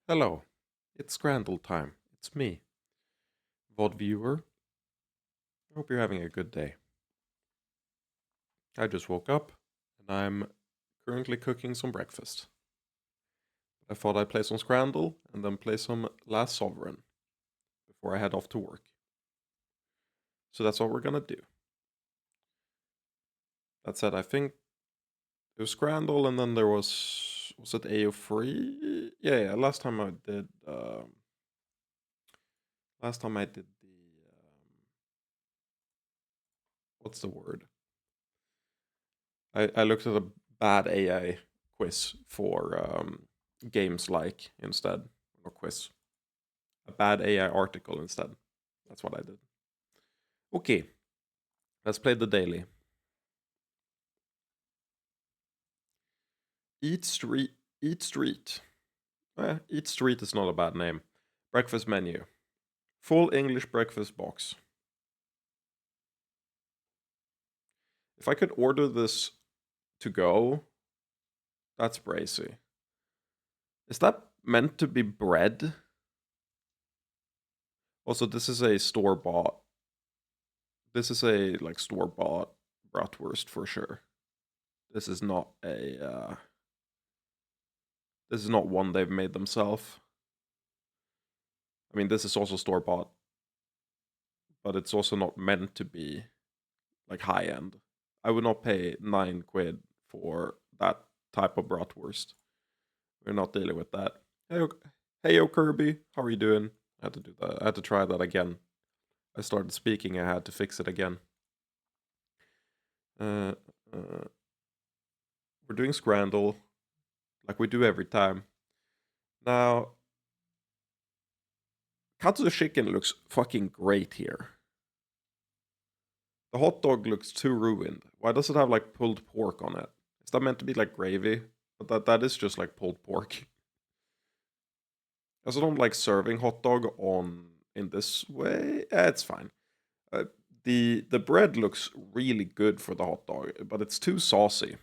Hello, it's Scrandle time. It's me, VOD viewer. I hope you're having a good day. I just woke up and I'm currently cooking some breakfast. I thought I'd play some Scrandle and then play some Last Sovereign before I head off to work. So that's what we're gonna do. That said, I think it was Scrandle and then there was it AO3? Yeah, last time I did the what's the word? I looked at a bad AI quiz for games like instead. Or quiz. A bad AI article instead. That's what I did. Okay. Let's play the daily. Eat Street. Eat Street. Eat Street is not a bad name. Breakfast menu. Full English breakfast box. If I could order this to go, that's brazy. Is that meant to be bread? Also, this is a store-bought. This is a like store-bought bratwurst for sure. This is not a. This is not one they've made themselves. I mean, this is also store-bought, but it's also not meant to be like high-end. I would not pay 9 quid for that type of bratwurst. We're not dealing with that. Hey, yo, Kirby, how are you doing? I had to do that. I had to try that again. I started speaking. I had to fix it again. We're doing Scrandle, like we do every time. Now, Katsu chicken looks fucking great here. The hot dog looks too ruined. Why does it have like pulled pork on it? Is that meant to be like gravy? But that is just like pulled pork. I also don't like serving hot dog on in this way. It's fine. The bread looks really good for the hot dog, but it's too saucy.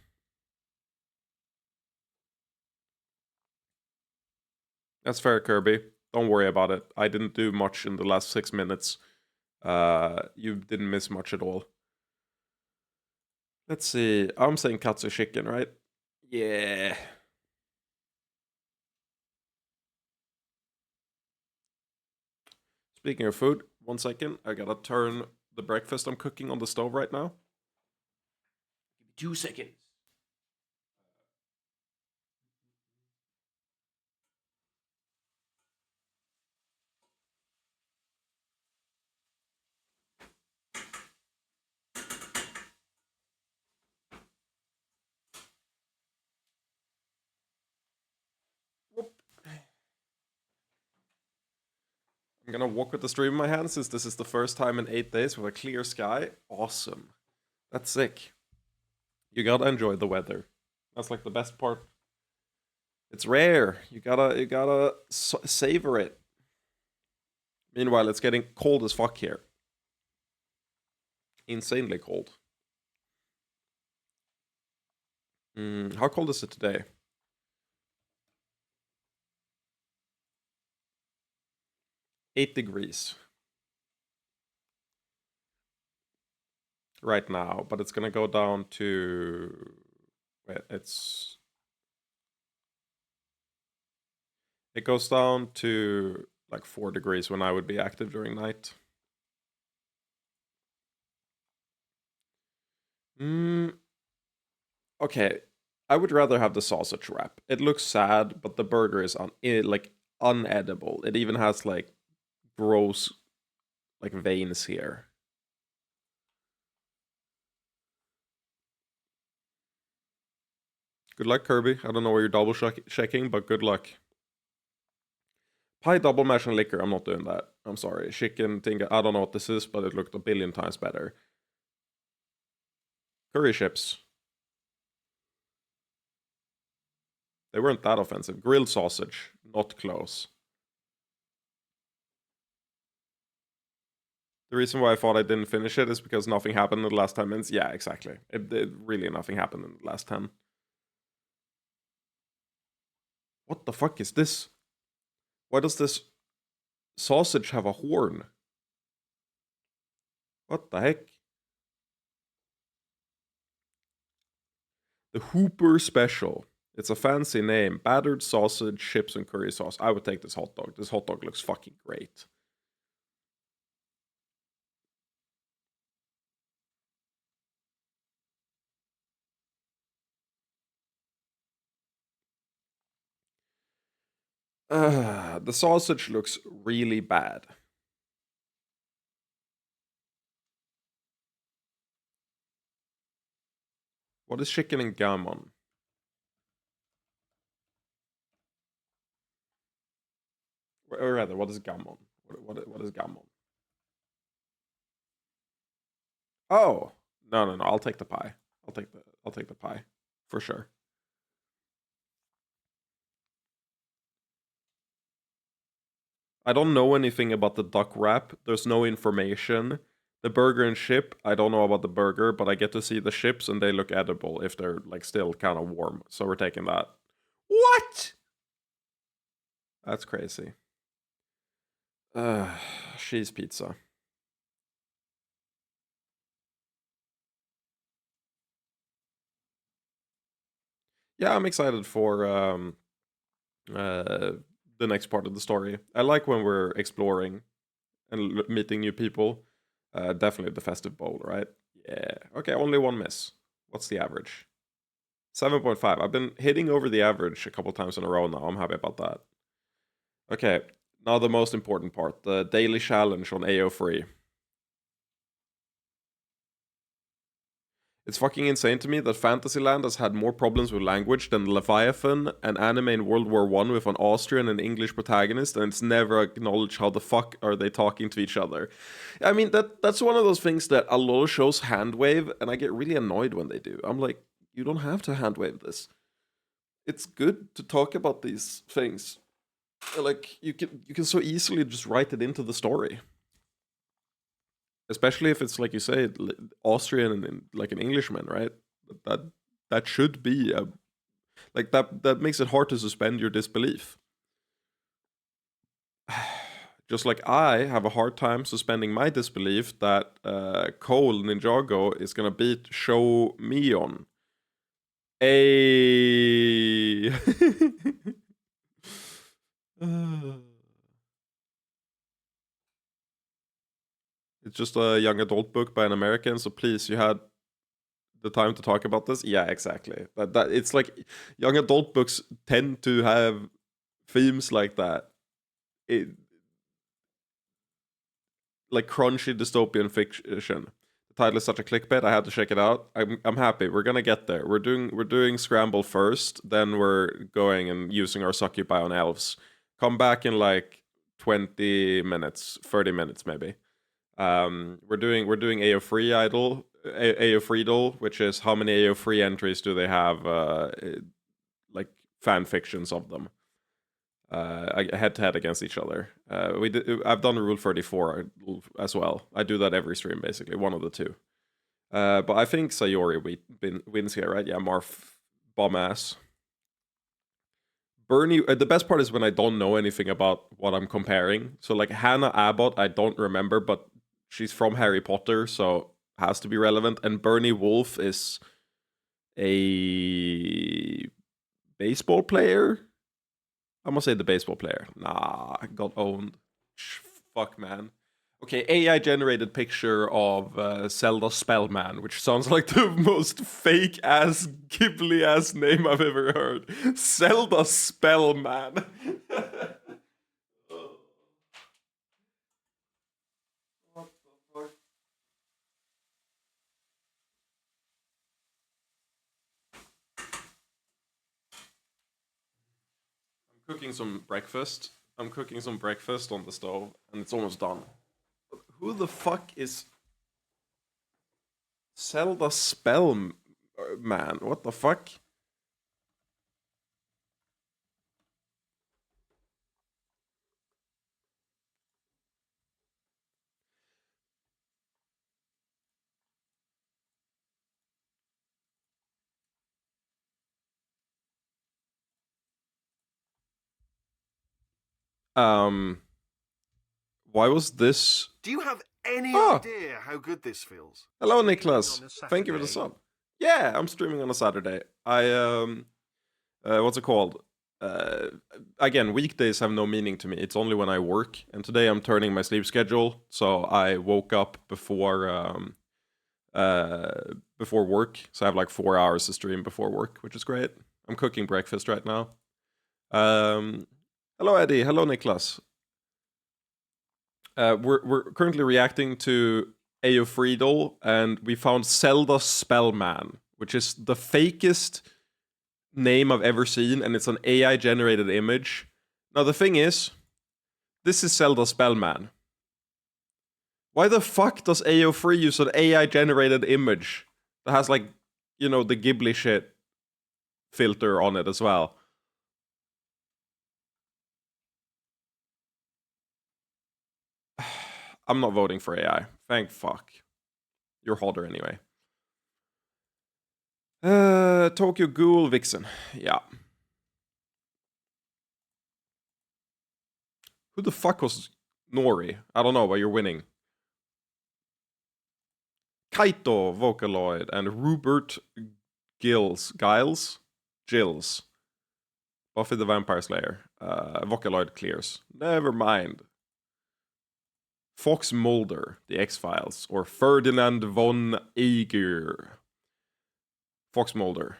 That's fair, Kirby. Don't worry about it. I didn't do much in the last 6 minutes. You didn't miss much at all. Let's see. I'm saying katsu chicken, right? Yeah. Speaking of food, 1 second. I gotta turn the breakfast I'm cooking on the stove right now. Give me 2 seconds. Whoop. I'm gonna walk with the stream in my hand since this is the first time in 8 days with a clear sky. Awesome. That's sick. You gotta enjoy the weather. That's like the best part. It's rare. You gotta savor it. Meanwhile, it's getting cold as fuck here. Insanely cold. How cold is it today? 8 degrees right now, but it's gonna go down to. Wait, it goes down to like 4 degrees when I would be active during night. Okay, I would rather have the sausage wrap. It looks sad, but the burger is like unedible. It even has like gross like veins here. Good luck, Kirby. I don't know where you're double checking, but good luck. Pie double mash and liquor. I'm not doing that. I'm sorry. Chicken tinga. I don't know what this is, but it looked a billion times better. Curry chips. They weren't that offensive. Grilled sausage. Not close. The reason why I thought I didn't finish it is because nothing happened in the last 10 minutes. Yeah, exactly. It really nothing happened in the last 10. What the fuck is this? Why does this sausage have a horn? What the heck? The Hooper Special. It's a fancy name. Battered sausage, chips, and curry sauce. I would take this hot dog. This hot dog looks fucking great. The sausage looks really bad. What is chicken and gammon? Or rather, what is gammon? What is gammon? Oh, no. I'll take the pie. I'll take the pie for sure. I don't know anything about the duck wrap. There's no information. The burger and chip, I don't know about the burger, but I get to see the chips and they look edible if they're like still kind of warm. So we're taking that. What? That's crazy. Uh, cheese pizza. Yeah, I'm excited for uh, the next part of the story. I like when we're exploring and meeting new people. Definitely the festive bowl, right? Yeah. Okay, only one miss. What's the average? 7.5. I've been hitting over the average a couple times in a row now. I'm happy about that. Okay, now the most important part, the daily challenge on AO3. It's fucking insane to me that Fantasyland has had more problems with language than Leviathan, an anime in World War One with an Austrian and English protagonist, and it's never acknowledged how the fuck are they talking to each other. I mean, that's one of those things that a lot of shows handwave, and I get really annoyed when they do. I'm like, you don't have to handwave this. It's good to talk about these things. Like you can so easily just write it into the story, especially if it's like you say Austrian and like an Englishman, right? That that should be a like that makes it hard to suspend your disbelief. Just like I have a hard time suspending my disbelief that Cole Ninjago is gonna beat Show Mion. A It's just a young adult book by an American, so please, you had the time to talk about this. Yeah, exactly. That it's like young adult books tend to have themes like that. It, like crunchy dystopian fiction. The title is such a clickbait. I had to check it out. I'm happy. We're gonna get there. We're doing Scramble first, then we're going and using our Succubi on elves. Come back in like 20 minutes, 30 minutes maybe. We're doing AO3 idol, AO3 idol, which is how many AO3 entries do they have, like fan fictions of them, head to head against each other. I've done Rule 34 as well. I do that every stream basically, one of the two. But I think Sayori wins here, right? Yeah, Marth bomb ass. Bernie, the best part is when I don't know anything about what I'm comparing. So like Hannah Abbott, I don't remember, but she's from Harry Potter, so has to be relevant. And Bernie Wolf is a baseball player. I'm gonna say the baseball player. Nah, I got owned. Fuck, man. Okay, AI generated picture of Zelda Spellman, which sounds like the most fake ass Ghibli ass name I've ever heard. Zelda Spellman. What the fuck? Cooking some breakfast. I'm cooking some breakfast on the stove, and it's almost done. Who the fuck is Zelda Spellman? What the fuck? Why was this? Do you have any idea how good this feels? Hello, Nicholas. Thank you for the sub. Yeah, I'm streaming on a Saturday. What's it called? Again, weekdays have no meaning to me. It's only when I work. And today I'm turning my sleep schedule, so I woke up before work. So I have like 4 hours to stream before work, which is great. I'm cooking breakfast right now. Hello, Eddie. Hello, Nicholas. We're currently reacting to Ayo Friedel, and we found Zelda Spellman, which is the fakest name I've ever seen, and it's an AI generated image. Now the thing is, this is Zelda Spellman. Why the fuck does AO3 use an AI generated image that has like, the Ghibli shit filter on it as well? I'm not voting for AI. Thank fuck. You're hotter anyway. Tokyo Ghoul Vixen. Yeah. Who the fuck was Nori? I don't know, but you're winning. Kaito Vocaloid and Rupert Giles. Buffy the Vampire Slayer. Vocaloid clears. Never mind. Fox Mulder, The X-Files, or Ferdinand von Eger. Fox Mulder.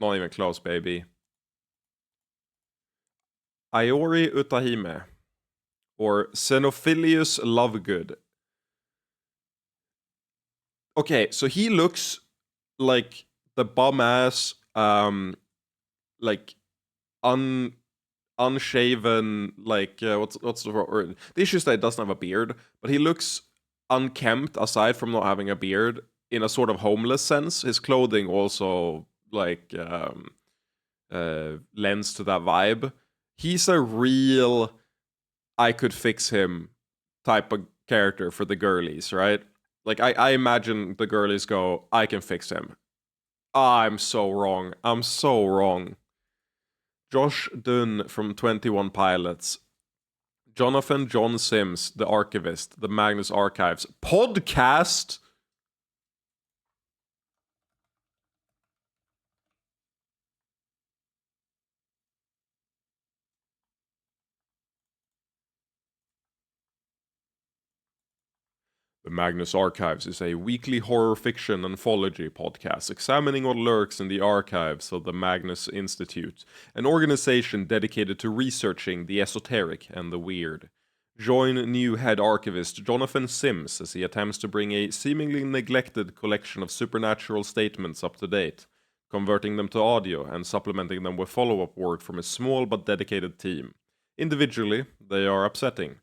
Not even close, baby. Iori Utahime, or Xenophilius Lovegood. Okay, so he looks like the bum-ass, like, unshaven, like, what's the word? The issue is that he doesn't have a beard, but he looks unkempt aside from not having a beard in a sort of homeless sense. His clothing also, like, lends to that vibe. He's a real I could fix him type of character for the girlies, right? Like, I imagine the girlies go, I can fix him. I'm so wrong. I'm so wrong. Josh Dunn from 21 Pilots. Jonathan John Sims, The Archivist, The Magnus Archives. Podcast? The Magnus Archives is a weekly horror fiction anthology podcast examining what lurks in the archives of the Magnus Institute, an organization dedicated to researching the esoteric and the weird. Join new head archivist Jonathan Sims as he attempts to bring a seemingly neglected collection of supernatural statements up to date, converting them to audio and supplementing them with follow-up work from a small but dedicated team. Individually, they are upsetting.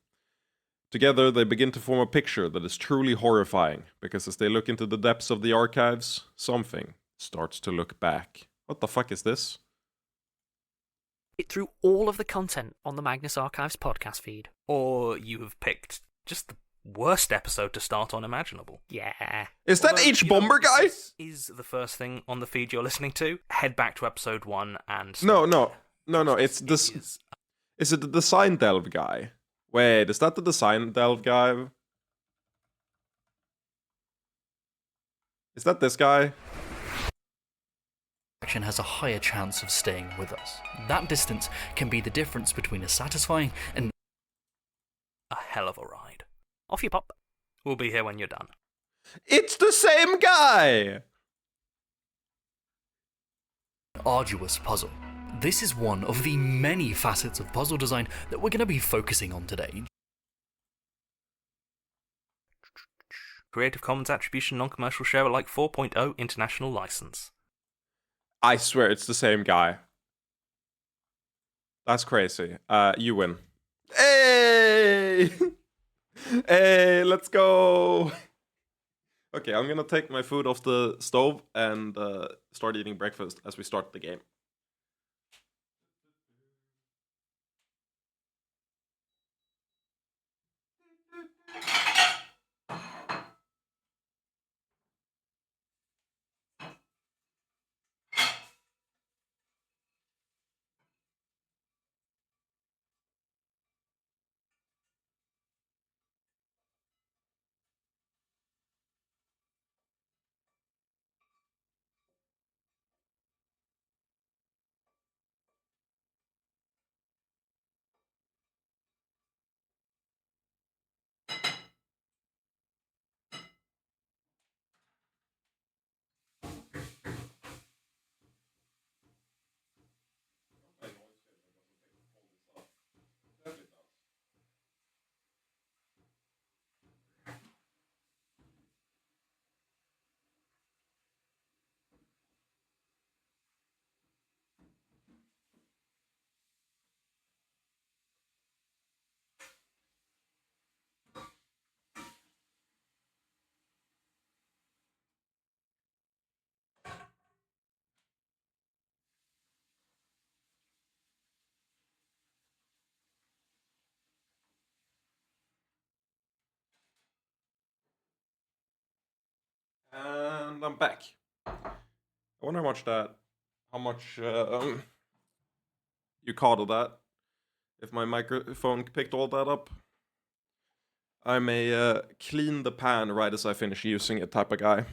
Together, they begin to form a picture that is truly horrifying, because as they look into the depths of the archives, something starts to look back. What the fuck is this? Through all of the content on the Magnus Archives podcast feed. Or you have picked just the worst episode to start on imaginable. Yeah. Is that H-Bomber guy? This is the first thing on the feed you're listening to. Head back to episode 1 and... No, it's this... Is it the Design Delve guy? Wait, is that the Design Delve guy? Is that this guy? Action has a higher chance of staying with us. That distance can be the difference between a satisfying and a hell of a ride. Off you pop. We'll be here when you're done. It's the same guy! arduous puzzle. This is one of the many facets of puzzle design that we're going to be focusing on today. Creative Commons Attribution Non-Commercial Share Alike 4.0 International License. I swear it's the same guy. That's crazy. You win. Hey! Hey, let's go! Okay, I'm gonna take my food off the stove and start eating breakfast as we start the game. And I'm back. I wonder how much you caught of that. If my microphone picked all that up. I'm a clean the pan right as I finish using it type of guy.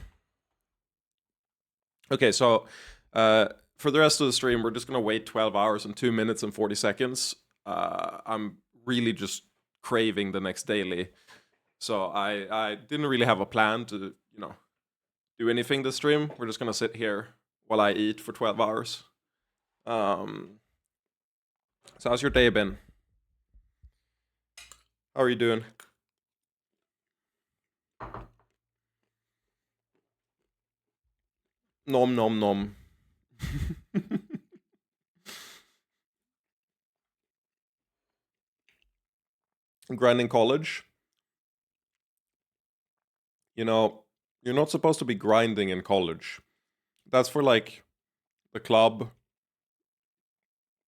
Okay, so for the rest of the stream, we're just gonna wait 12 hours and 2 minutes and 40 seconds. I'm really just craving the next daily. So I didn't really have a plan to, do anything this stream. We're just gonna sit here while I eat for 12 hours. So how's your day been? How are you doing? Nom nom nom. Grinding college. You're not supposed to be grinding in college. That's for like the club,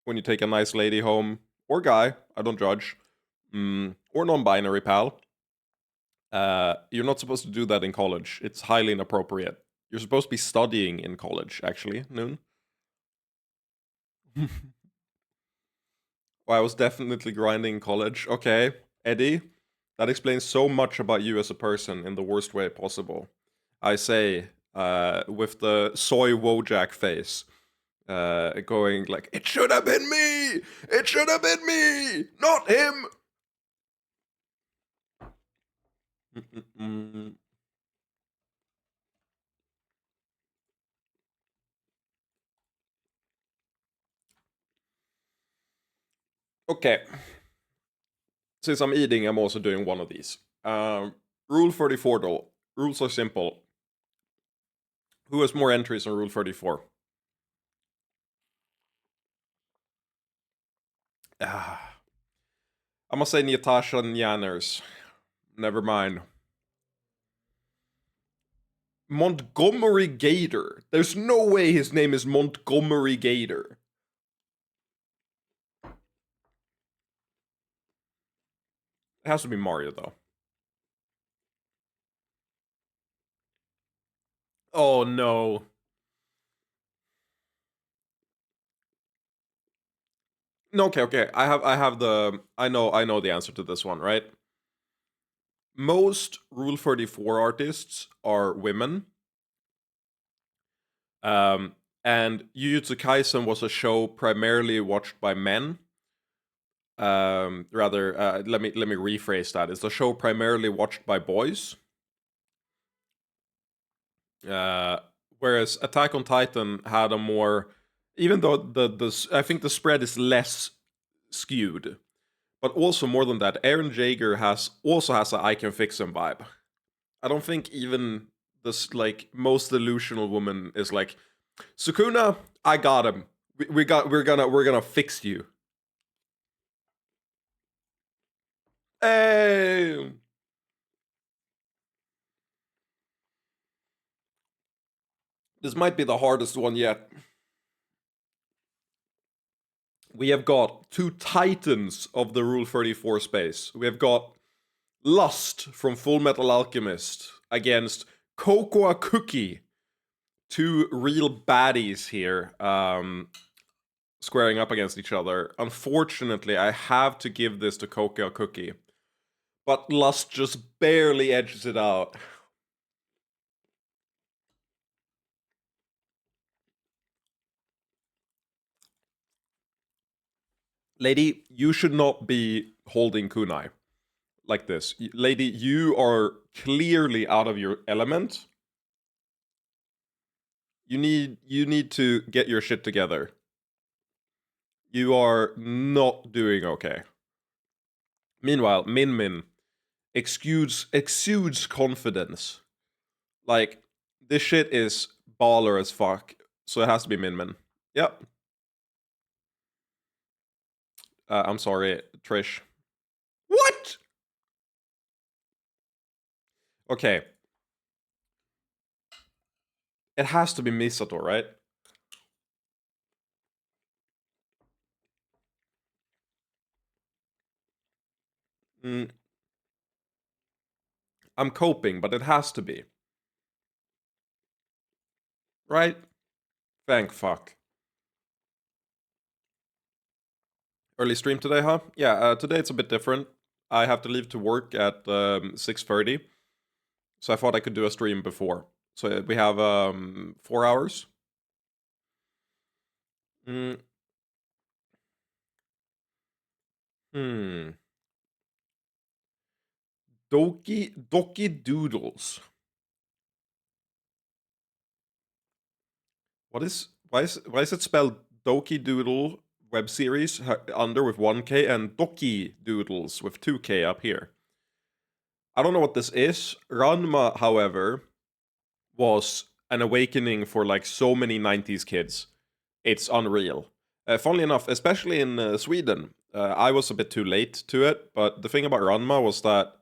when you take a nice lady home, or guy, I don't judge, or non-binary pal. You're not supposed to do that in college. It's highly inappropriate. You're supposed to be studying in college, actually, Noon. Well, I was definitely grinding in college. Okay, Eddie, that explains so much about you as a person in the worst way possible. I say, with the soy Wojak face, going like, "It should have been me! It should have been me! Not him!" Okay. Since I'm eating, I'm also doing one of these. Rule 34 though. Rules are simple. Who has more entries on Rule 34? I'm gonna say Natasha Njanners. Never mind. Montgomery Gator. There's no way his name is Montgomery Gator. It has to be Mario, though. Oh, no. No, okay. I know the answer to this one, right? Most Rule 34 artists are women. And Jujutsu Kaisen was a show primarily watched by men. Let me rephrase that. It's a show primarily watched by boys. Whereas Attack on Titan had a more, even though I think the spread is less skewed, but also more than that, Eren Jaeger also has a I can fix him vibe. I don't think even this like most delusional woman is like, Sukuna, I got him. We're gonna fix you. Hey. This might be the hardest one yet. We have got two titans of the Rule 34 space. We have got Lust from Full Metal Alchemist against Cocoa Cookie. Two real baddies here, squaring up against each other. Unfortunately, I have to give this to Cocoa Cookie. But Lust just barely edges it out. Lady, you should not be holding kunai like this. Lady, you are clearly out of your element. You need to get your shit together. You are not doing okay. Meanwhile, Min Min exudes confidence. Like, this shit is baller as fuck. So it has to be Min Min. Yep. I'm sorry, Trish. What? Okay. It has to be Misato, right? I'm coping, but it has to be. Right? Thank fuck. Early stream today, huh? Yeah, today it's a bit different. I have to leave to work at 6:30. So I thought I could do a stream before. So we have 4 hours. Mm. Hmm. Doki Doodles. Why is it spelled Doki Doodle web series under with 1K and Doki Doodles with 2K up here? I don't know what this is. Ranma, however, was an awakening for like so many 90s kids. It's unreal. Funnily enough, especially in Sweden, I was a bit too late to it, but the thing about Ranma was that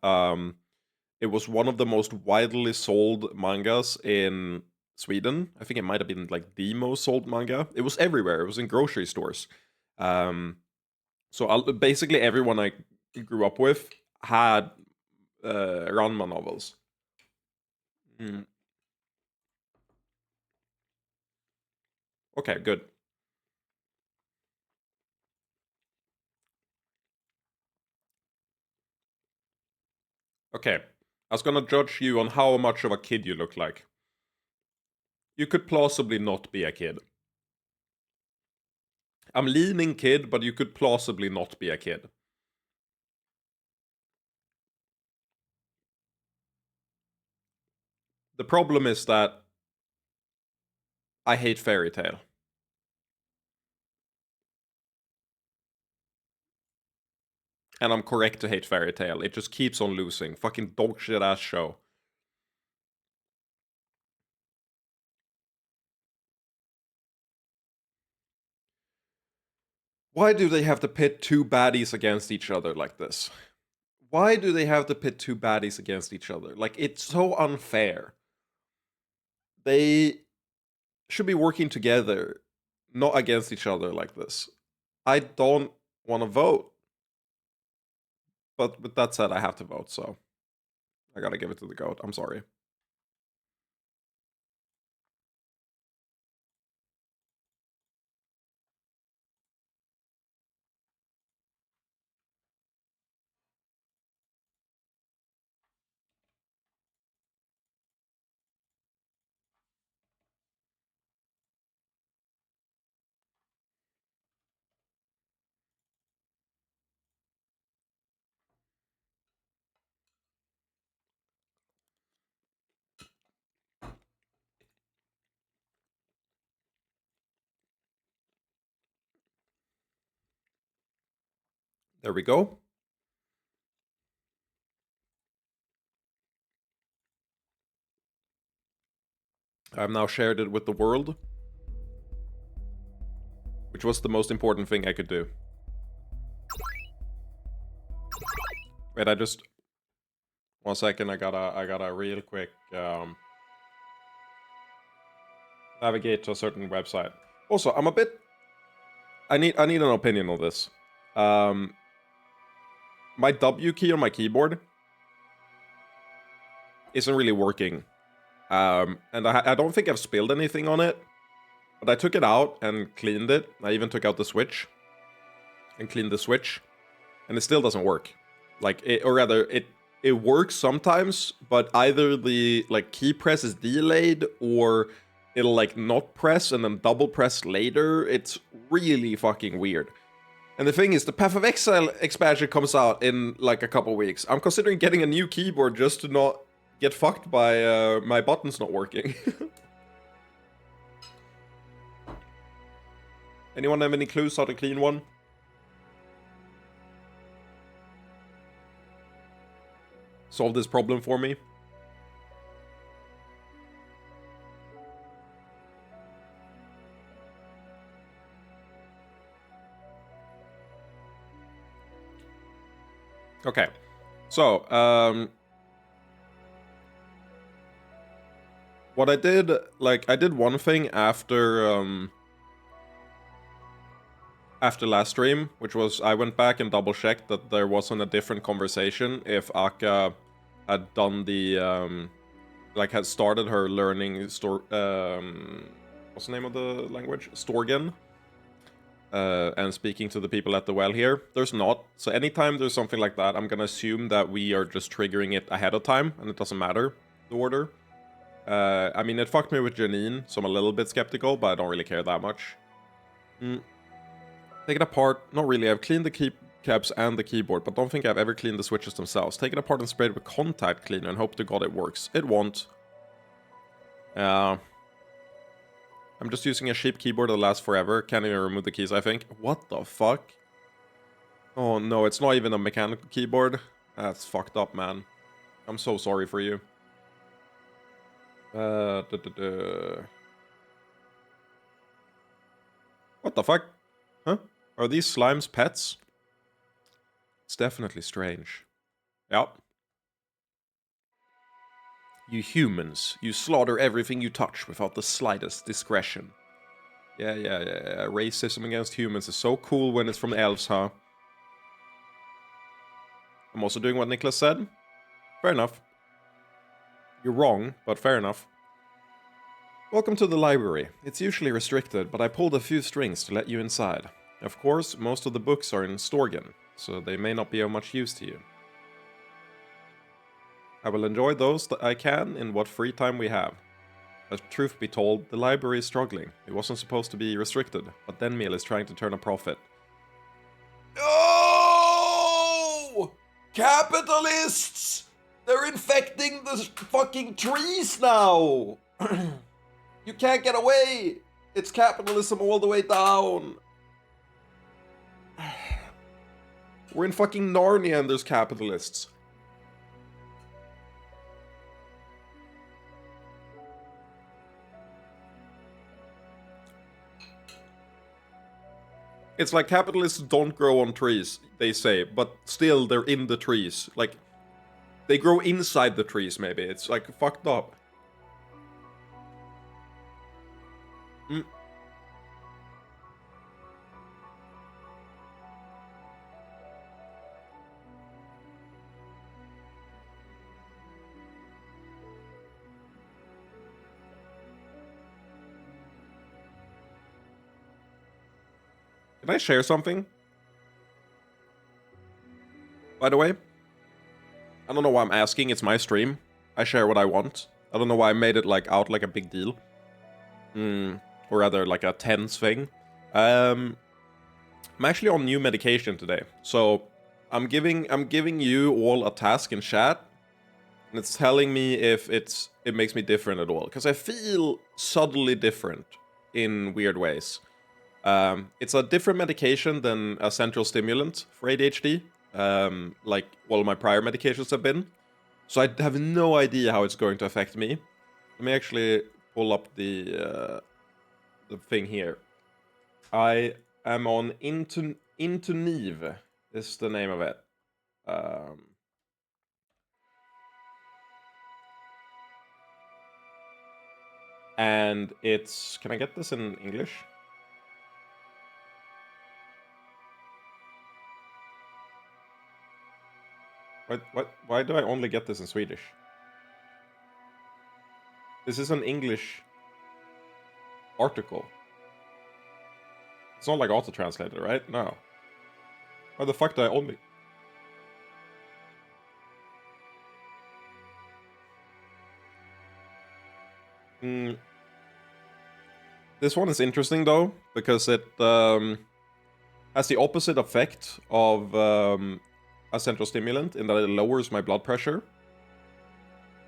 it was one of the most widely sold mangas in Sweden. I think it might have been like the most sold manga. It was everywhere. It was in grocery stores. So basically everyone I grew up with had Ranma novels. Mm. Okay, good. Okay, I was gonna judge you on how much of a kid you look like. You could plausibly not be a kid. I'm leaning kid, but you could plausibly not be a kid. The problem is that I hate Fairy Tail. And I'm correct to hate Fairy Tail. It just keeps on losing. Fucking dog shit ass show. Why do they have to pit two baddies against each other like this? Why do they have to pit two baddies against each other? Like, it's so unfair. They should be working together, not against each other like this. I don't want to vote. But with that said, I have to vote, so I gotta give it to the GOAT. I'm sorry. There we go. I've now shared it with the world, which was the most important thing I could do. Wait, I just... 1 second, I gotta real quick navigate to a certain website. Also, I'm a bit... I need an opinion on this. My W key on my keyboard isn't really working. And I don't think I've spilled anything on it. But I took it out and cleaned it. I even took out the switch. And cleaned the switch. And it still doesn't work. Like, or rather, it works sometimes, but either the, like, key press is delayed, or it'll, like, not press and then double press later. It's really fucking weird. And the thing is, the Path of Exile expansion comes out in, like, a couple weeks. I'm considering getting a new keyboard just to not get fucked by my buttons not working. Anyone have any clues how to clean one? Solve this problem for me? Okay. So, what I did, like, I did one thing after last stream, which was I went back and double checked that there wasn't a different conversation if Aka had done the like has started her learning what's the name of the language? Storgen. And speaking to the people at the well here. There's not. So anytime there's something like that, I'm gonna assume that we are just triggering it ahead of time, and it doesn't matter, the order. I mean, it fucked me with Janine, so I'm a little bit skeptical, but I don't really care that much. Take it apart. Not really. I've cleaned the keycaps and the keyboard, but don't think I've ever cleaned the switches themselves. Take it apart and spray it with contact cleaner and hope to God it works. It won't. I'm just using a cheap keyboard that lasts forever. Can't even remove the keys, I think. What the fuck? Oh no, it's not even a mechanical keyboard. That's fucked up, man. I'm so sorry for you. What the fuck? Huh? Are these slimes pets? It's definitely strange. Yep. You humans, you slaughter everything you touch without the slightest discretion. Yeah. Racism against humans is so cool when it's from elves, huh? I'm also doing what Nicholas said. Fair enough. You're wrong, but fair enough. Welcome to the library. It's usually restricted, but I pulled a few strings to let you inside. Of course, most of the books are in Storgen, so they may not be of much use to you. I will enjoy those that I can in what free time we have. But truth be told, the library is struggling. It wasn't supposed to be restricted, but Denmeal is trying to turn a profit. Oh! Capitalists! They're infecting the fucking trees now! You can't get away! It's capitalism all the way down! We're in fucking Narnia and there's capitalists. It's like capitalists don't grow on trees, they say, but still they're in the trees. Like, they grow inside the trees, maybe. It's like fucked up. Can I share something? By the way, I don't know why I'm asking, it's my stream. I share what I want. I don't know why I made it like out like a big deal. Or rather like a tense thing. I'm actually on new medication today. So I'm giving you all a task in chat. And it's telling me if it makes me different at all. Because I feel subtly different in weird ways. It's a different medication than a central stimulant for ADHD, like all of my prior medications have been. So I have no idea how it's going to affect me. Let me actually pull up the thing here. I am on Intuniv, is the name of it. And it's... Can I get this in English? Why do I only get this in Swedish? This is an English article. It's not like auto-translated, right? No. Why the fuck do I only... This one is interesting, though, because it has the opposite effect of a central stimulant in that it lowers my blood pressure.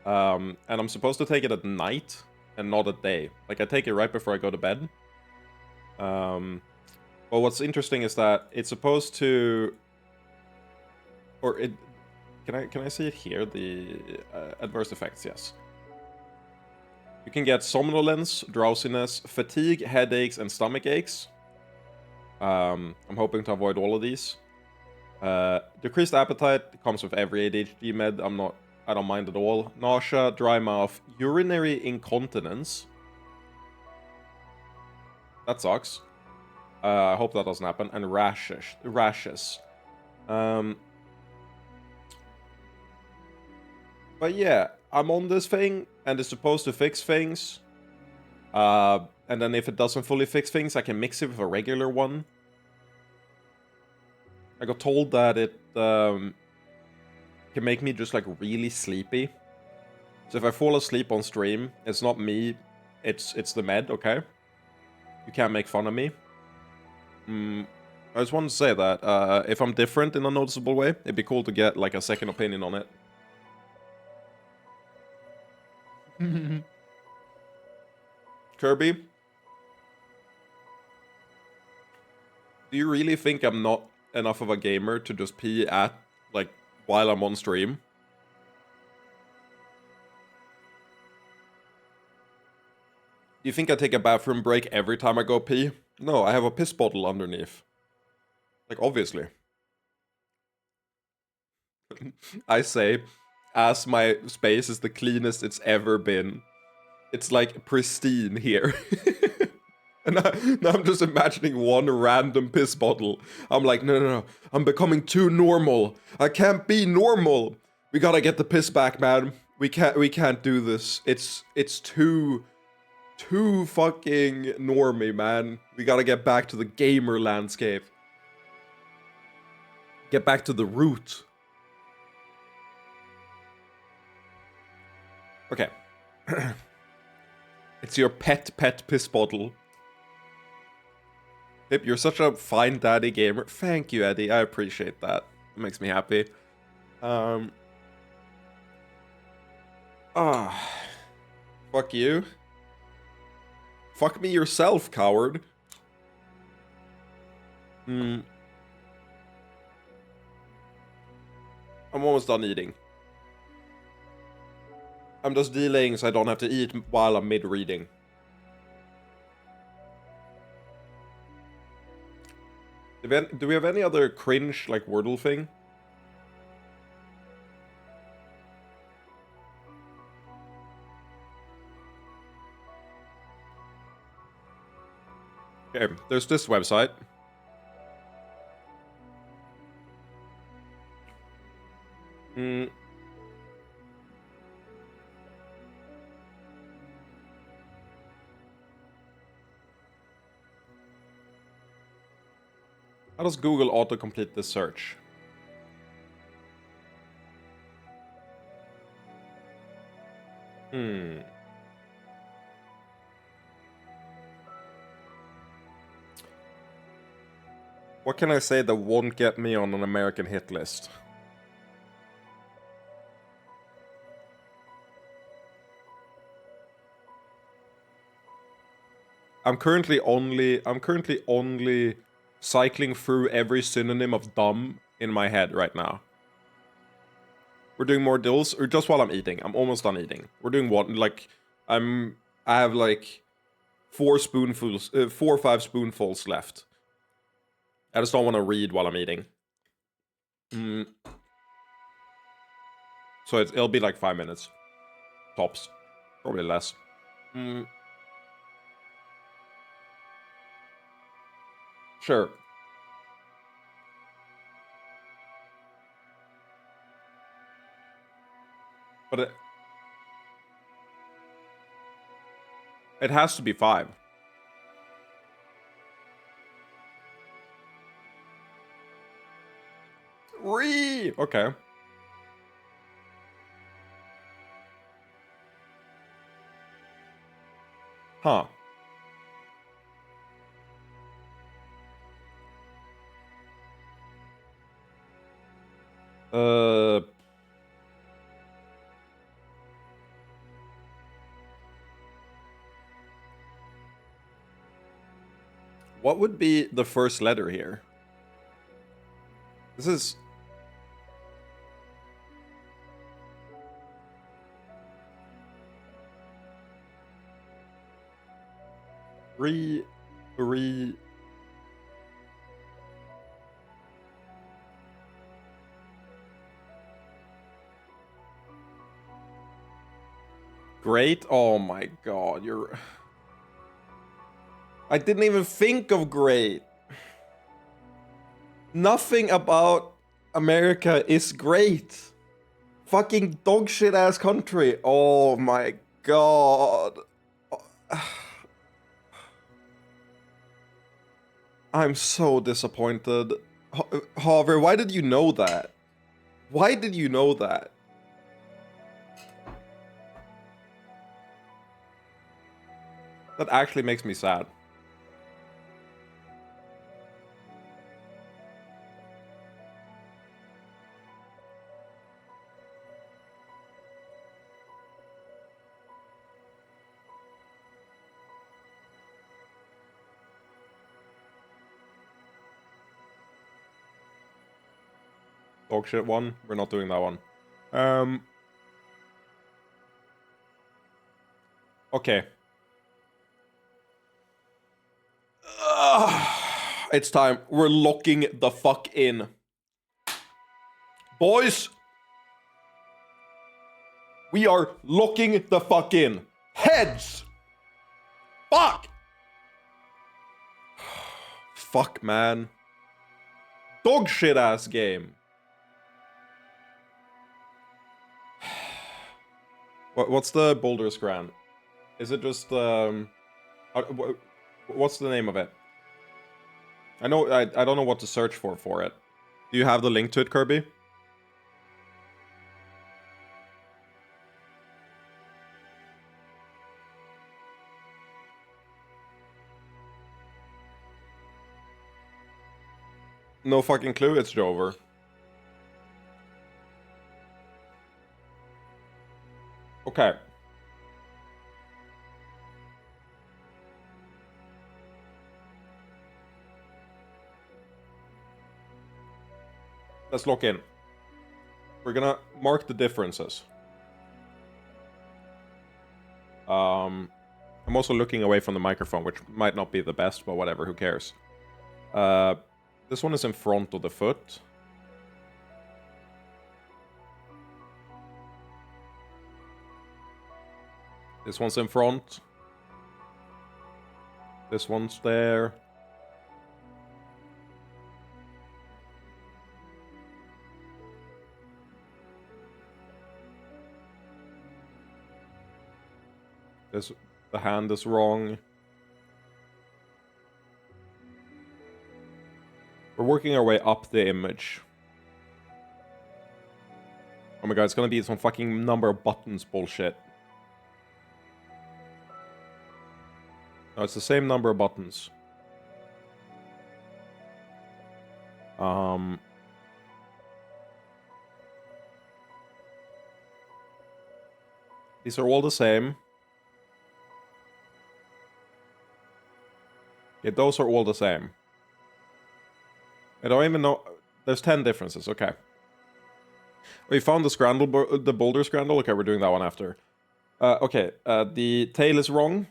And I'm supposed to take it at night and not at day. Like, I take it right before I go to bed. But what's interesting is that it's supposed to... Or it... Can I see it here? The adverse effects, yes. You can get somnolence, drowsiness, fatigue, headaches, and stomach aches. I'm hoping to avoid all of these. Decreased appetite comes with every ADHD med. I don't mind at all. Nausea, dry mouth, urinary incontinence. That sucks. I hope that doesn't happen. And rashes. But yeah, I'm on this thing. and it's supposed to fix things. And then if it doesn't fully fix things, I can mix it with a regular one. I got told that it can make me just like really sleepy. So if I fall asleep on stream, it's not me, it's the med, okay? You can't make fun of me. I just wanted to say that if I'm different in a noticeable way, it'd be cool to get like a second opinion on it. Kirby? Do you really think I'm not enough of a gamer to just pee at, like, while I'm on stream? Do you think I take a bathroom break every time I go pee? No, I have a piss bottle underneath. Like, obviously. I say, as my space is the cleanest it's ever been. It's like pristine here. And now I'm just imagining one random piss bottle. I'm like, no. I'm becoming too normal. I can't be normal. We gotta get the piss back, man. We can't do this. It's too fucking normy, man. We gotta get back to the gamer landscape. Get back to the root. Okay. It's your pet piss bottle. Pip, you're such a fine daddy gamer. Thank you, Eddie. I appreciate that. It makes me happy. Fuck you. Fuck me yourself, coward. I'm almost done eating. I'm just delaying so I don't have to eat while I'm mid-reading. Do we have any other cringe, like, Wordle thing? Okay, there's this website. How does Google autocomplete this search? What can I say that won't get me on an American hit list? I'm currently only cycling through every synonym of dumb in my head right now. We're doing more dills, or just while I'm eating. I'm almost done eating. We're doing one, like, I have like 4 or 5 spoonfuls left. I just don't want to read while I'm eating. So it'll be like 5 minutes. Tops. Probably less. Sure. But it has to be 5. Okay. Huh. What would be the first letter here? This is... Great. Oh my god, you're... I didn't even think of great. Nothing about America is great. Fucking dog shit ass country. Oh my god. I'm so disappointed. However, why did you know that? Why did you know that? That actually makes me sad. Dog shit one. We're not doing that one. Okay. It's time. We're locking the fuck in. Boys! We are locking the fuck in. Heads! Fuck! Fuck, man. Dog shit ass game. What's the Boulder's Grand? Is it just, what's the name of it? I don't know what to search for it. Do you have the link to it, Kirby? No fucking clue, it's Jover. Okay. Let's lock in. We're gonna mark the differences. I'm also looking away from the microphone, which might not be the best, but whatever, who cares? This one is in front of the foot. This one's in front. This one's there. The hand is wrong. We're working our way up the image. Oh my god, it's gonna be some fucking number of buttons bullshit. No, it's the same number of buttons. These are all the same. Yeah, those are all the same. I don't even know. There's 10 differences. Okay. We found the boulder scramble. Okay, we're doing that one after. Okay. The tail is wrong.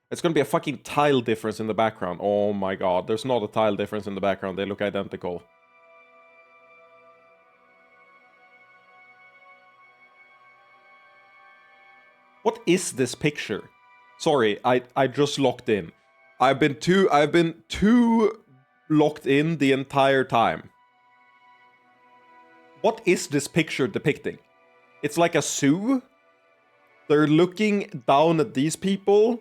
It's gonna be a fucking tile difference in the background. Oh my god. There's not a tile difference in the background. They look identical. What is this picture? Sorry, I just locked in. I've been too locked in the entire time. What is this picture depicting? It's like a zoo. They're looking down at these people.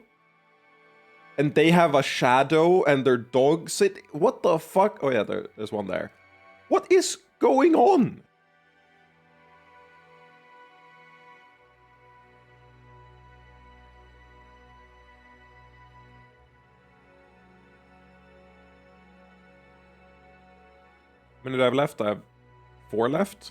And they have a shadow and their dog sit. What the fuck? Oh yeah, there's one there. What is going on? How many do I have left? I have 4 left.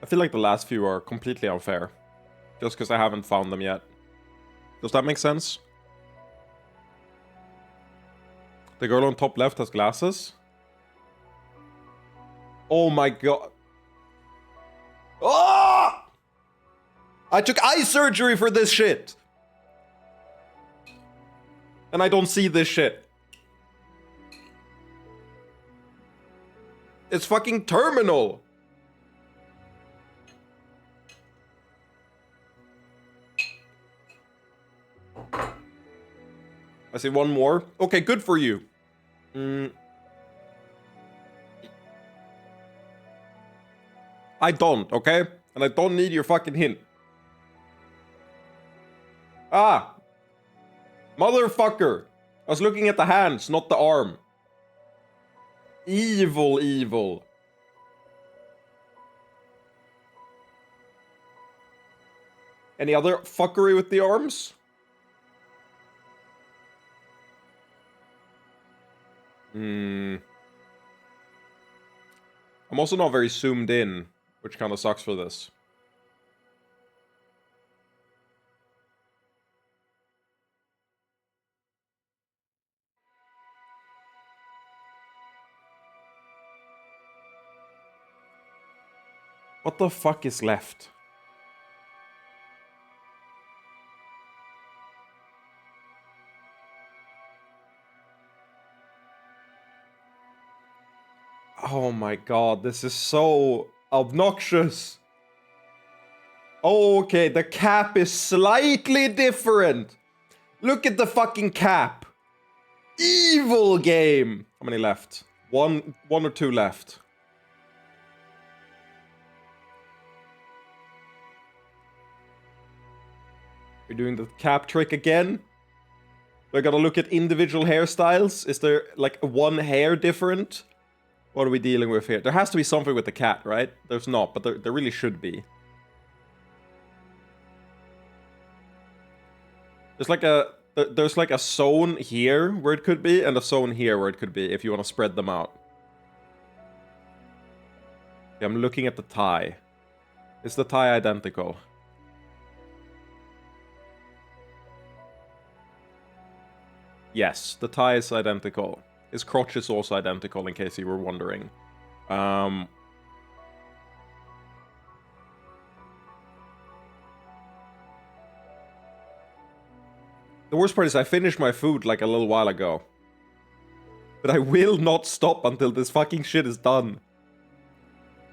I feel like the last few are completely unfair. Just because I haven't found them yet. Does that make sense? The girl on top left has glasses. Oh my god. Oh! I took eye surgery for this shit! And I don't see this shit. It's fucking terminal! I see one more. Okay, good for you. I don't, okay? And I don't need your fucking hint. Ah! Motherfucker! I was looking at the hands, not the arm. Evil, evil. Any other fuckery with the arms? I'm also not very zoomed in, which kind of sucks for this. What the fuck is left? Oh my god, this is so obnoxious. Oh, okay, the cap is slightly different. Look at the fucking cap. Evil game. How many left? One or two left. We're doing the cap trick again. Do I gotta look at individual hairstyles? Is there like one hair different? What are we dealing with here? There has to be something with the cat, right? There's not, but there really should be. There's like a zone here where it could be, and a zone here where it could be, if you want to spread them out. Okay, I'm looking at the tie. Is the tie identical? Yes, the tie is identical. His crotch is also identical, in case you were wondering. The worst part is I finished my food like a little while ago. But I will not stop until this fucking shit is done.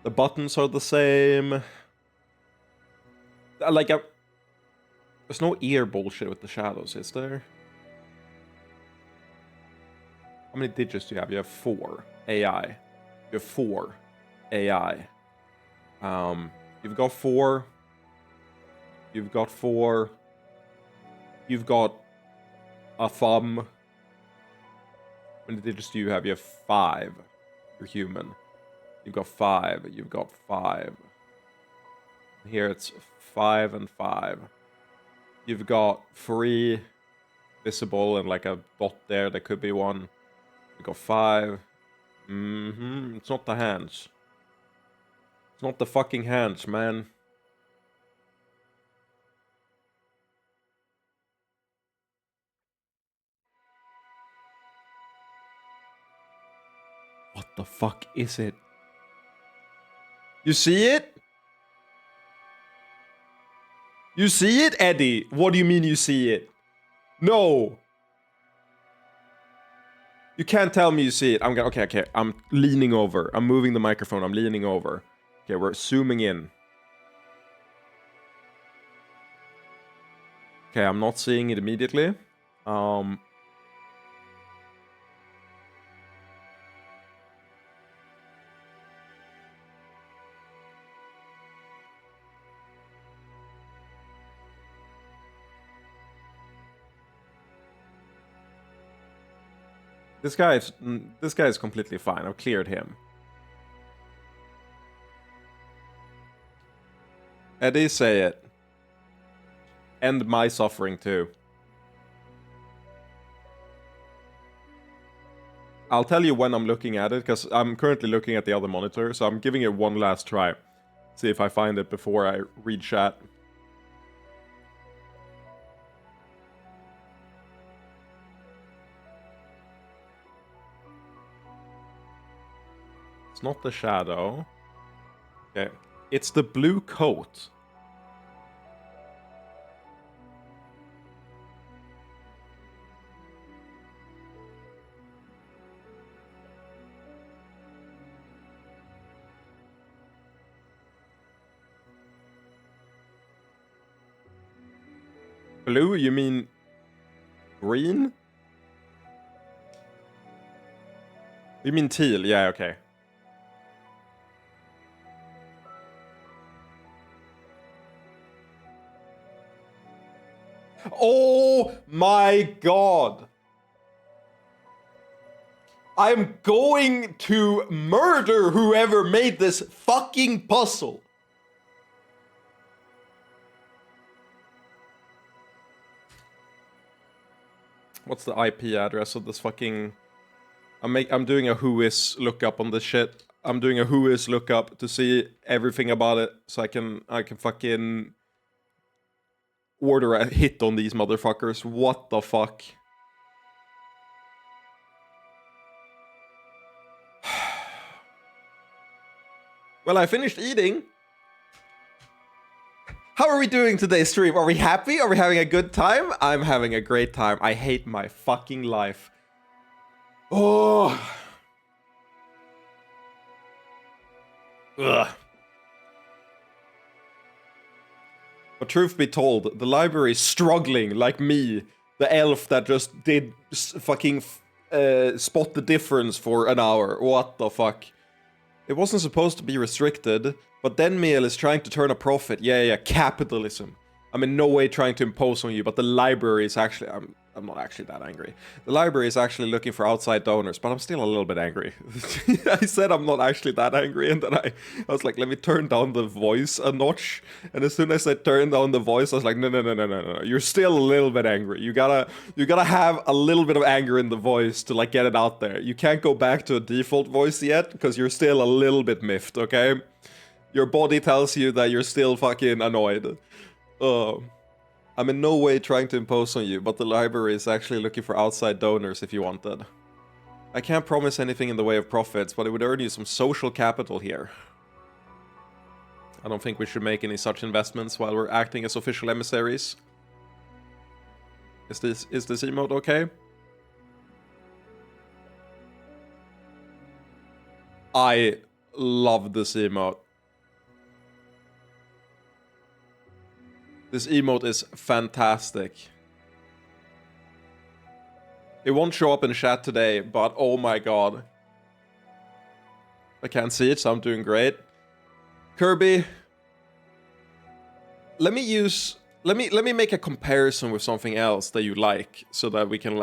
The buttons are the same. There's no ear bullshit with the shadows, is there? How many digits do you have? You have 4. AI. You have 4. AI. You've got 4. You've got 4. You've got a thumb. How many digits do you have? You have 5. You're human. You've got 5. You've got 5. Here it's 5 and 5. You've got 3 visible and like a dot there. That could be 1. You've got 5. It's not the hands. It's not the fucking hands, man. What the fuck is it? You see it? You see it, Eddie? What do you mean you see it? No. You can't tell me you see it. Okay. I'm leaning over. I'm moving the microphone. I'm leaning over. Okay, we're zooming in. Okay, I'm not seeing it immediately. This guy is completely fine. I've cleared him. Eddie, say it. End my suffering too. I'll tell you when I'm looking at it, because I'm currently looking at the other monitor, so I'm giving it one last try. See if I find it before I read chat. It's not the shadow. Okay. It's the blue coat. Blue? You mean green? You mean teal? Yeah, okay. Oh my god! I'm going to murder whoever made this fucking puzzle! What's the IP address of this fucking... I'm doing a whois lookup on this shit. I'm doing a whois lookup to see everything about it, so I can fucking order a hit on these motherfuckers. What the fuck? Well, I finished eating. How are we doing today's stream? Are we happy? Are we having a good time? I'm having a great time. I hate my fucking life. Oh. Ugh. But truth be told, the library is struggling like me, the elf that just did fucking spot the difference for an hour. What the fuck? It wasn't supposed to be restricted, but Denmeal is trying to turn a profit. Yeah, capitalism. I'm in no way trying to impose on you, but the library is actually... I'm not actually that angry. The library is actually looking for outside donors, but I'm still a little bit angry. I said I'm not actually that angry, and then I was like, let me turn down the voice a notch. And as soon as I turned down the voice, I was like, no. You're still a little bit angry. You gotta have a little bit of anger in the voice to like get it out there. You can't go back to a default voice yet, because you're still a little bit miffed, okay? Your body tells you that you're still fucking annoyed. I'm in no way trying to impose on you, but the library is actually looking for outside donors if you wanted. I can't promise anything in the way of profits, but it would earn you some social capital here. I don't think we should make any such investments while we're acting as official emissaries. Is this emote okay? I love this emote. This emote is fantastic. It won't show up in chat today, but oh my god. I can't see it, so I'm doing great. Kirby, let me make a comparison with something else that you like, so that we can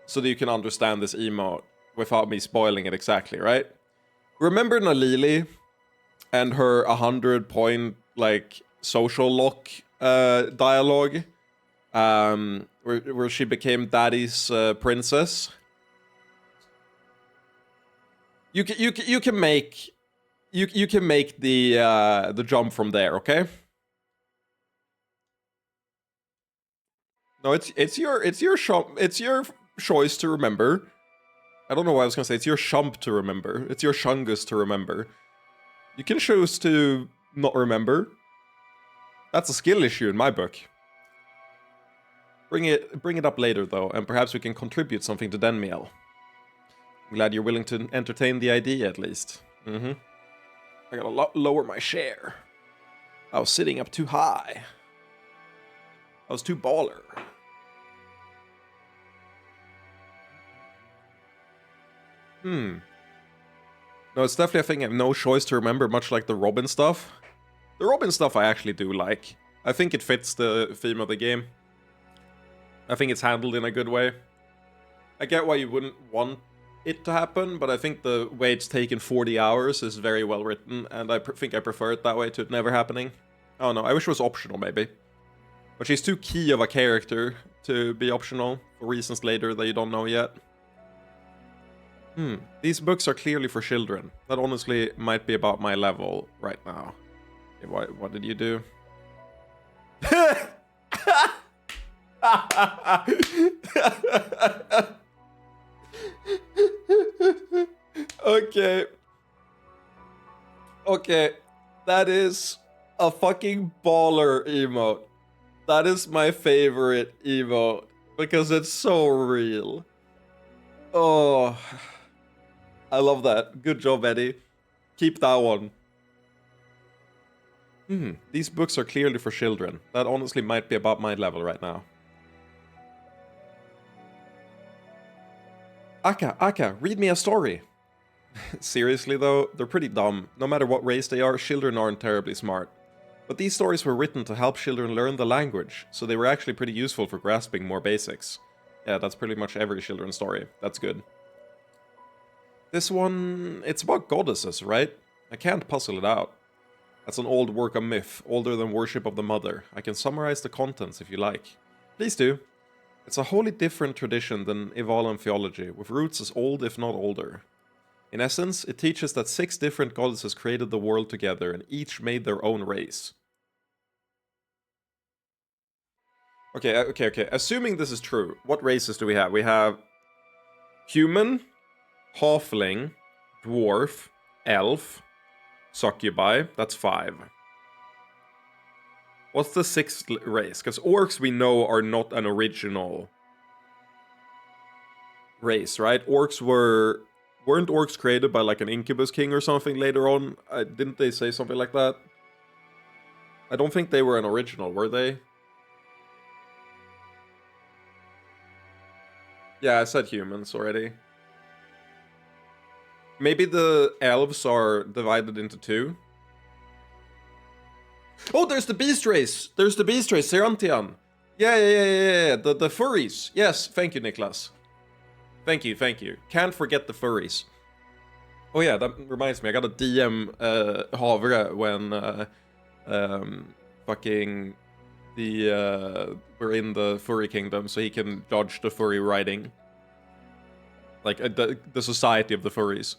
so that you can understand this emote without me spoiling it exactly, right? Remember Nalili and her 100-point social lock dialogue, where she became Daddy's princess. You can make the jump from there, okay? No, it's your choice to remember. I don't know why I was gonna say it's your shump to remember. It's your shungus to remember. You can choose to not remember. That's a skill issue in my book. Bring it up later though, and perhaps we can contribute something to Denmeal. I'm glad you're willing to entertain the idea at least. I gotta lower my share. I was sitting up too high. I was too baller. No, it's definitely a thing I have no choice to remember, much like the Robin stuff. The Robin stuff I actually do like. I think it fits the theme of the game. I think it's handled in a good way. I get why you wouldn't want it to happen, but I think the way it's taken 40 hours is very well written, and I think I prefer it that way to it never happening. I don't know, I wish it was optional maybe. But she's too key of a character to be optional, for reasons later that you don't know yet. These books are clearly for children. That honestly might be about my level right now. Okay, what did you do? Okay. Okay. That is a fucking baller emote. That is my favorite emote. Because it's so real. Oh. I love that. Good job, Eddie. Keep that one. These books are clearly for children. That honestly might be about my level right now. Aka, read me a story. Seriously though, they're pretty dumb. No matter what race they are, children aren't terribly smart. But these stories were written to help children learn the language, so they were actually pretty useful for grasping more basics. Yeah, that's pretty much every children's story. That's good. This one, it's about goddesses, right? I can't puzzle it out. That's an old work of myth, older than worship of the mother. I can summarize the contents if you like. Please do. It's a wholly different tradition than Evalan theology, with roots as old if not older. In essence, it teaches that 6 different goddesses created the world together and each made their own race. Okay. Assuming this is true, what races do we have? We have human, halfling, dwarf, elf, succubi. That's 5. What's the 6th race? Because orcs we know are not an original race, right? Weren't orcs created by like an incubus king or something later on? Didn't they say something like that? I don't think they were an original, were they? Yeah, I said humans already. Maybe the elves are divided into 2. Oh, there's the beast race! There's the beast race, Serantian! Yeah. The furries. Yes, thank you, Niklas. Thank you. Can't forget the furries. Oh yeah, that reminds me, I got a DM Havre when fucking we're in the furry kingdom, so he can judge the furry riding. Like the society of the furries.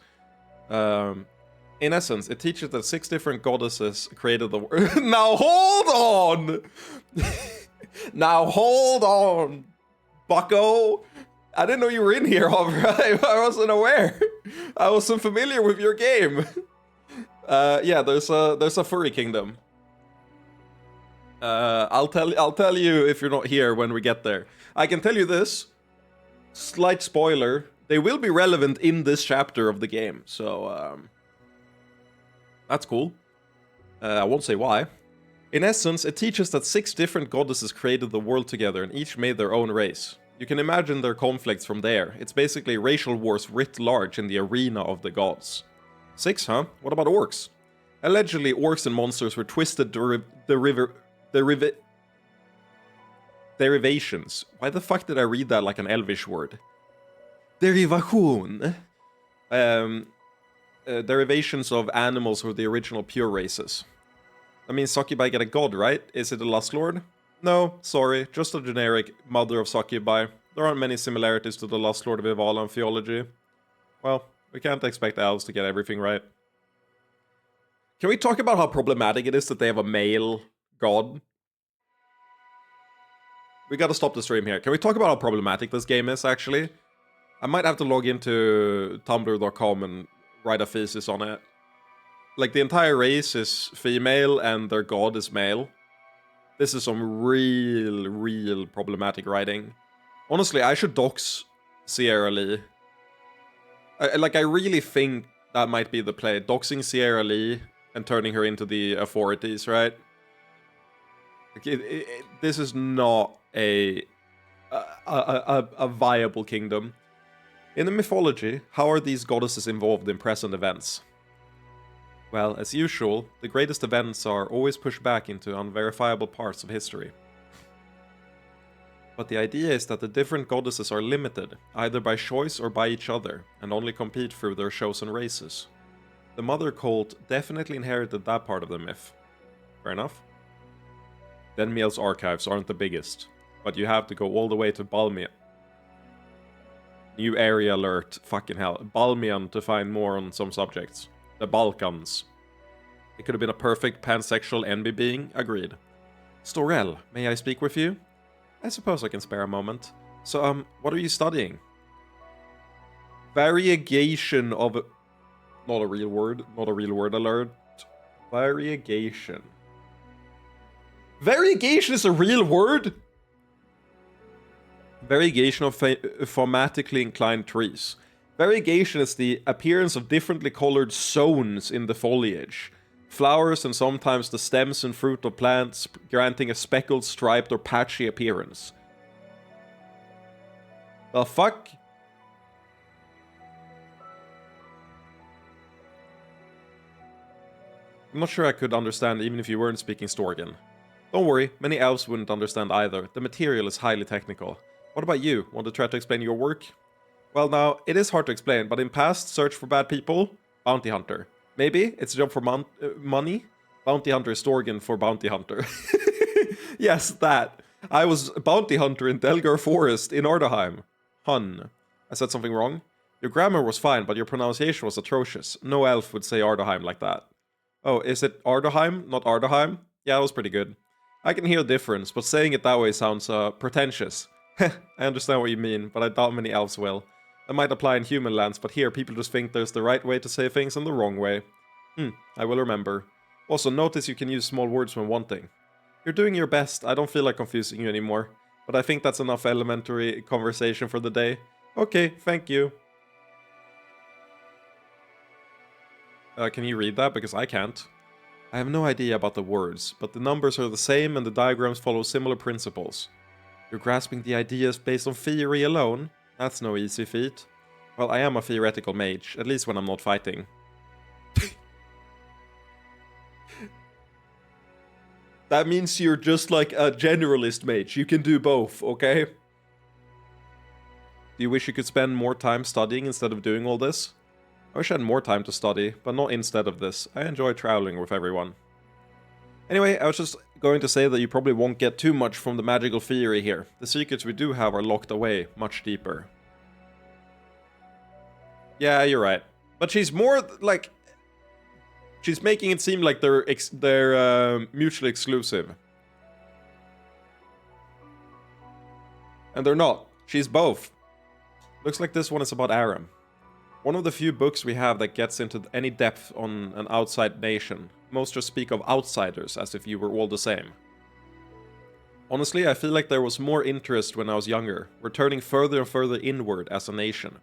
In essence, it teaches that 6 different goddesses created the world. Now hold on! Now hold on, bucko! I didn't know you were in here, Havre. I wasn't aware. I wasn't familiar with your game. Yeah, there's a furry kingdom. I'll tell you if you're not here when we get there. I can tell you this. Slight spoiler. They will be relevant in this chapter of the game, so that's cool. I won't say why. In essence, it teaches that 6 different goddesses created the world together and each made their own race. You can imagine their conflicts from there. It's basically racial wars writ large in the arena of the gods. 6, huh? What about orcs? Allegedly, orcs and monsters were twisted derivations. Why the fuck did I read that like an elvish word? Derivation. Derivations of animals were the original pure races. I mean, succubi get a god, right? Is it a lust lord? No, sorry, just a generic mother of succubi. There aren't many similarities to the lust lord of Evalan theology. Well, we can't expect elves to get everything right. Can we talk about how problematic it is that they have a male god? We gotta stop the stream here. Can we talk about how problematic this game is, actually? I might have to log into tumblr.com and write a thesis on it. Like, the entire race is female and their god is male. This is some real problematic writing. Honestly, I should dox Sierra Lee. I really think that might be the play. Doxing Sierra Lee and turning her into the authorities, right? Like this is not a viable kingdom. In the mythology, how are these goddesses involved in present events? Well, as usual, the greatest events are always pushed back into unverifiable parts of history. But the idea is that the different goddesses are limited, either by choice or by each other, and only compete through their chosen races. The mother cult definitely inherited that part of the myth. Fair enough? Denmiel's archives aren't the biggest, but you have to go all the way to Balmian. New area alert, fucking hell. Balmian to find more on some subjects. The Balkans. It could have been a perfect pansexual envy being, agreed. Storel, may I speak with you? I suppose I can spare a moment. So, what are you studying? Variegation of... Not a real word alert. Variegation. Variegation is a real word? Variegation of phonetically inclined trees. Variegation is the appearance of differently colored zones in the foliage. Flowers and sometimes the stems and fruit of plants, granting a speckled, striped, or patchy appearance. The fuck? I'm not sure I could understand even if you weren't speaking Storgan. Don't worry, many elves wouldn't understand either. The material is highly technical. What about you? Want to try to explain your work? Well now, it is hard to explain, but in past, search for bad people, bounty hunter. Maybe it's a job for money? Bounty hunter is Storgan for bounty hunter. Yes, that. I was a bounty hunter in Delgar Forest in Ardaheim. Hun. I said something wrong? Your grammar was fine, but your pronunciation was atrocious. No elf would say Ardaheim like that. Oh, is it Ardaheim, not Ardaheim? Yeah, that was pretty good. I can hear the difference, but saying it that way sounds, pretentious. I understand what you mean, but I doubt many elves will. That might apply in human lands, but here people just think there's the right way to say things and the wrong way. I will remember. Also, notice you can use small words when wanting. You're doing your best, I don't feel like confusing you anymore. But I think that's enough elementary conversation for the day. Okay, thank you. Can you read that? Because I can't. I have no idea about the words, but the numbers are the same and the diagrams follow similar principles. You're grasping the ideas based on theory alone? That's no easy feat. Well, I am a theoretical mage, at least when I'm not fighting. That means you're just like a generalist mage. You can do both, okay? Do you wish you could spend more time studying instead of doing all this? I wish I had more time to study, but not instead of this. I enjoy traveling with everyone. Anyway, I was just going to say that you probably won't get too much from the magical theory here. The secrets we do have are locked away much deeper. Yeah, you're right. But she's more like... She's making it seem like they're mutually exclusive. And they're not. She's both. Looks like this one is about Aram. One of the few books we have that gets into any depth on an outside nation. Most just speak of outsiders as if you were all the same. Honestly, I feel like there was more interest when I was younger. We're turning further and further inward as a nation.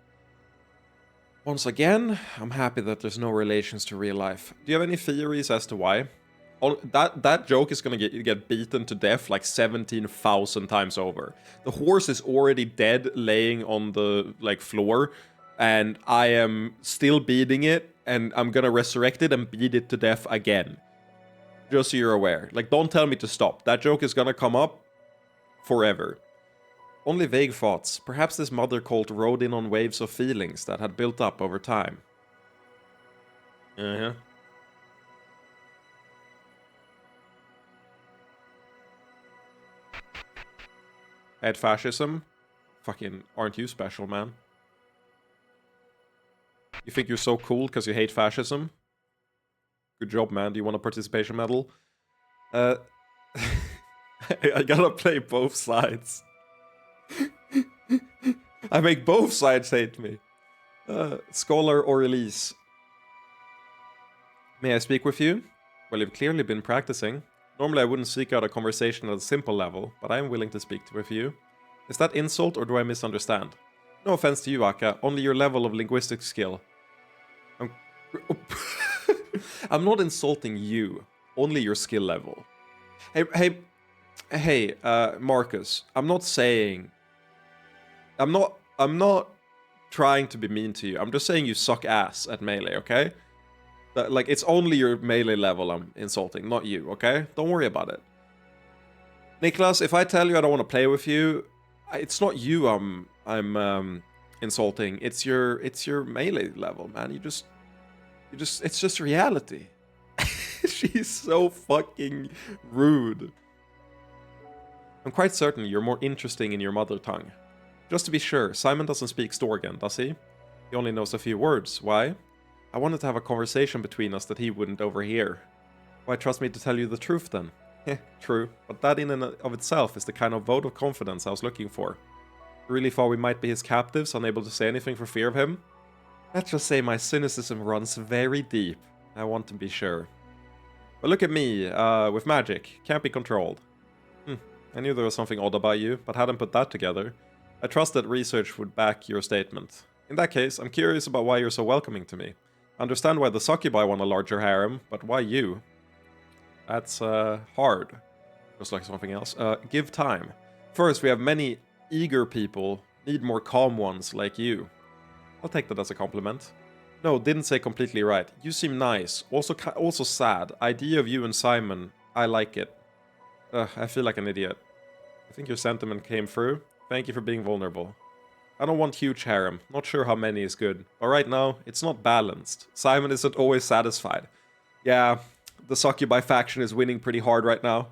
Once again, I'm happy that there's no relations to real life. Do you have any theories as to why? That joke is gonna get beaten to death like 17,000 times over. The horse is already dead, laying on the floor, and I am still beating it, and I'm gonna resurrect it and beat it to death again. Just so you're aware. Like, don't tell me to stop. That joke is gonna come up forever. Only vague thoughts. Perhaps this mother cult rode in on waves of feelings that had built up over time. Uh-huh. At fascism? Fucking aren't you special, man? You think you're so cool because you hate fascism? Good job, man. Do you want a participation medal? I gotta play both sides. I make both sides hate me. Scholar or release. May I speak with you? Well, you've clearly been practicing. Normally I wouldn't seek out a conversation at a simple level, but I am willing to speak with you. Is that insult or do I misunderstand? No offense to you, Akka, only your level of linguistic skill. I'm not insulting you, only your skill level. Hey, Marcus, I'm not saying... I'm not trying to be mean to you. I'm just saying you suck ass at melee, okay? Like, it's only your melee level I'm insulting, not you, okay? Don't worry about it. Niklas, if I tell you I don't want to play with you, it's not you I'm insulting. It's your melee level, man. It's just reality. She's so fucking rude. I'm quite certain you're more interesting in your mother tongue. Just to be sure, Simon doesn't speak Storgan, does he? He only knows a few words. Why? I wanted to have a conversation between us that he wouldn't overhear. Why trust me to tell you the truth then? True, but that in and of itself is the kind of vote of confidence I was looking for. You really thought we might be his captives, unable to say anything for fear of him? Let's just say my cynicism runs very deep. I want to be sure. But look at me, with magic. Can't be controlled. I knew there was something odd about you, but hadn't put that together. I trust that research would back your statement. In that case, I'm curious about why you're so welcoming to me. I understand why the succubi want a larger harem, but why you? That's, hard. Just like something else. Give time. First, we have many eager people, need more calm ones like you. I'll take that as a compliment. No, didn't say completely right. You seem nice. Also sad. Idea of you and Simon. I like it. I feel like an idiot. I think your sentiment came through. Thank you for being vulnerable. I don't want huge harem. Not sure how many is good. But right now, it's not balanced. Simon isn't always satisfied. Yeah, the Succubi faction is winning pretty hard right now.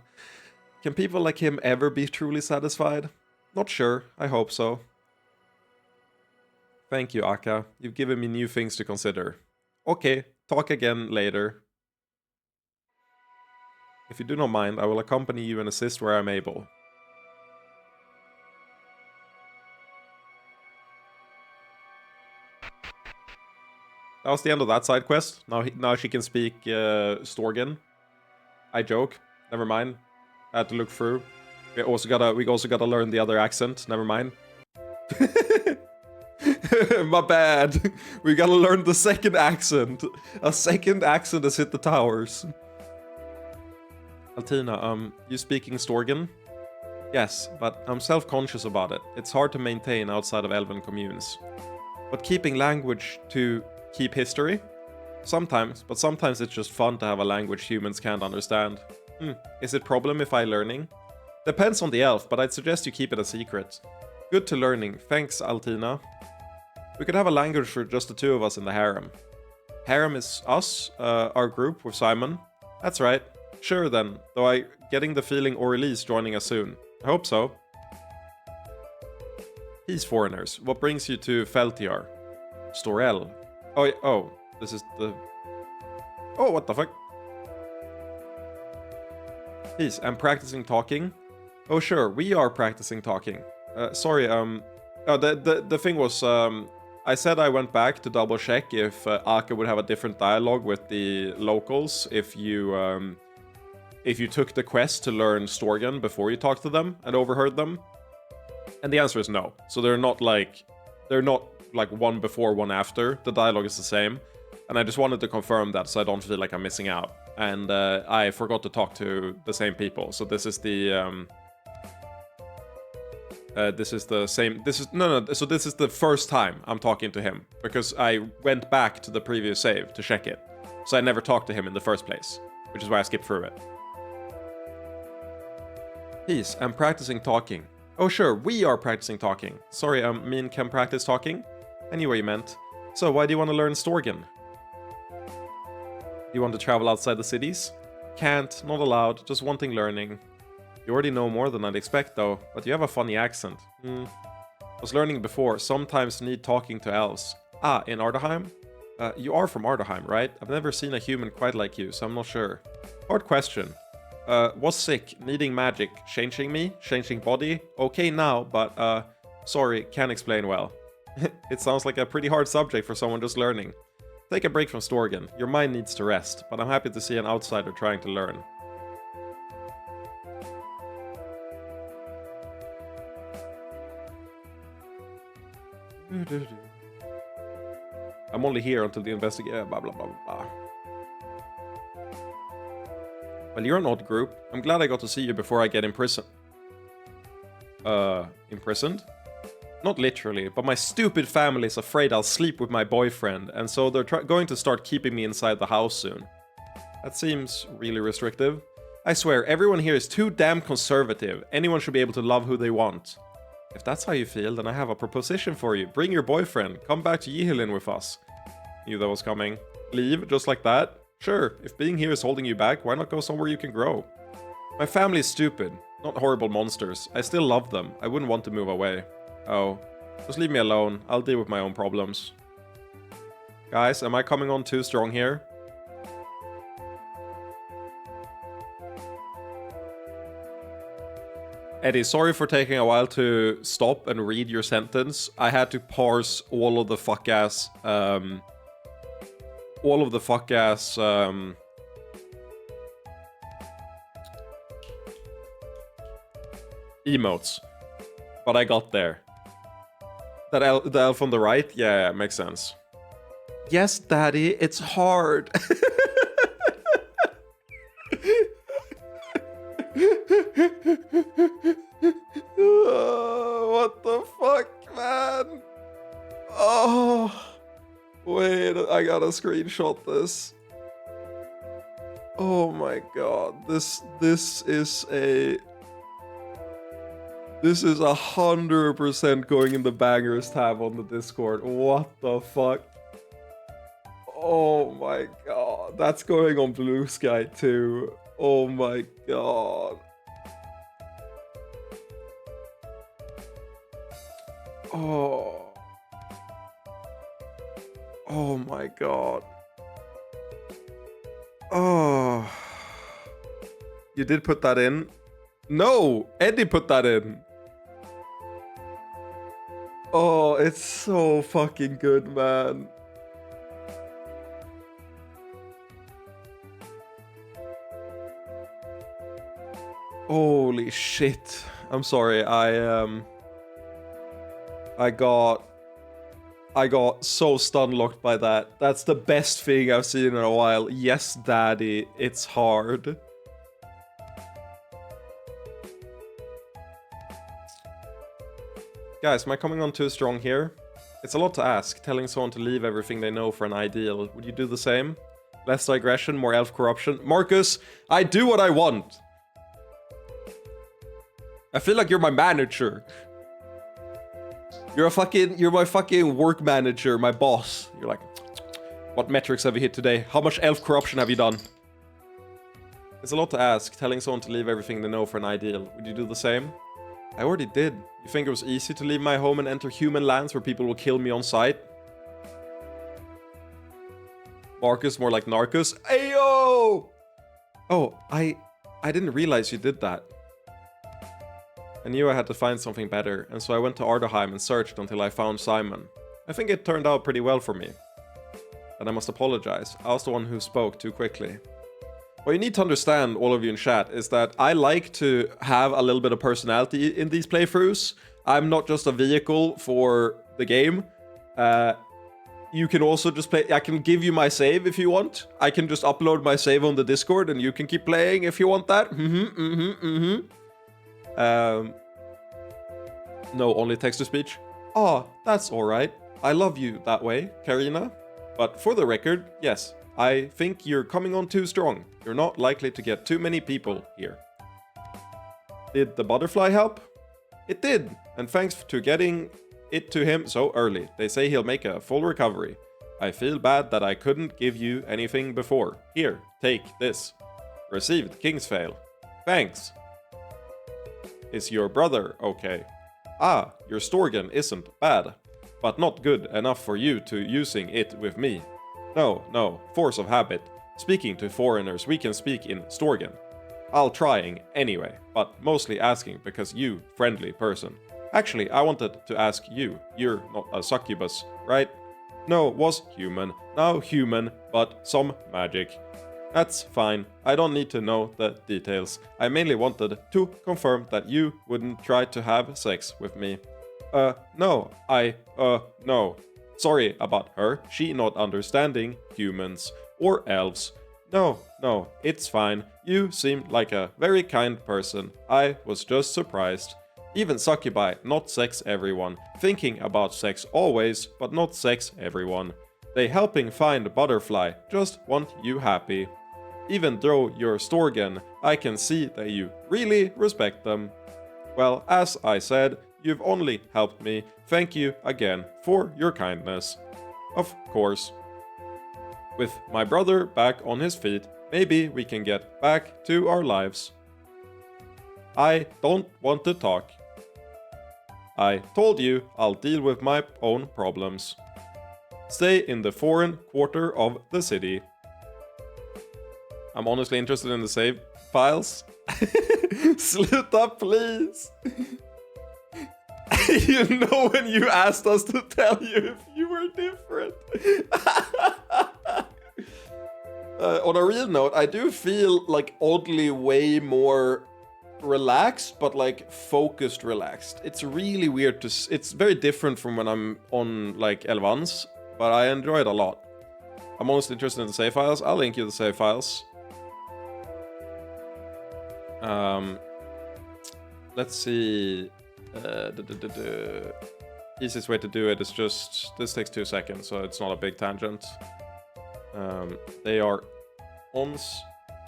Can people like him ever be truly satisfied? Not sure. I hope so. Thank you, Aka. You've given me new things to consider. Okay, talk again later. If you do not mind, I will accompany you and assist where I'm able. That was the end of that side quest. Now she can speak Storgen. I joke. Never mind. I had to look through. We also gotta learn the other accent. Never mind. My bad. We gotta learn the second accent. A second accent has hit the towers. Altina, you speaking Storgen? Yes, but I'm self-conscious about it. It's hard to maintain outside of elven communes. But keeping language to keep history? Sometimes, but sometimes it's just fun to have a language humans can't understand. Is it problem if I learning? Depends on the elf, but I'd suggest you keep it a secret. Good to learning. Thanks, Altina. We could have a language for just the two of us in the harem. Harem is us, our group with Simon. That's right. Sure then, though I getting the feeling Aurelie joining us soon. I hope so. Peace, foreigners. What brings you to Feltiar? Storel. Oh, this is the... Oh, what the fuck? Peace, I'm practicing talking. Oh, sure, we are practicing talking. Sorry, the thing was, I said I went back to double check if Aka would have a different dialogue with the locals if you took the quest to learn Storgen before you talked to them and overheard them. And the answer is no. So they're not like one before, one after. The dialogue is the same. And I just wanted to confirm that so I don't feel like I'm missing out. And I forgot to talk to the same people. So this is the so this is the first time I'm talking to him because I went back to the previous save to check it. So I never talked to him in the first place, which is why I skipped through it. Peace, I'm practicing talking. Oh sure, we are practicing talking. Sorry, me and Ken practice talking. I knew what you meant. So why do you want to learn Storgen? You want to travel outside the cities? Can't, not allowed, just wanting learning. You already know more than I'd expect though, but you have a funny accent. Was learning before, sometimes need talking to elves. Ah, in Ardaheim? You are from Ardaheim, right? I've never seen a human quite like you, so I'm not sure. Hard question. Was sick, needing magic, changing me, changing body. Okay now, but sorry, can't explain well. It sounds like a pretty hard subject for someone just learning. Take a break from Storgen. Your mind needs to rest, but I'm happy to see an outsider trying to learn. I'm only here until the investigation. Blah blah blah blah. Well, you're an odd group. I'm glad I got to see you before I get imprisoned. Imprisoned? Not literally, but my stupid family is afraid I'll sleep with my boyfriend, and so they're going to start keeping me inside the house soon. That seems really restrictive. I swear, everyone here is too damn conservative. Anyone should be able to love who they want. If that's how you feel, then I have a proposition for you. Bring your boyfriend. Come back to Yihilin with us. Knew that was coming. Leave, just like that? Sure, if being here is holding you back, why not go somewhere you can grow? My family is stupid. Not horrible monsters. I still love them. I wouldn't want to move away. Oh, just leave me alone. I'll deal with my own problems. Guys, am I coming on too strong here? Eddie, sorry for taking a while to stop and read your sentence. I had to parse all of the fuck-ass... emotes. But I got there. The elf on the right? Yeah, makes sense. Yes, daddy, it's hard. What the fuck, man? Oh, wait, I gotta screenshot this. Oh my god, this is 100% going in the bangers tab on the Discord. What the fuck? Oh my god, that's going on Blue Sky too. Oh my god. Oh. Oh my god. Oh. You did put that in? No! Eddie put that in! Oh, it's so fucking good, man. Holy shit. I'm sorry, I got so stun locked by that. That's the best thing I've seen in a while. Yes, daddy, it's hard. Guys, am I coming on too strong here? It's a lot to ask, telling someone to leave everything they know for an ideal. Would you do the same? Less digression, more elf corruption. Marcus, I do what I want. I feel like you're my manager. You're my fucking work manager, my boss. You're like, what metrics have you hit today? How much elf corruption have you done? It's a lot to ask, telling someone to leave everything they know for an ideal. Would you do the same? I already did. You think it was easy to leave my home and enter human lands where people will kill me on sight? Marcus, more like Narcos. Ayo! Oh, I didn't realize you did that. I knew I had to find something better, and so I went to Ardaheim and searched until I found Simon. I think it turned out pretty well for me. And I must apologize, I was the one who spoke too quickly. What you need to understand, all of you in chat, is that I like to have a little bit of personality in these playthroughs. I'm not just a vehicle for the game. You can also just play... I can give you my save if you want. I can just upload my save on the Discord and you can keep playing if you want that. No, only text-to-speech. Oh, that's alright. I love you that way, Karina. But for the record, yes, I think you're coming on too strong. You're not likely to get too many people here. Did the butterfly help? It did, and thanks to getting it to him so early. They say he'll make a full recovery. I feel bad that I couldn't give you anything before. Here, take this. Received Kingsvale. Thanks. Is your brother okay? Ah, your Storgen isn't bad, but not good enough for you to using it with me. No, force of habit. Speaking to foreigners, we can speak in Storgen. I'll trying anyway, but mostly asking because you, friendly person. Actually, I wanted to ask you. You're not a succubus, right? No, was human. Now human, but some magic. That's fine. I don't need to know the details. I mainly wanted to confirm that you wouldn't try to have sex with me. No. No. Sorry about her. She not understanding humans or elves. No, it's fine. You seem like a very kind person. I was just surprised. Even succubi, not sex everyone. Thinking about sex always, but not sex everyone. They helping find butterfly, just want you happy. Even though you're Storgen, I can see that you really respect them. Well, as I said, you've only helped me. Thank you again for your kindness. Of course. With my brother back on his feet, maybe we can get back to our lives. I don't want to talk. I told you I'll deal with my own problems. Stay in the foreign quarter of the city. I'm honestly interested in the save files. Sluta, please. You know when you asked us to tell you if you were different. On a real note, I do feel like oddly way more relaxed, but like focused relaxed. It's really weird to... It's very different from when I'm on like Elvans, but I enjoy it a lot. I'm honestly interested in the save files. I'll link you the save files. Let's see. Easiest way to do it is just... This takes 2 seconds, so it's not a big tangent. They are on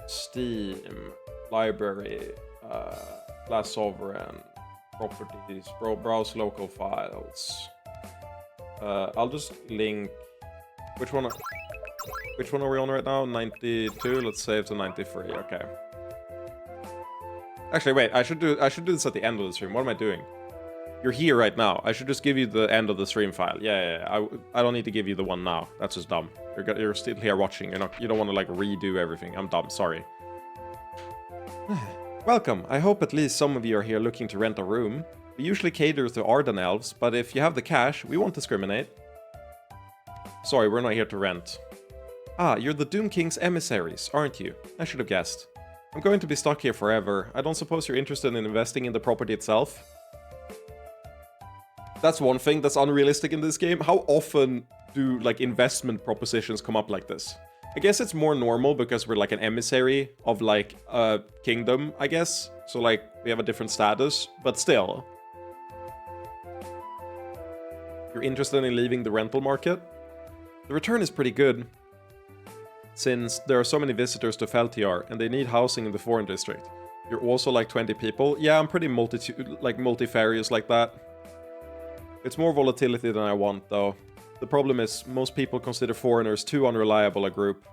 Steam, library, Last Sovereign, properties, browse local files. I'll just link. Which one are we on right now? 92. Let's save to 93. Okay. Actually, wait. I should do this at the end of the stream. What am I doing? You're here right now. I should just give you the end of the stream file. Yeah. I don't need to give you the one now. That's just dumb. You're still here watching. You don't want to like redo everything. I'm dumb. Sorry. Welcome. I hope at least some of you are here looking to rent a room. We usually cater to Arden elves, but if you have the cash, we won't discriminate. Sorry, we're not here to rent. Ah, you're the Doom King's emissaries, aren't you? I should have guessed. I'm going to be stuck here forever. I don't suppose you're interested in investing in the property itself? That's one thing that's unrealistic in this game. How often do, like, investment propositions come up like this? I guess it's more normal because we're, like, an emissary of, like, a kingdom, I guess. So, like, we have a different status, but still. You're interested in leaving the rental market? The return is pretty good, since there are so many visitors to Feltiar, and they need housing in the Foreign District. You're also like 20 people. Yeah, I'm pretty multifarious like that. It's more volatility than I want, though. The problem is, most people consider foreigners too unreliable a group.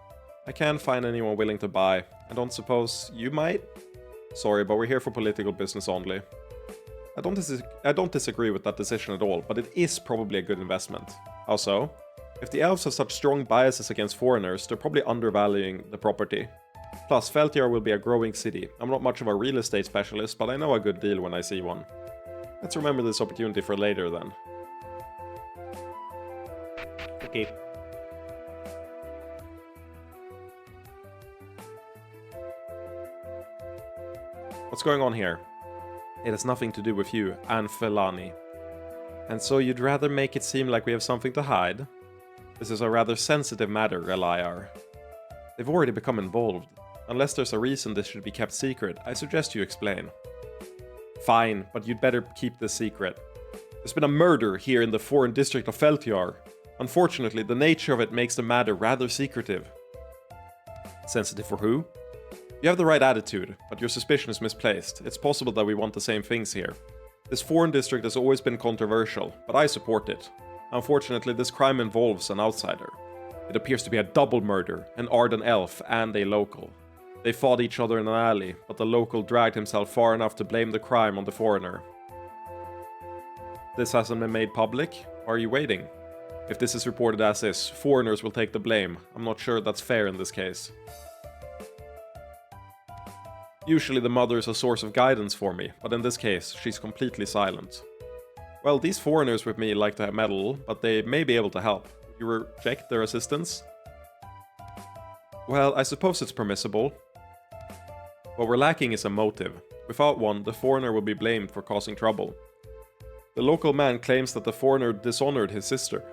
I can't find anyone willing to buy. I don't suppose you might? Sorry, but we're here for political business only. I don't disagree with that decision at all, but it is probably a good investment. How so? If the elves have such strong biases against foreigners, they're probably undervaluing the property. Plus, Feltiar will be a growing city. I'm not much of a real estate specialist, but I know a good deal when I see one. Let's remember this opportunity for later, then. Okay. What's going on here? It has nothing to do with you, Anfelani. And so you'd rather make it seem like we have something to hide? This is a rather sensitive matter, Reliar. They've already become involved. Unless there's a reason this should be kept secret, I suggest you explain. Fine, but you'd better keep this secret. There's been a murder here in the Foreign District of Feltiar. Unfortunately, the nature of it makes the matter rather secretive. Sensitive for who? You have the right attitude, but your suspicion is misplaced. It's possible that we want the same things here. This Foreign District has always been controversial, but I support it. Unfortunately, this crime involves an outsider. It appears to be a double murder, an Arden elf and a local. They fought each other in an alley, but the local dragged himself far enough to blame the crime on the foreigner. This hasn't been made public? Or are you waiting? If this is reported as is, foreigners will take the blame. I'm not sure that's fair in this case. Usually the mother is a source of guidance for me, but in this case, she's completely silent. Well, these foreigners with me like to meddle, but they may be able to help. You reject their assistance? Well, I suppose it's permissible. What we're lacking is a motive. Without one, the foreigner will be blamed for causing trouble. The local man claims that the foreigner dishonored his sister.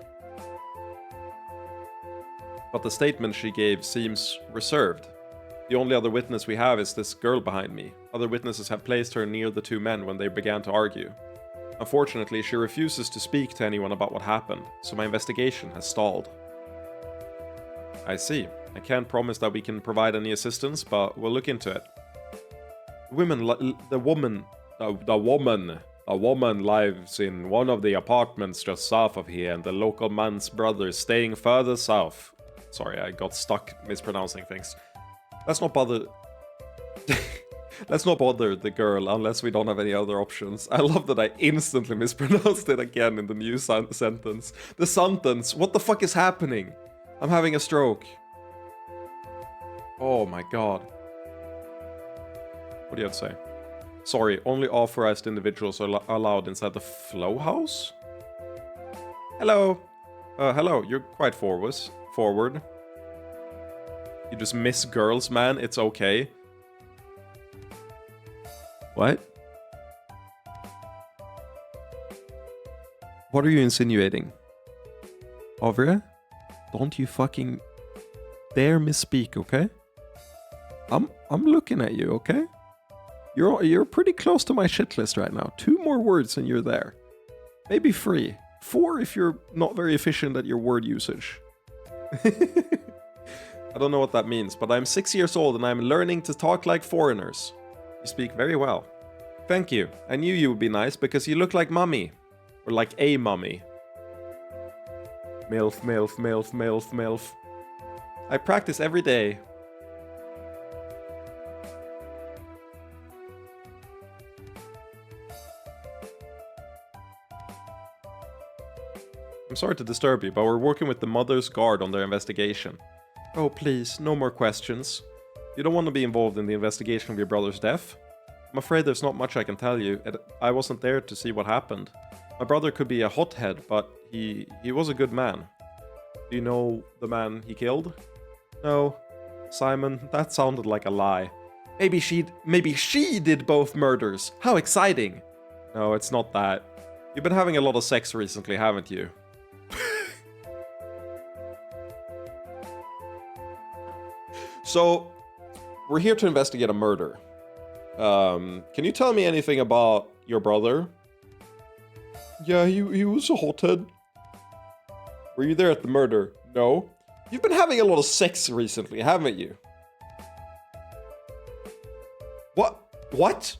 But the statement she gave seems reserved. The only other witness we have is this girl behind me. Other witnesses have placed her near the two men when they began to argue. Unfortunately, she refuses to speak to anyone about what happened, so my investigation has stalled. I see. I can't promise that we can provide any assistance, but we'll look into it. The woman lives in one of the apartments just south of here, and the local man's brother is staying further south. Sorry, I got stuck mispronouncing things. Let's not bother the girl unless we don't have any other options. I love that I instantly mispronounced it again in the new sentence. The sentence! What the fuck is happening? I'm having a stroke. Oh my god. What do you have to say? Sorry, only authorized individuals are allowed inside the flow house? Hello. Hello, you're quite forward. You just miss girls, man. It's okay. What? What are you insinuating? Avria? Don't you fucking dare misspeak, okay? I'm looking at you, okay? You're pretty close to my shit list right now. 2 more words and you're there. Maybe 3. 4 if you're not very efficient at your word usage. I don't know what that means, but I'm 6 years old and I'm learning to talk like foreigners. You speak very well. Thank you. I knew you would be nice because you look like mummy. Or like a mummy. MILF, MILF, MILF, MILF, MILF. I practice every day. I'm sorry to disturb you, but we're working with the Mother's Guard on their investigation. Oh, please, no more questions. You don't want to be involved in the investigation of your brother's death? I'm afraid there's not much I can tell you. I wasn't there to see what happened. My brother could be a hothead, but he was a good man. Do you know the man he killed? No. Simon, that sounded like a lie. Maybe she did both murders. How exciting. No, it's not that. You've been having a lot of sex recently, haven't you? So, we're here to investigate a murder. Can you tell me anything about your brother? Yeah, he was a hothead. Were you there at the murder? No. You've been having a lot of sex recently, haven't you? What?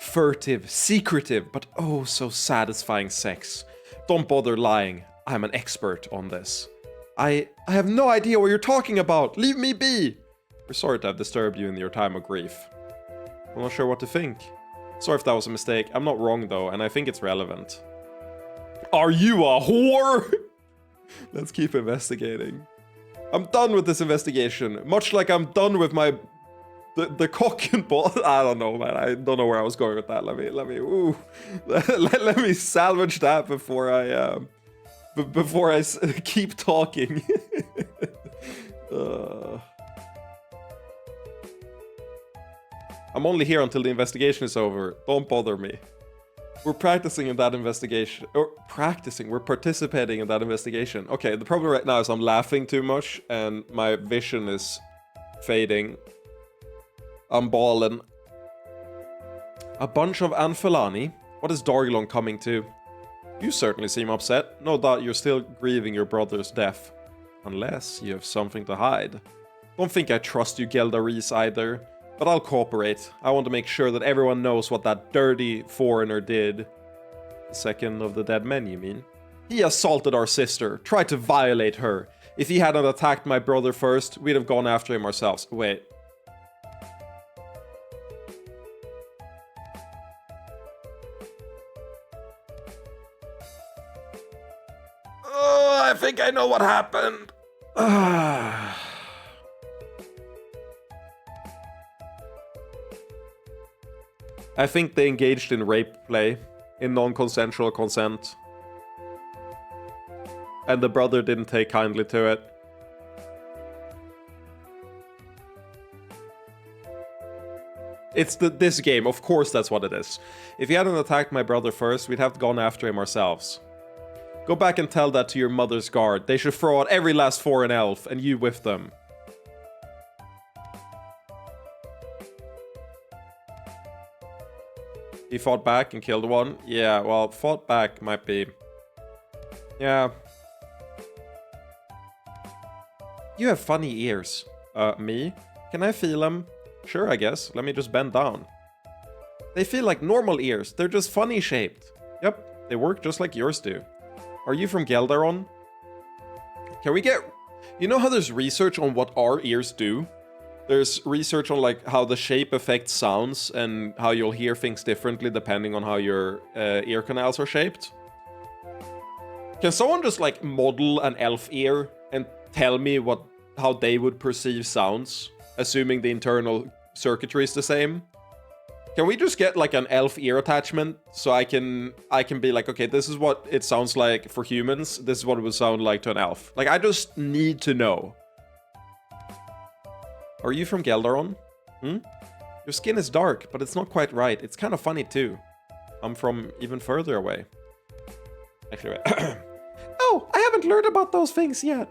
Furtive, secretive, but oh so satisfying sex. Don't bother lying. I'm an expert on this. I have no idea what you're talking about. Leave me be. We're sorry to have disturbed you in your time of grief. I'm not sure what to think. Sorry if that was a mistake. I'm not wrong though, and I think it's relevant. Are you a whore? Let's keep investigating. I'm done with this investigation. Much like I'm done with my... The cock and ball. I don't know, man. I don't know where I was going with that. Let me salvage that before I keep talking. I'm only here until the investigation is over. Don't bother me. We're practicing in that investigation. We're participating in that investigation. Okay, the problem right now is I'm laughing too much and my vision is fading. I'm balling. A bunch of Anfilani? What is Darglon coming to? You certainly seem upset. No doubt you're still grieving your brother's death. Unless you have something to hide. Don't think I trust you, Geldaris, either. But I'll cooperate. I want to make sure that everyone knows what that dirty foreigner did. The second of the dead men, you mean? He assaulted our sister, tried to violate her. If he hadn't attacked my brother first, we'd have gone after him ourselves. Wait. Oh, I think I know what happened. I think they engaged in rape play, in non-consensual consent. And the brother didn't take kindly to it. It's this game, of course that's what it is. If he hadn't attacked my brother first, we'd have gone after him ourselves. Go back and tell that to your mother's guard. They should throw out every last foreign elf, and you with them. He fought back and killed one? Yeah, well, fought back might be... Yeah. You have funny ears. Me? Can I feel them? Sure, I guess. Let me just bend down. They feel like normal ears. They're just funny shaped. Yep, they work just like yours do. Are you from Geldaron? Can we get... You know how there's research on what our ears do? There's research on like how the shape affects sounds and how you'll hear things differently depending on how your ear canals are shaped. Can someone just like model an elf ear and tell me how they would perceive sounds, assuming the internal circuitry is the same? Can we just get like an elf ear attachment so I can be like, okay, this is what it sounds like for humans. This is what it would sound like to an elf. Like I just need to know. Are you from Geldaron? Your skin is dark, but it's not quite right. It's kind of funny too. I'm from even further away. Actually, wait. Oh, I haven't learned about those things yet.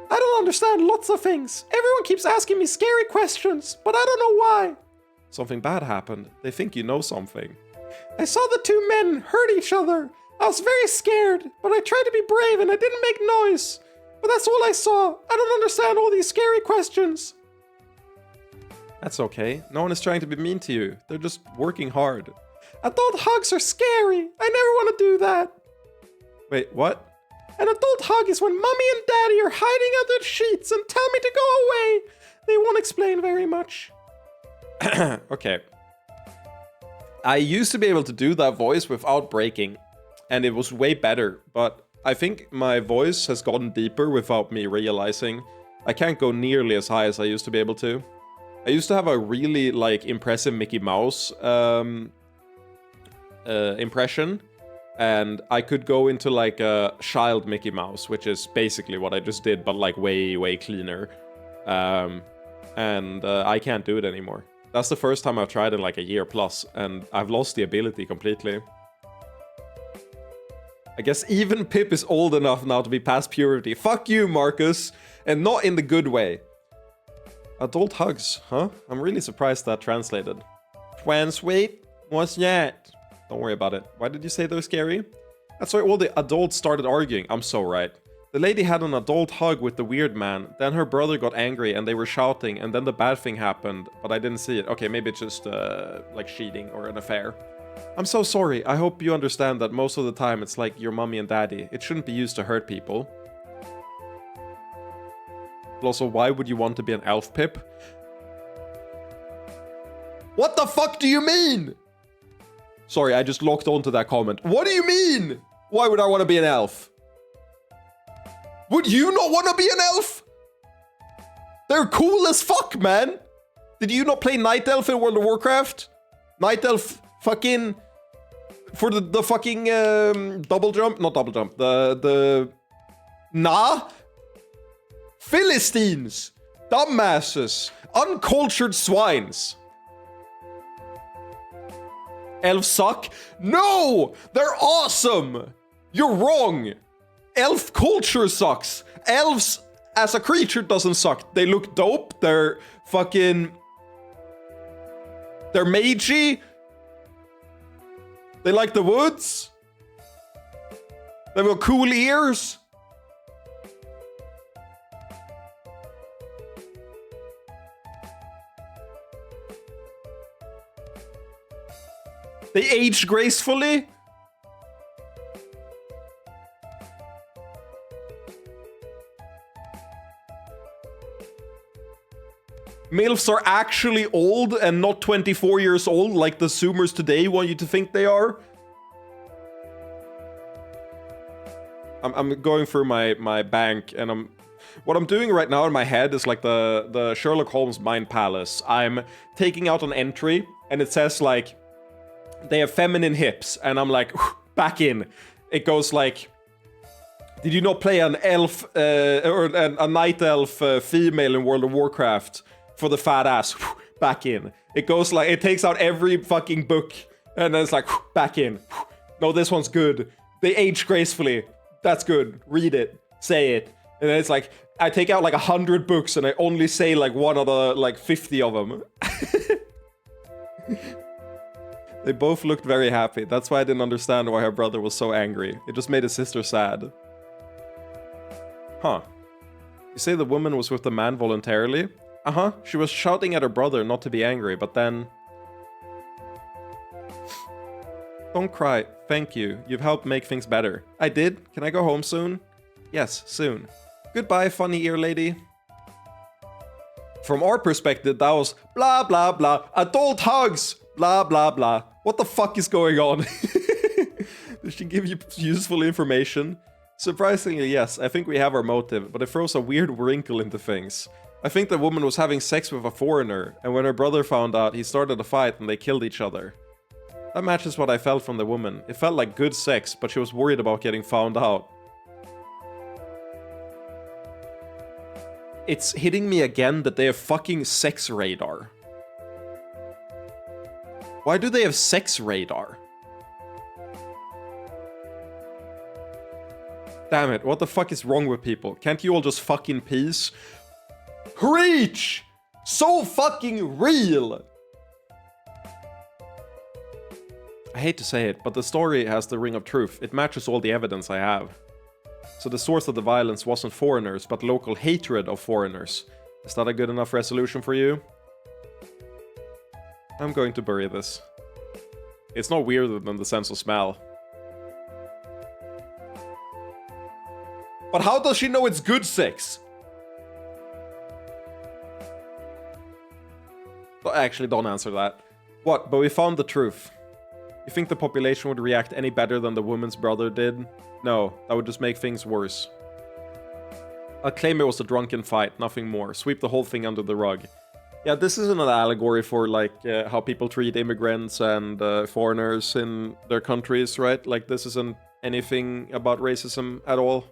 I don't understand lots of things. Everyone keeps asking me scary questions, but I don't know why. Something bad happened. They think you know something. I saw the two men hurt each other. I was very scared, but I tried to be brave and I didn't make noise. But that's all I saw. I don't understand all these scary questions. That's okay. No one is trying to be mean to you. They're just working hard. Adult hugs are scary. I never want to do that. Wait, what? An adult hug is when mommy and daddy are hiding under the sheets and tell me to go away. They won't explain very much. Okay. I used to be able to do that voice without breaking, and it was way better, but I think my voice has gotten deeper without me realizing. I can't go nearly as high as I used to be able to. I used to have a really, like, impressive Mickey Mouse impression, and I could go into, like, a child Mickey Mouse, which is basically what I just did, but, like, way, way cleaner. And I can't do it anymore. That's the first time I've tried in, like, a year plus, and I've lost the ability completely. I guess even Pip is old enough now to be past puberty. Fuck you, Marcus! And not in the good way. Adult hugs, huh? I'm really surprised that translated. Sweet? What's that? Don't worry about it. Why did you say they're scary? That's why all the adults started arguing. I'm so right. The lady had an adult hug with the weird man, then her brother got angry and they were shouting, and then the bad thing happened, but I didn't see it. Okay, maybe it's just, like cheating or an affair. I'm so sorry. I hope you understand that most of the time it's like your mommy and daddy. It shouldn't be used to hurt people. But also, why would you want to be an elf, Pip? What the fuck do you mean? Sorry, I just locked onto that comment. What do you mean? Why would I want to be an elf? Would you not want to be an elf? They're cool as fuck, man. Did you not play Night Elf in World of Warcraft? Night Elf fucking... For the fucking double jump? Not double jump. Nah. Philistines. Dumbasses. Uncultured swines. Elves suck? No! They're awesome! You're wrong! Elf culture sucks. Elves as a creature doesn't suck. They look dope. They're fucking... They're magey. They like the woods. They've got cool ears. They age gracefully. MILFs are actually old and not 24 years old like the Zoomers today want you to think they are. I'm going through my bank and what I'm doing right now in my head is like the Sherlock Holmes Mind Palace. I'm taking out an entry and it says like, they have feminine hips, and I'm like, back in. It goes like, did you not play an elf, or a night elf female in World of Warcraft for the fat ass? Back in. It goes like, it takes out every fucking book, and then it's like, back in. No, this one's good. They age gracefully. That's good. Read it. Say it. And then it's like, I take out like 100 books, and I only say like one of the, like 50 of them. They both looked very happy. That's why I didn't understand why her brother was so angry. It just made his sister sad. Huh. You say the woman was with the man voluntarily? Uh-huh. She was shouting at her brother not to be angry, but then... Don't cry. Thank you. You've helped make things better. I did? Can I go home soon? Yes, soon. Goodbye, funny ear lady. From our perspective, that was blah, blah, blah. Adult hugs! Blah, blah, blah. What the fuck is going on? Did she give you useful information? Surprisingly, yes. I think we have our motive, but it throws a weird wrinkle into things. I think the woman was having sex with a foreigner, and when her brother found out, he started a fight and they killed each other. That matches what I felt from the woman. It felt like good sex, but she was worried about getting found out. It's hitting me again that they have fucking sex radar. Why do they have sex radar? Damn it, what the fuck is wrong with people? Can't you all just fuck in peace? Preach! So fucking real! I hate to say it, but the story has the ring of truth. It matches all the evidence I have. So the source of the violence wasn't foreigners, but local hatred of foreigners. Is that a good enough resolution for you? I'm going to bury this. It's not weirder than the sense of smell. But how does she know it's good sex? Actually, don't answer that. What? But we found the truth. You think the population would react any better than the woman's brother did? No, that would just make things worse. I'll claim it was a drunken fight, nothing more. Sweep the whole thing under the rug. Yeah, this isn't an allegory for, like, how people treat immigrants and foreigners in their countries, right? Like, this isn't anything about racism at all.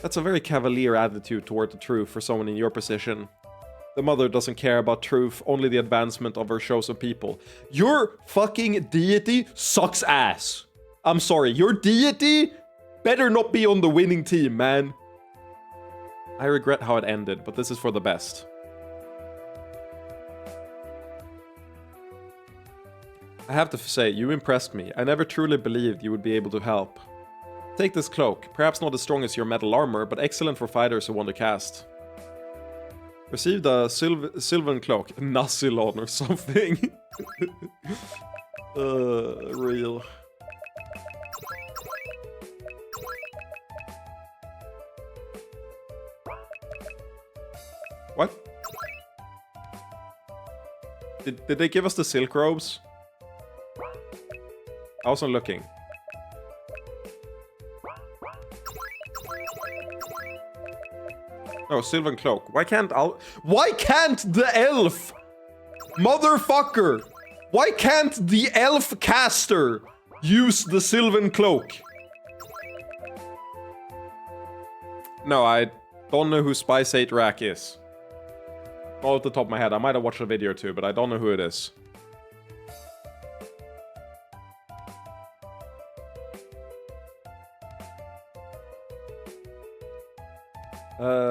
That's a very cavalier attitude toward the truth for someone in your position. The mother doesn't care about truth, only the advancement of her chosen people. Your fucking deity sucks ass. I'm sorry, your deity better not be on the winning team, man. I regret how it ended, but this is for the best. I have to say, you impressed me. I never truly believed you would be able to help. Take this cloak. Perhaps not as strong as your metal armor, but excellent for fighters who want to cast. Received a Sylvan cloak. Nassilon or something. Real. What? Did they give us the silk robes? I wasn't looking. Oh, Sylvan cloak. Why can't the elf? Motherfucker! Why can't the elf caster use the Sylvan cloak? No, I don't know who Spice 8 Rack is. Not off the top of my head. I might have watched a video or two, but I don't know who it is.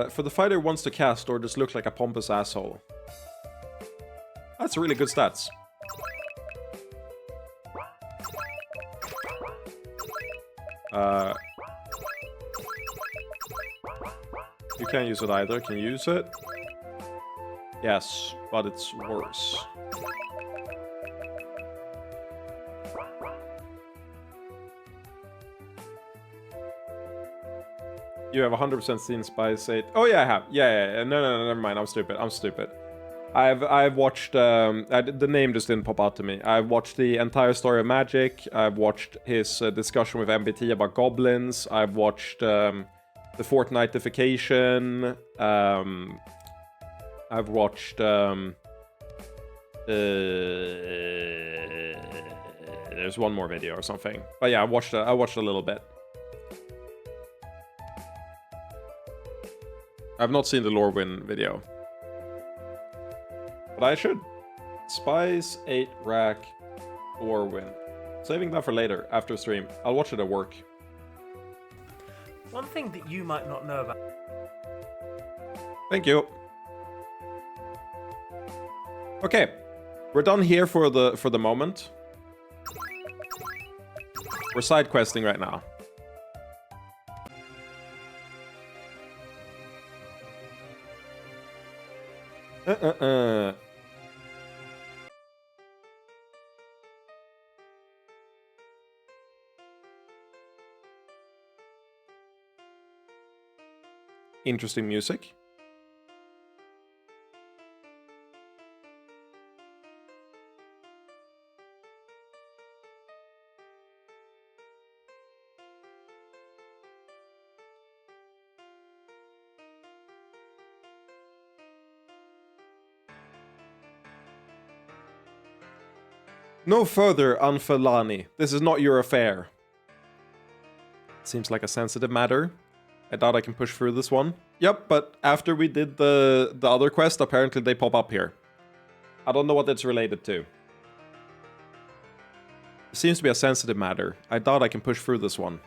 For the fighter who wants to cast or just look like a pompous asshole. That's really good stats. You can't use it either. Can you use it? Yes, but it's worse. You have 100% seen Spice 8. Oh yeah, I have. Yeah. No, never mind. I'm stupid. I've watched. The name just didn't pop out to me. I've watched the entire story of Magic. I've watched his discussion with MBT about goblins. I've watched the Fortnite-ification. I've watched. There's one more video or something. But yeah, I watched a little bit. I've not seen the Lorwyn video. But I should. Spice 8 Rack Lorwyn. Saving that for later, after stream. I'll watch it at work. One thing that you might not know about. Thank you. Okay. We're done here for the moment. We're side questing right now. Interesting music. No further, Anfelani. This is not your affair. Seems like a sensitive matter. I doubt I can push through this one. Yep, but after we did the other quest, apparently they pop up here. I don't know what it's related to. It seems to be a sensitive matter. I doubt I can push through this one.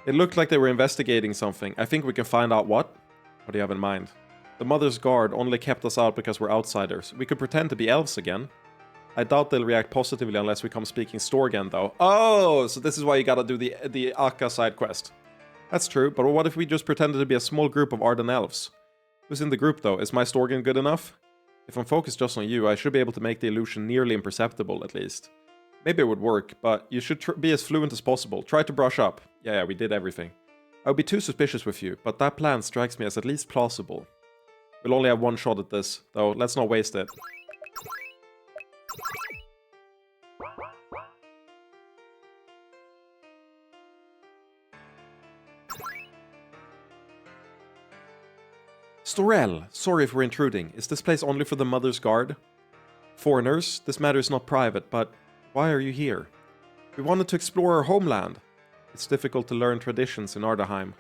It looked like they were investigating something. I think we can find out what. What do you have in mind? The Mother's Guard only kept us out because we're outsiders. We could pretend to be elves again. I doubt they'll react positively unless we come speaking Storgen, though. Oh, so this is why you gotta do the Akka side quest. That's true, but what if we just pretended to be a small group of Arden elves? Who's in the group, though? Is my Storgen good enough? If I'm focused just on you, I should be able to make the illusion nearly imperceptible, at least. Maybe it would work, but you should be as fluent as possible. Try to brush up. Yeah, we did everything. I would be too suspicious with you, but that plan strikes me as at least plausible. We'll only have one shot at this, though let's not waste it. Storel, sorry if we're intruding. Is this place only for the Mother's Guard? Foreigners, this matter is not private, but why are you here? We wanted to explore our homeland. It's difficult to learn traditions in Ardaheim.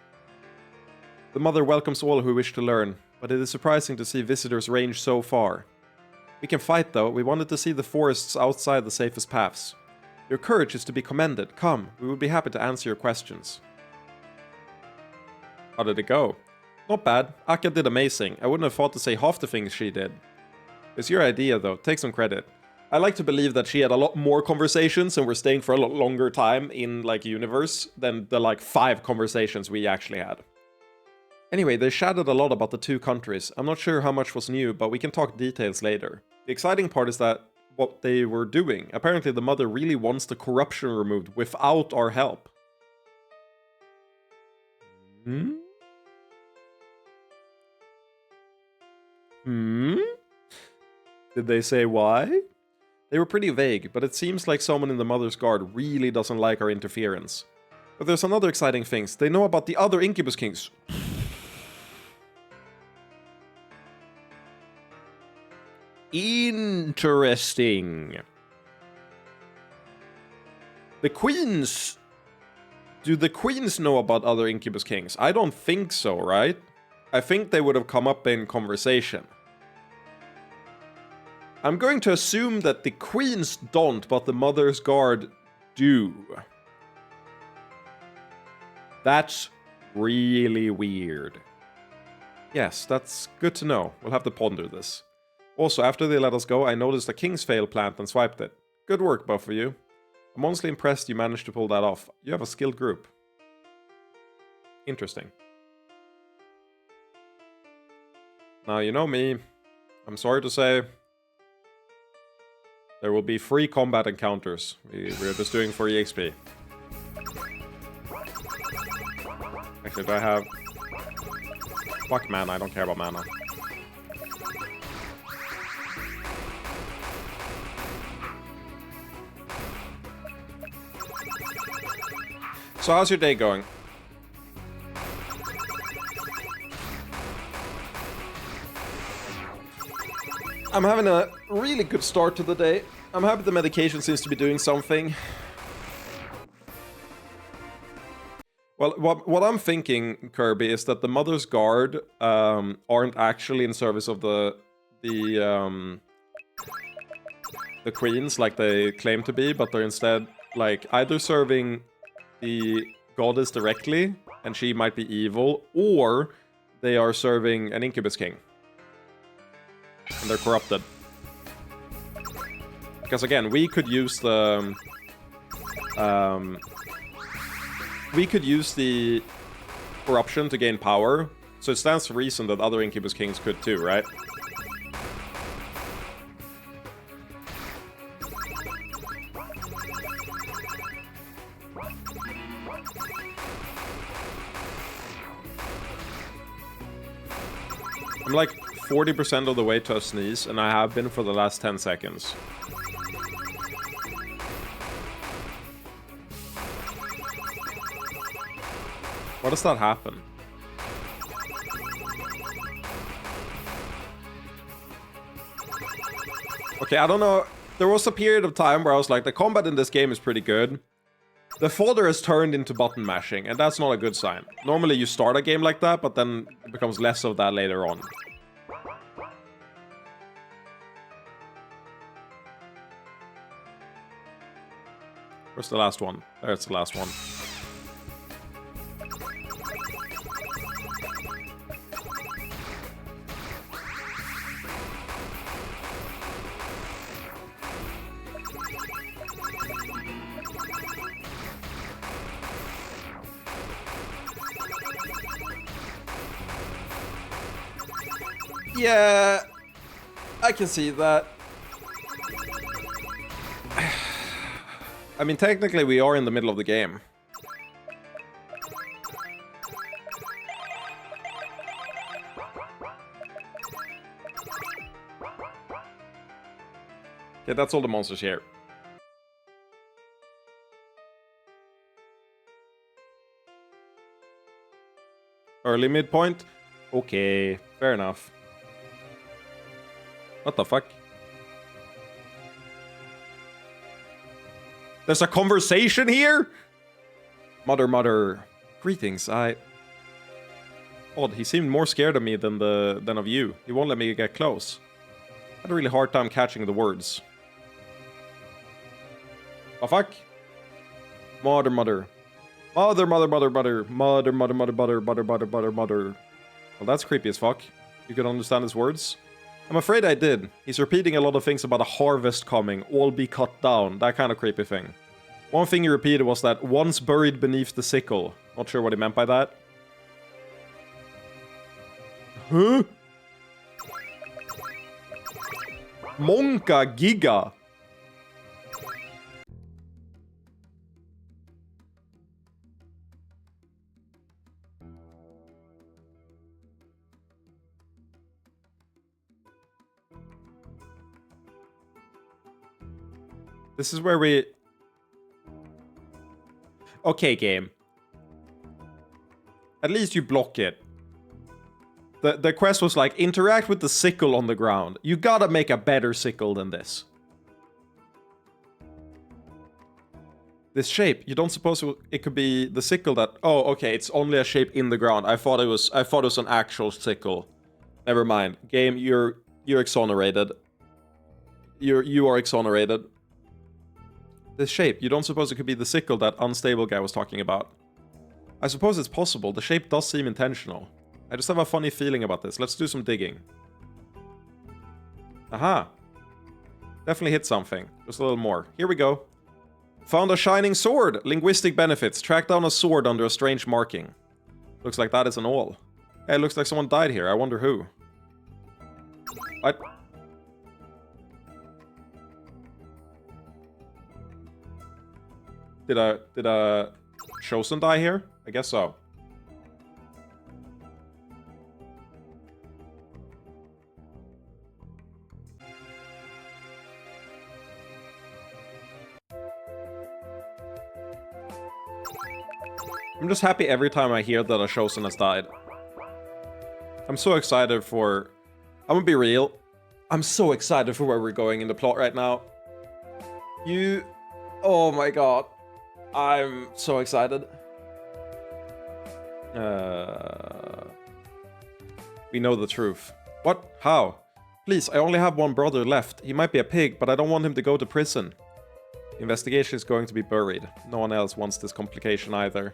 The Mother welcomes all who wish to learn, but it is surprising to see visitors range so far. We can fight, though. We wanted to see the forests outside the safest paths. Your courage is to be commended. Come, we would be happy to answer your questions. How did it go? Not bad. Akka did amazing. I wouldn't have thought to say half the things she did. It's your idea, though. Take some credit. I like to believe that she had a lot more conversations and we're staying for a lot longer time in, like, universe than the, like, 5 conversations we actually had. Anyway, they chatted a lot about the 2 countries. I'm not sure how much was new, but we can talk details later. The exciting part is that what they were doing. Apparently the Mother really wants the corruption removed without our help. Did they say why? They were pretty vague, but it seems like someone in the Mother's Guard really doesn't like our interference. But there's another exciting thing. They know about the other Incubus Kings. Interesting. The Queens... Do the Queens know about other Incubus Kings? I don't think so, right? I think they would have come up in conversation. I'm going to assume that the Queens don't, but the Mother's Guard do. That's really weird. Yes, that's good to know. We'll have to ponder this. Also, after they let us go, I noticed a Kingsvale plant and swiped it. Good work, both of you. I'm honestly impressed you managed to pull that off. You have a skilled group. Interesting. Now, you know me. I'm sorry to say, there will be free combat encounters. We're just doing for EXP. Actually, do I have... Fuck mana, I don't care about mana. So how's your day going? I'm having a really good start to the day. I'm happy the medication seems to be doing something. Well, what I'm thinking, Kirby, is that the Mother's Guard aren't actually in service of the Queens like they claim to be, but they're instead like either serving the goddess directly, and she might be evil, or they are serving an Incubus King. And they're corrupted. Because again, we could use the... we could use the corruption to gain power, so it stands to reason that other Incubus Kings could too, right? I'm like 40% of the way to a sneeze, and I have been for the last 10 seconds. What does that happen? Okay, I don't know. There was a period of time where I was like, the combat in this game is pretty good. The fodder has turned into button mashing, and that's not a good sign. Normally you start a game like that, but then it becomes less of that later on. Where's the last one? There's the last one. Yeah, I can see that. I mean, technically we are in the middle of the game. Okay, that's all the monsters here. Early midpoint? Okay, fair enough. What the fuck? There's a conversation here? Mother. Greetings, Odd, he seemed more scared of me than of you. He won't let me get close. I had a really hard time catching the words. Oh fuck? Mother. Mother. Well, that's creepy as fuck. You could understand his words? I'm afraid I did. He's repeating a lot of things about a harvest coming, all be cut down, that kind of creepy thing. One thing he repeated was that once buried beneath the sickle. Not sure what he meant by that. Huh? Monka Giga. This is where we... Okay, game. At least you block it. The quest was like, interact with the sickle on the ground. You gotta make a better sickle than this. This shape, you don't suppose it could be the sickle that... Oh, okay, it's only a shape in the ground. I thought it was an actual sickle. Never mind. Game, you're exonerated. You are exonerated. This shape, you don't suppose it could be the sickle that unstable guy was talking about? I suppose it's possible. The shape does seem intentional. I just have a funny feeling about this. Let's do some digging. Aha. Definitely hit something. Just a little more. Here we go. Found a shining sword. Linguistic benefits. Track down a sword under a strange marking. Looks like that isn't all. Hey, it looks like someone died here. I wonder who. What? Did a Chosen die here? I guess so. I'm just happy every time I hear that a Chosen has died. I'm so excited for... I'm gonna be real. I'm so excited for where we're going in the plot right now. Oh my god. I'm so excited. We know the truth. What? How? Please, I only have one brother left. He might be a pig, but I don't want him to go to prison. The investigation is going to be buried. No one else wants this complication either.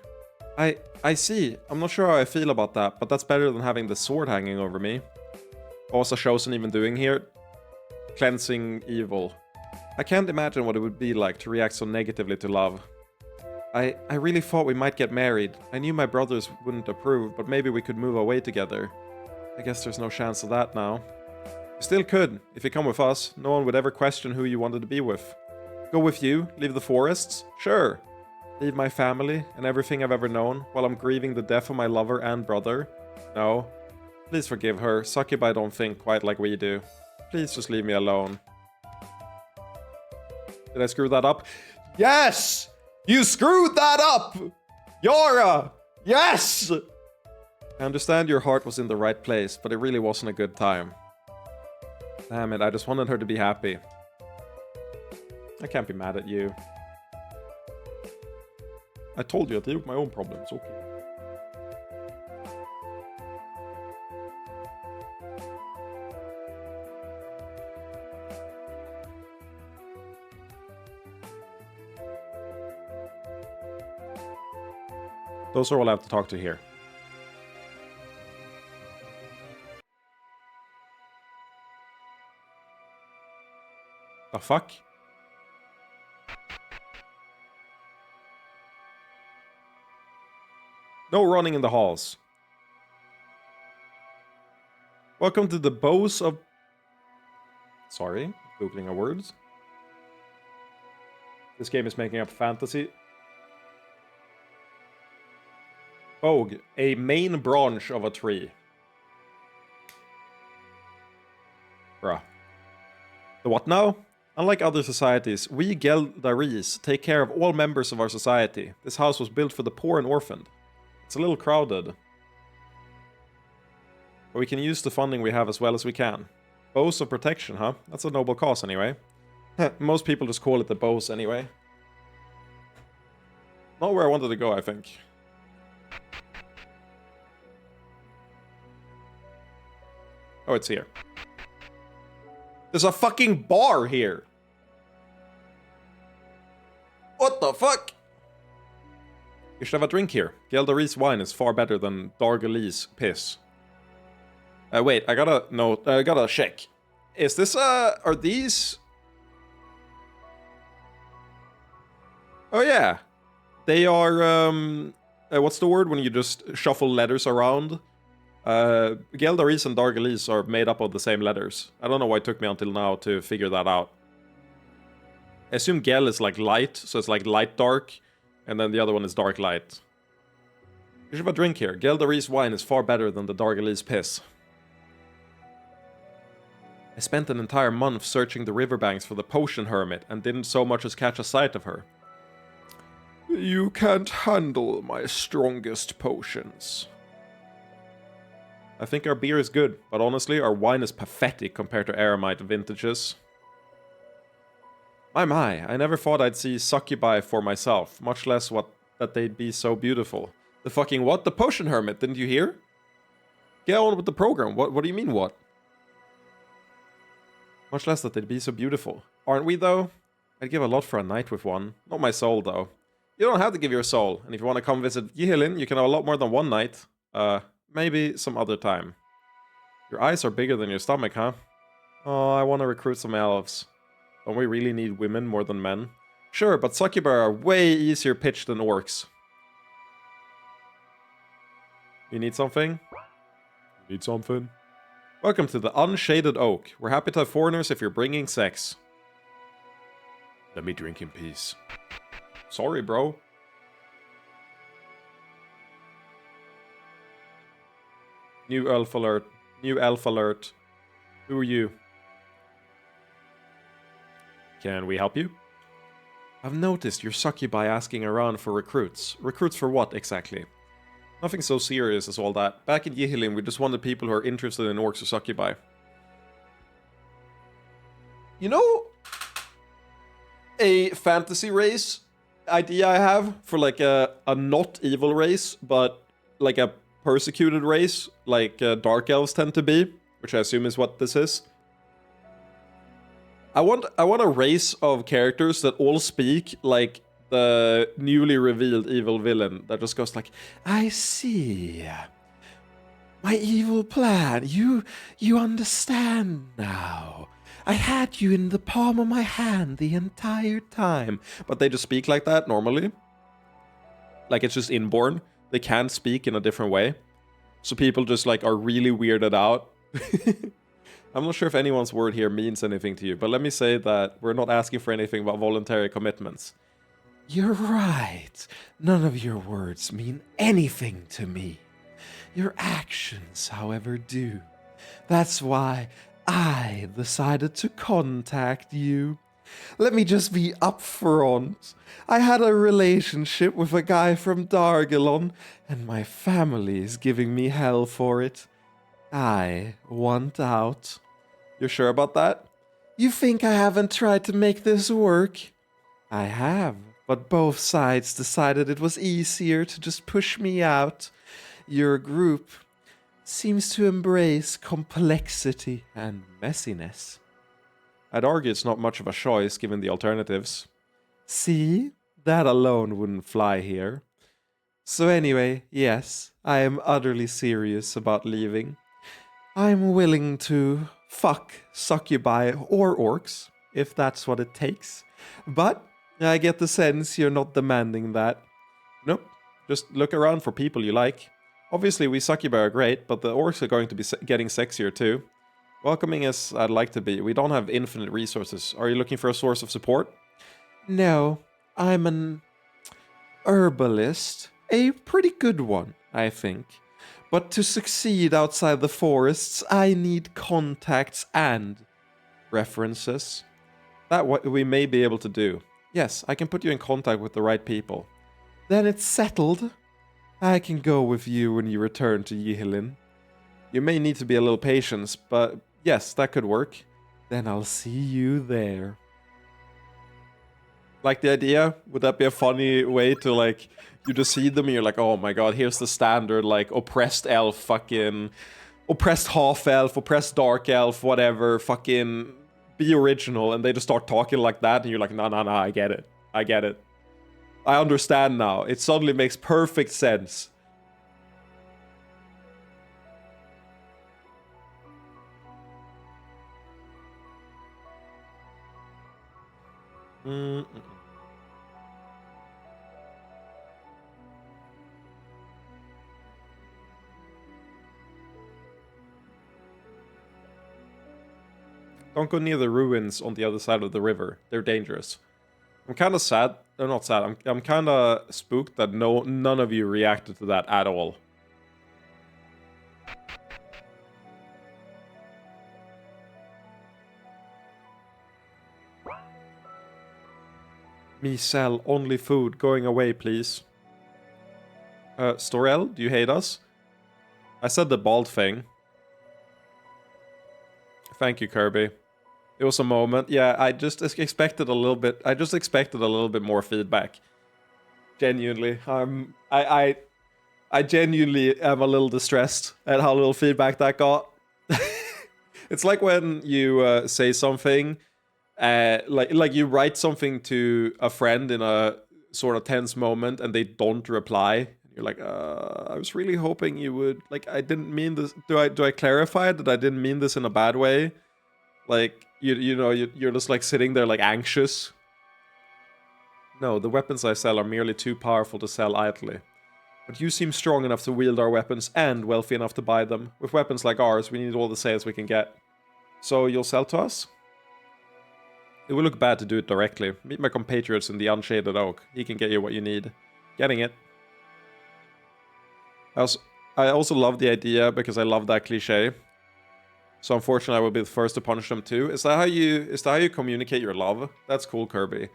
I see. I'm not sure how I feel about that, but that's better than having the sword hanging over me. What was a Chosen even doing here? Cleansing evil. I can't imagine what it would be like to react so negatively to love. I really thought we might get married. I knew my brothers wouldn't approve, but maybe we could move away together. I guess there's no chance of that now. You still could. If you come with us, no one would ever question who you wanted to be with. Go with you? Leave the forests? Sure. Leave my family and everything I've ever known while I'm grieving the death of my lover and brother? No. Please forgive her. Succubi don't think quite like we do. Please just leave me alone. Did I screw that up? Yes! You screwed that up! Yara! Yes! I understand your heart was in the right place, but it really wasn't a good time. Damn it, I just wanted her to be happy. I can't be mad at you. I told you I deal with my own problems, okay. Those are all I have to talk to here. The fuck? No running in the halls. Welcome to the bows of... Sorry, googling our words. This game is making up fantasy. Bogue, a main branch of a tree. Bruh. The what now? Unlike other societies, we Geldaris take care of all members of our society. This house was built for the poor and orphaned. It's a little crowded. But we can use the funding we have as well as we can. Bows of protection, huh? That's a noble cause anyway. Most people just call it the bows anyway. Not where I wanted to go, I think. Oh, it's here. There's a fucking bar here! What the fuck? You should have a drink here. Geldaris wine is far better than Dargalis piss. Wait, I gotta check. Is this, are these... Oh yeah. They are, what's the word when you just shuffle letters around? Geldaris and Dargalis are made up of the same letters. I don't know why it took me until now to figure that out. I assume Gel is like light, so it's like light dark, and then the other one is dark light. You should have a drink here. Geldaris wine is far better than the Dargalis piss. I spent an entire month searching the riverbanks for the potion hermit and didn't so much as catch a sight of her. You can't handle my strongest potions. I think our beer is good, but honestly, our wine is pathetic compared to Eremite vintages. My, I never thought I'd see succubi for myself, much less that they'd be so beautiful. The fucking what? The potion hermit, didn't you hear? Get on with the program. What do you mean what? Much less that they'd be so beautiful. Aren't we though? I'd give a lot for a night with one. Not my soul though. You don't have to give your soul, and if you want to come visit Yihilin, you can have a lot more than one night. Maybe some other time. Your eyes are bigger than your stomach, huh? Oh, I want to recruit some elves. Don't we really need women more than men? Sure, but succubi are way easier pitched than orcs. You need something? Need something? Welcome to the Unshaded Oak. We're happy to have foreigners if you're bringing sex. Let me drink in peace. Sorry, bro. New elf alert. New elf alert. Who are you? Can we help you? I've noticed you're succubi asking around for recruits. Recruits for what, exactly? Nothing so serious as all that. Back in Yihilin, we just wanted people who are interested in orcs or succubi. You know, a fantasy race idea I have for like a not evil race, but like a persecuted race, like dark elves tend to be, which I assume is what this is. I want a race of characters that all speak like the newly revealed evil villain that just goes like, I see. My evil plan. You understand now. I had you in the palm of my hand the entire time. But they just speak like that normally. Like it's just inborn. They can't speak in a different way. So people just like are really weirded out. I'm not sure if anyone's word here means anything to you, but let me say that we're not asking for anything but voluntary commitments. You're right. None of your words mean anything to me. Your actions, however, do. That's why I decided to contact you. Let me just be upfront. I had a relationship with a guy from Dargelon, and my family is giving me hell for it. I want out. You're sure about that? You think I haven't tried to make this work? I have, but both sides decided it was easier to just push me out. Your group seems to embrace complexity and messiness. I'd argue it's not much of a choice given the alternatives. See? That alone wouldn't fly here. So anyway, yes, I am utterly serious about leaving. I'm willing to fuck succubi or orcs, if that's what it takes. But I get the sense you're not demanding that. Nope, just look around for people you like. Obviously, we succubi are great, but the orcs are going to be getting sexier too. Welcoming as I'd like to be, we don't have infinite resources. Are you looking for a source of support? No, I'm an herbalist. A pretty good one, I think. But to succeed outside the forests, I need contacts and references. That what we may be able to do. Yes, I can put you in contact with the right people. Then it's settled. I can go with you when you return to Yihilin. You may need to be a little patient, but yes, that could work. Then I'll see you there. Like the idea? Would that be a funny way to, like, you just see them and you're like, oh my god, here's the standard, like, oppressed elf, fucking... oppressed half-elf, oppressed dark elf, whatever, fucking... be original, and they just start talking like that, and you're like, no, I get it. I get it. I understand now. It suddenly makes perfect sense. Don't go near the ruins on the other side of the river. They're dangerous. I'm kind of sad. They're not sad. I'm kind of spooked that none of you reacted to that at all. Me sell only food. Going away, please. Storel, do you hate us? I said the bald thing. Thank you, Kirby. It was a moment. Yeah, I just expected a little bit. I just expected a little bit more feedback. Genuinely, I genuinely am a little distressed at how little feedback that got. It's like when you say something, like you write something to a friend in a sort of tense moment, and they don't reply. You're like, I was really hoping you would. Like, I didn't mean this. Do I clarify that I didn't mean this in a bad way? Like, you know, you're just like sitting there like anxious. No, the weapons I sell are merely too powerful to sell idly. But you seem strong enough to wield our weapons and wealthy enough to buy them. With weapons like ours, we need all the sales we can get. So you'll sell to us? It will look bad to do it directly. Meet my compatriots in the Unshaded Oak. He can get you what you need. Getting it. I also love the idea because I love that cliche. So unfortunately, I will be the first to punish them too. Is that how you communicate your love? That's cool, Kirby.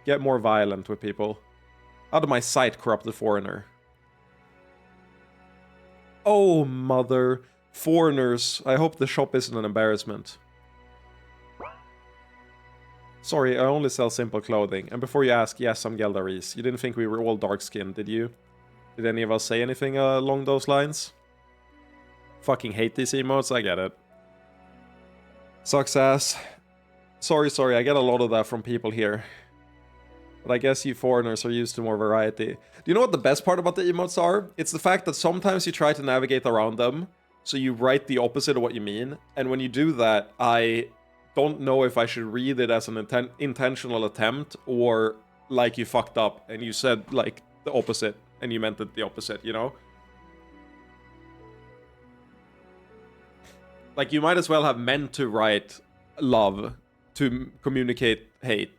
Get more violent with people. Out of my sight, corrupted foreigner. Oh, mother. Foreigners. I hope the shop isn't an embarrassment. Sorry, I only sell simple clothing. And before you ask, yes, I'm Geldaris. You didn't think we were all dark-skinned, did you? Did any of us say anything along those lines? Fucking hate these emotes, I get it. Sucks ass. Sorry, I get a lot of that from people here. But I guess you foreigners are used to more variety. Do you know what the best part about the emotes are? It's the fact that sometimes you try to navigate around them, so you write the opposite of what you mean. And when you do that, I don't know if I should read it as an intentional attempt or like you fucked up and you said like the opposite and you meant it the opposite, you know? Like, you might as well have meant to write love to communicate hate.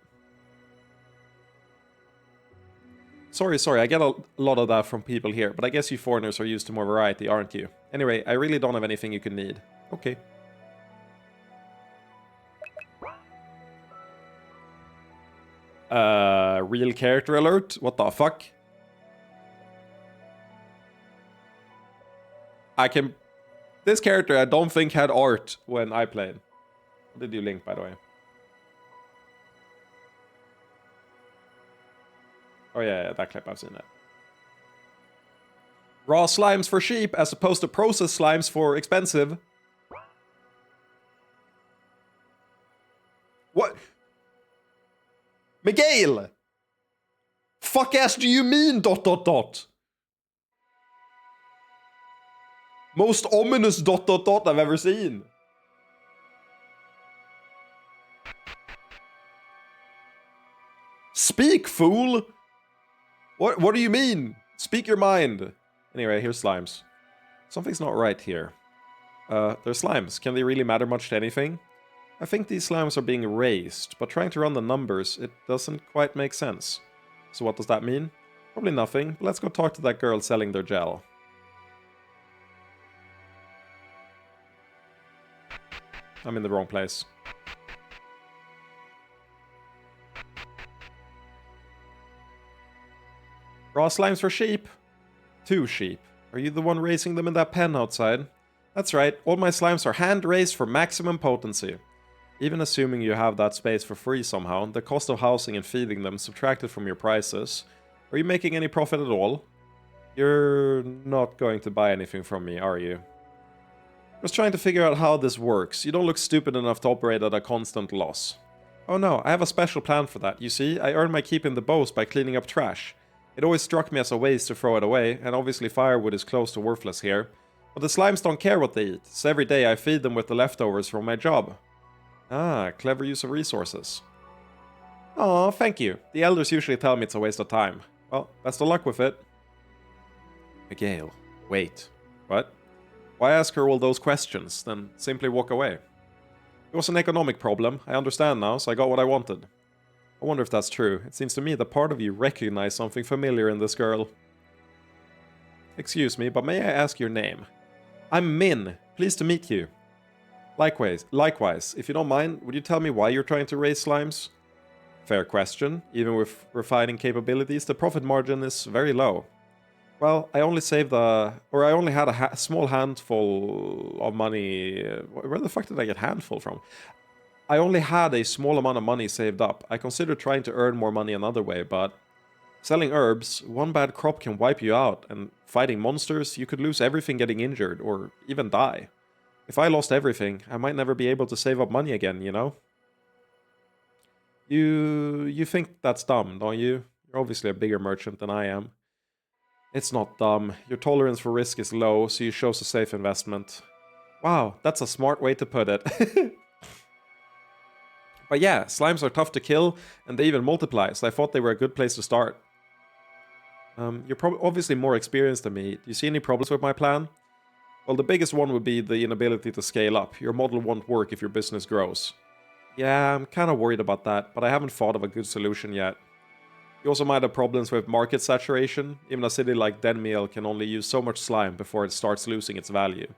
Sorry, I get a lot of that from people here, but I guess you foreigners are used to more variety, aren't you? Anyway, I really don't have anything you can need. Okay. Real character alert? What the fuck? This character I don't think had art when I played. What did you link, by the way? Oh yeah, that clip, I've seen that. Raw slimes for cheap as opposed to processed slimes for expensive. What? Miguel! Fuck ass do you mean ... Most ominous ... I've ever seen. Speak, fool! What do you mean? Speak your mind. Anyway, here's slimes. Something's not right here. They're slimes. Can they really matter much to anything? I think these slimes are being raised, but trying to run the numbers, it doesn't quite make sense. So what does that mean? Probably nothing, but let's go talk to that girl selling their gel. I'm in the wrong place. Raw slimes for sheep? 2 sheep. Are you the one raising them in that pen outside? That's right, all my slimes are hand-raised for maximum potency. Even assuming you have that space for free somehow, the cost of housing and feeding them subtracted from your prices. Are you making any profit at all? You're not going to buy anything from me, are you? Just trying to figure out how this works. You don't look stupid enough to operate at a constant loss. Oh no, I have a special plan for that. You see, I earn my keep in the bows by cleaning up trash. It always struck me as a waste to throw it away, and obviously firewood is close to worthless here. But the slimes don't care what they eat, so every day I feed them with the leftovers from my job. Ah, clever use of resources. Aw, thank you. The elders usually tell me it's a waste of time. Well, best of luck with it. Miguel, wait. What? Why ask her all those questions, then simply walk away? It was an economic problem, I understand now, so I got what I wanted. I wonder if that's true. It seems to me that part of you recognized something familiar in this girl. Excuse me, but may I ask your name? I'm Min. Pleased to meet you. Likewise, if you don't mind, would you tell me why you're trying to raise slimes? Fair question. Even with refining capabilities, the profit margin is very low. Well, I only had a small handful of money. Where the fuck did I get handful from? I only had a small amount of money saved up. I considered trying to earn more money another way, but selling herbs, one bad crop can wipe you out, and fighting monsters, you could lose everything getting injured, or even die. If I lost everything, I might never be able to save up money again, you know? You think that's dumb, don't you? You're obviously a bigger merchant than I am. It's not dumb. Your tolerance for risk is low, so you chose a safe investment. Wow, that's a smart way to put it. But yeah, slimes are tough to kill, and they even multiply, so I thought they were a good place to start. You're obviously more experienced than me. Do you see any problems with my plan? Well, the biggest one would be the inability to scale up. Your model won't work if your business grows. Yeah, I'm kind of worried about that, but I haven't thought of a good solution yet. You also might have problems with market saturation. Even a city like Denmiel can only use so much slime before it starts losing its value.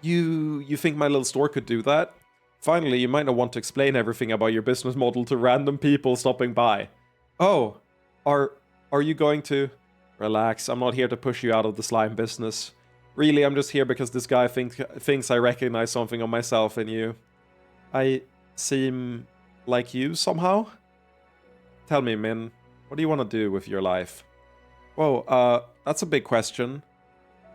You think my little store could do that? Finally, you might not want to explain everything about your business model to random people stopping by. Oh, are you going to... Relax, I'm not here to push you out of the slime business. Really, I'm just here because this guy thinks I recognize something on myself in you. I seem like you somehow? Tell me, Min, what do you want to do with your life? Whoa, that's a big question.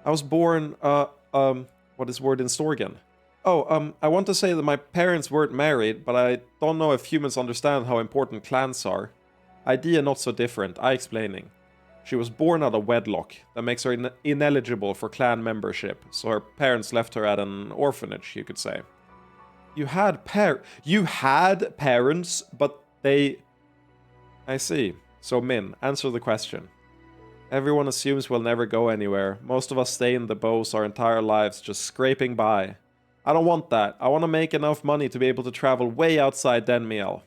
I was born, what is word in Storgen? Oh, I want to say that my parents weren't married, but I don't know if humans understand how important clans are. Idea not so different, I explaining. She was born out of wedlock. That makes her ineligible for clan membership, so her parents left her at an orphanage, you could say. You had parents, but they... I see. So Min, answer the question. Everyone assumes we'll never go anywhere. Most of us stay in the bows our entire lives, just scraping by. I don't want that. I want to make enough money to be able to travel way outside Denmiel.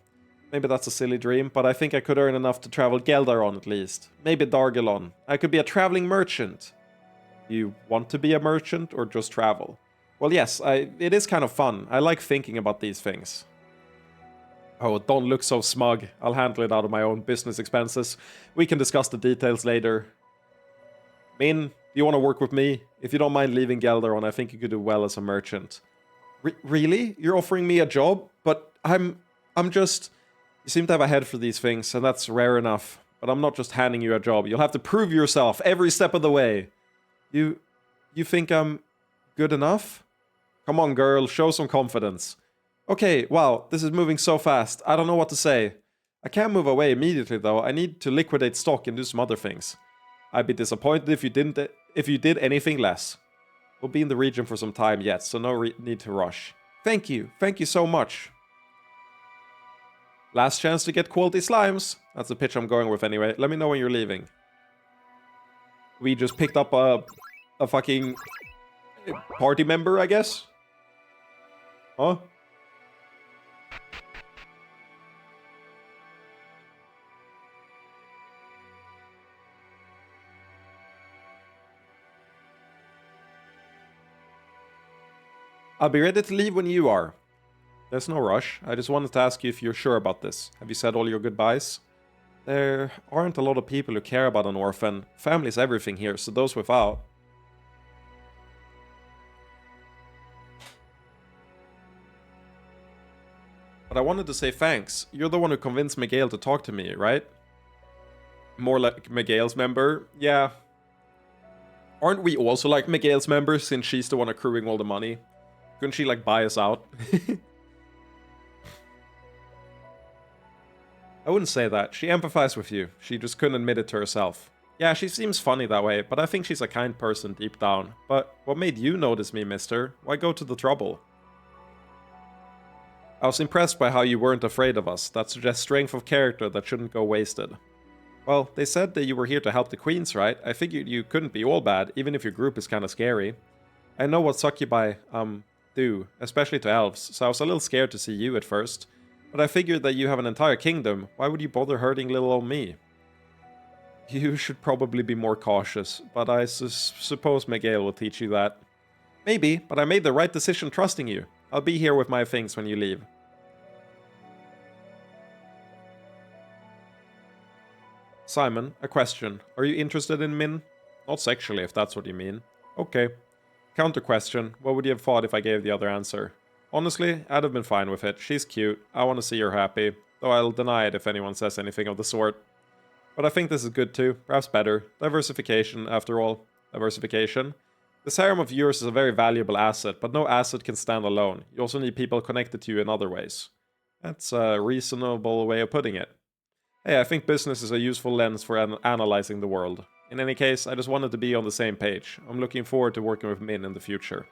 Maybe that's a silly dream, but I think I could earn enough to travel Geldaron at least. Maybe Dargelon. I could be a traveling merchant. You want to be a merchant or just travel? Well, yes, it is kind of fun. I like thinking about these things. Oh, don't look so smug. I'll handle it out of my own business expenses. We can discuss the details later. Min, do you want to work with me? If you don't mind leaving Geldaron, I think you could do well as a merchant. Really? You're offering me a job? But I'm just... You seem to have a head for these things, and that's rare enough. But I'm not just handing you a job. You'll have to prove yourself every step of the way. You think I'm good enough? Come on, girl, show some confidence. Okay, wow, this is moving so fast. I don't know what to say. I can't move away immediately, though. I need to liquidate stock and do some other things. I'd be disappointed if you did anything less. We'll be in the region for some time yet, so no need to rush. Thank you so much. Last chance to get quality slimes. That's the pitch I'm going with anyway. Let me know when you're leaving. We just picked up a fucking party member, I guess? Huh? I'll be ready to leave when you are. There's no rush. I just wanted to ask you if you're sure about this. Have you said all your goodbyes? There aren't a lot of people who care about an orphan. Family's everything here, so those without. But I wanted to say thanks. You're the one who convinced Miguel to talk to me, right? More like Miguel's member? Yeah. Aren't we also like Miguel's member since she's the one accruing all the money? Couldn't she like buy us out? I wouldn't say that. She empathized with you. She just couldn't admit it to herself. Yeah, she seems funny that way, but I think she's a kind person deep down. But what made you notice me, mister? Why go to the trouble? I was impressed by how you weren't afraid of us. That suggests strength of character that shouldn't go wasted. Well, they said that you were here to help the queens, right? I figured you couldn't be all bad, even if your group is kinda scary. I know what succubi, do, especially to elves, so I was a little scared to see you at first. But I figured that you have an entire kingdom. Why would you bother hurting little old me? You should probably be more cautious, but I suppose Miguel will teach you that. Maybe, but I made the right decision trusting you. I'll be here with my things when you leave. Simon, a question. Are you interested in Min? Not sexually, if that's what you mean. Okay. Counter question. What would you have thought if I gave the other answer? Honestly, I'd have been fine with it. She's cute. I want to see her happy. Though I'll deny it if anyone says anything of the sort. But I think this is good too. Perhaps better. Diversification, after all. Diversification. This harem of yours is a very valuable asset, but no asset can stand alone. You also need people connected to you in other ways. That's a reasonable way of putting it. Hey, I think business is a useful lens for analyzing the world. In any case, I just wanted to be on the same page. I'm looking forward to working with Min in the future.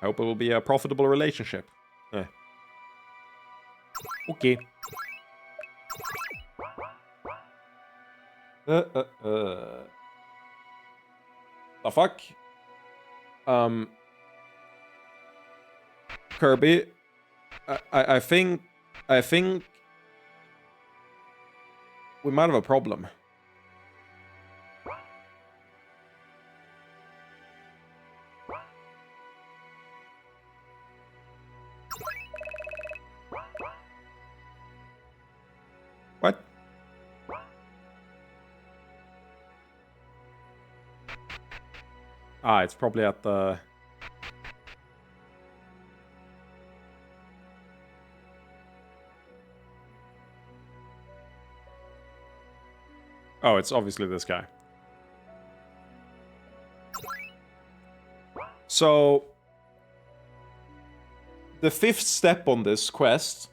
I hope it will be a profitable relationship. Okay. The fuck? Kirby, I think we might have a problem. What? Ah, it's probably at the... Oh, it's obviously this guy. So... the fifth step on this quest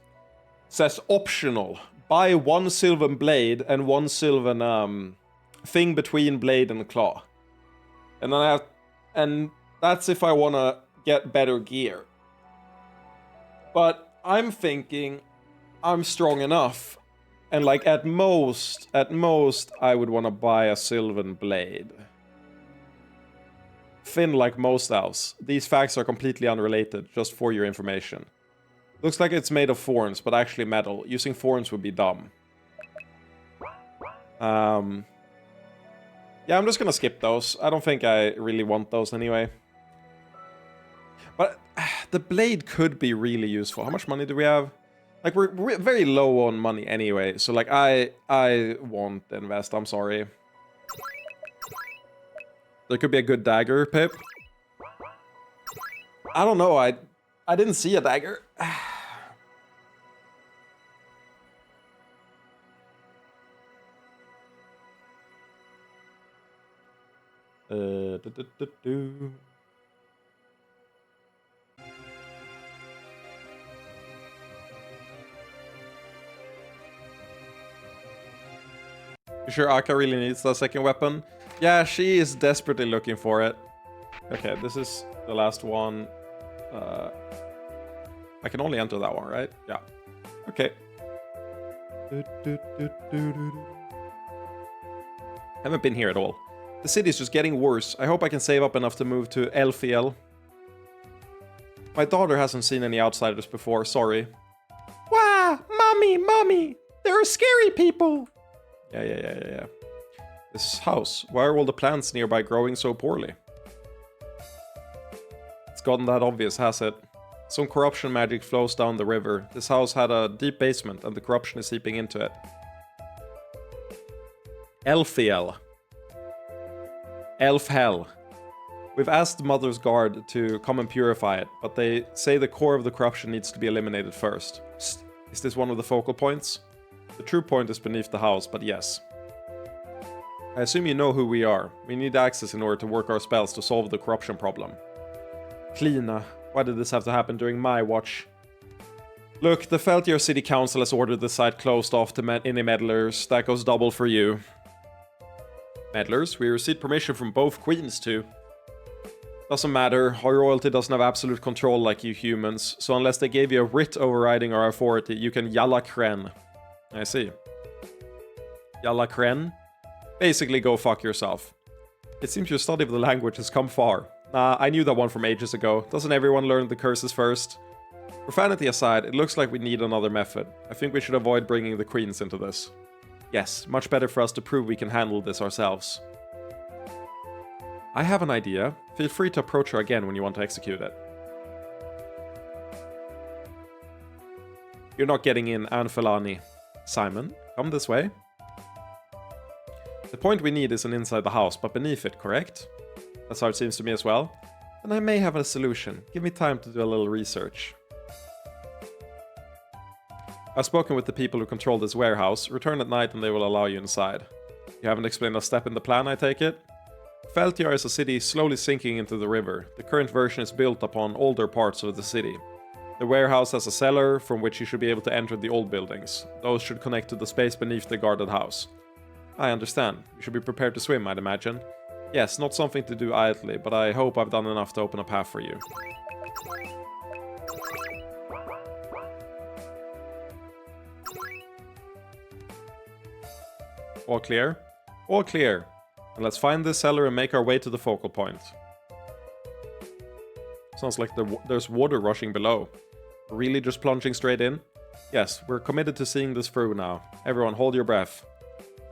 says optional. Buy one sylvan blade and one sylvan thing between blade and claw. And then and that's if I wanna get better gear. But I'm thinking I'm strong enough. And like at most I would wanna buy a sylvan blade. Thin like most elves. These facts are completely unrelated, just for your information. Looks like it's made of thorns, but actually metal. Using thorns would be dumb. Yeah, I'm just gonna skip those. I don't think I really want those anyway. But the blade could be really useful. How much money do we have? Like, we're very low on money anyway, so like, I won't invest, I'm sorry. There could be a good dagger, Pip. I don't know, I didn't see a dagger. You sure Aka really needs that second weapon? Yeah, she is desperately looking for it. Okay, this is the last one. I can only enter that one, right? Yeah. Okay. Haven't been here at all. The city's just getting worse. I hope I can save up enough to move to Elfiel. My daughter hasn't seen any outsiders before, sorry. Wow, mommy, there are scary people. Yeah. This house, why are all the plants nearby growing so poorly? It's gotten that obvious, has it? Some corruption magic flows down the river. This house had a deep basement and the corruption is seeping into it. Elfiel. Elf hell. We've asked the Mother's Guard to come and purify it, but they say the core of the corruption needs to be eliminated first. Psst. Is this one of the focal points? The true point is beneath the house, but yes. I assume you know who we are. We need access in order to work our spells to solve the corruption problem. Kleena, why did this have to happen during my watch? Look, the Feltier City Council has ordered the site closed off to any meddlers. That goes double for you. Meddlers? We received permission from both queens to. Doesn't matter, our royalty doesn't have absolute control like you humans, so unless they gave you a writ overriding our authority, you can yalla kren. I see. Yalla kren? Basically go fuck yourself. It seems your study of the language has come far. Nah, I knew that one from ages ago. Doesn't everyone learn the curses first? Profanity aside, it looks like we need another method. I think we should avoid bringing the queens into this. Yes, much better for us to prove we can handle this ourselves. I have an idea. Feel free to approach her again when you want to execute it. You're not getting in, Anfelani. Simon, come this way. The point we need isn't inside the house, but beneath it, correct? That's how it seems to me as well. And I may have a solution. Give me time to do a little research. I've spoken with the people who control this warehouse. Return at night and they will allow you inside. You haven't explained a step in the plan, I take it? Feltiar is a city slowly sinking into the river. The current version is built upon older parts of the city. The warehouse has a cellar from which you should be able to enter the old buildings. Those should connect to the space beneath the guarded house. I understand. You should be prepared to swim, I'd imagine. Yes, not something to do idly, but I hope I've done enough to open a path for you. All clear? All clear. And let's find this cellar and make our way to the focal point. Sounds like there's water rushing below. Really just plunging straight in? Yes, we're committed to seeing this through now. Everyone, hold your breath.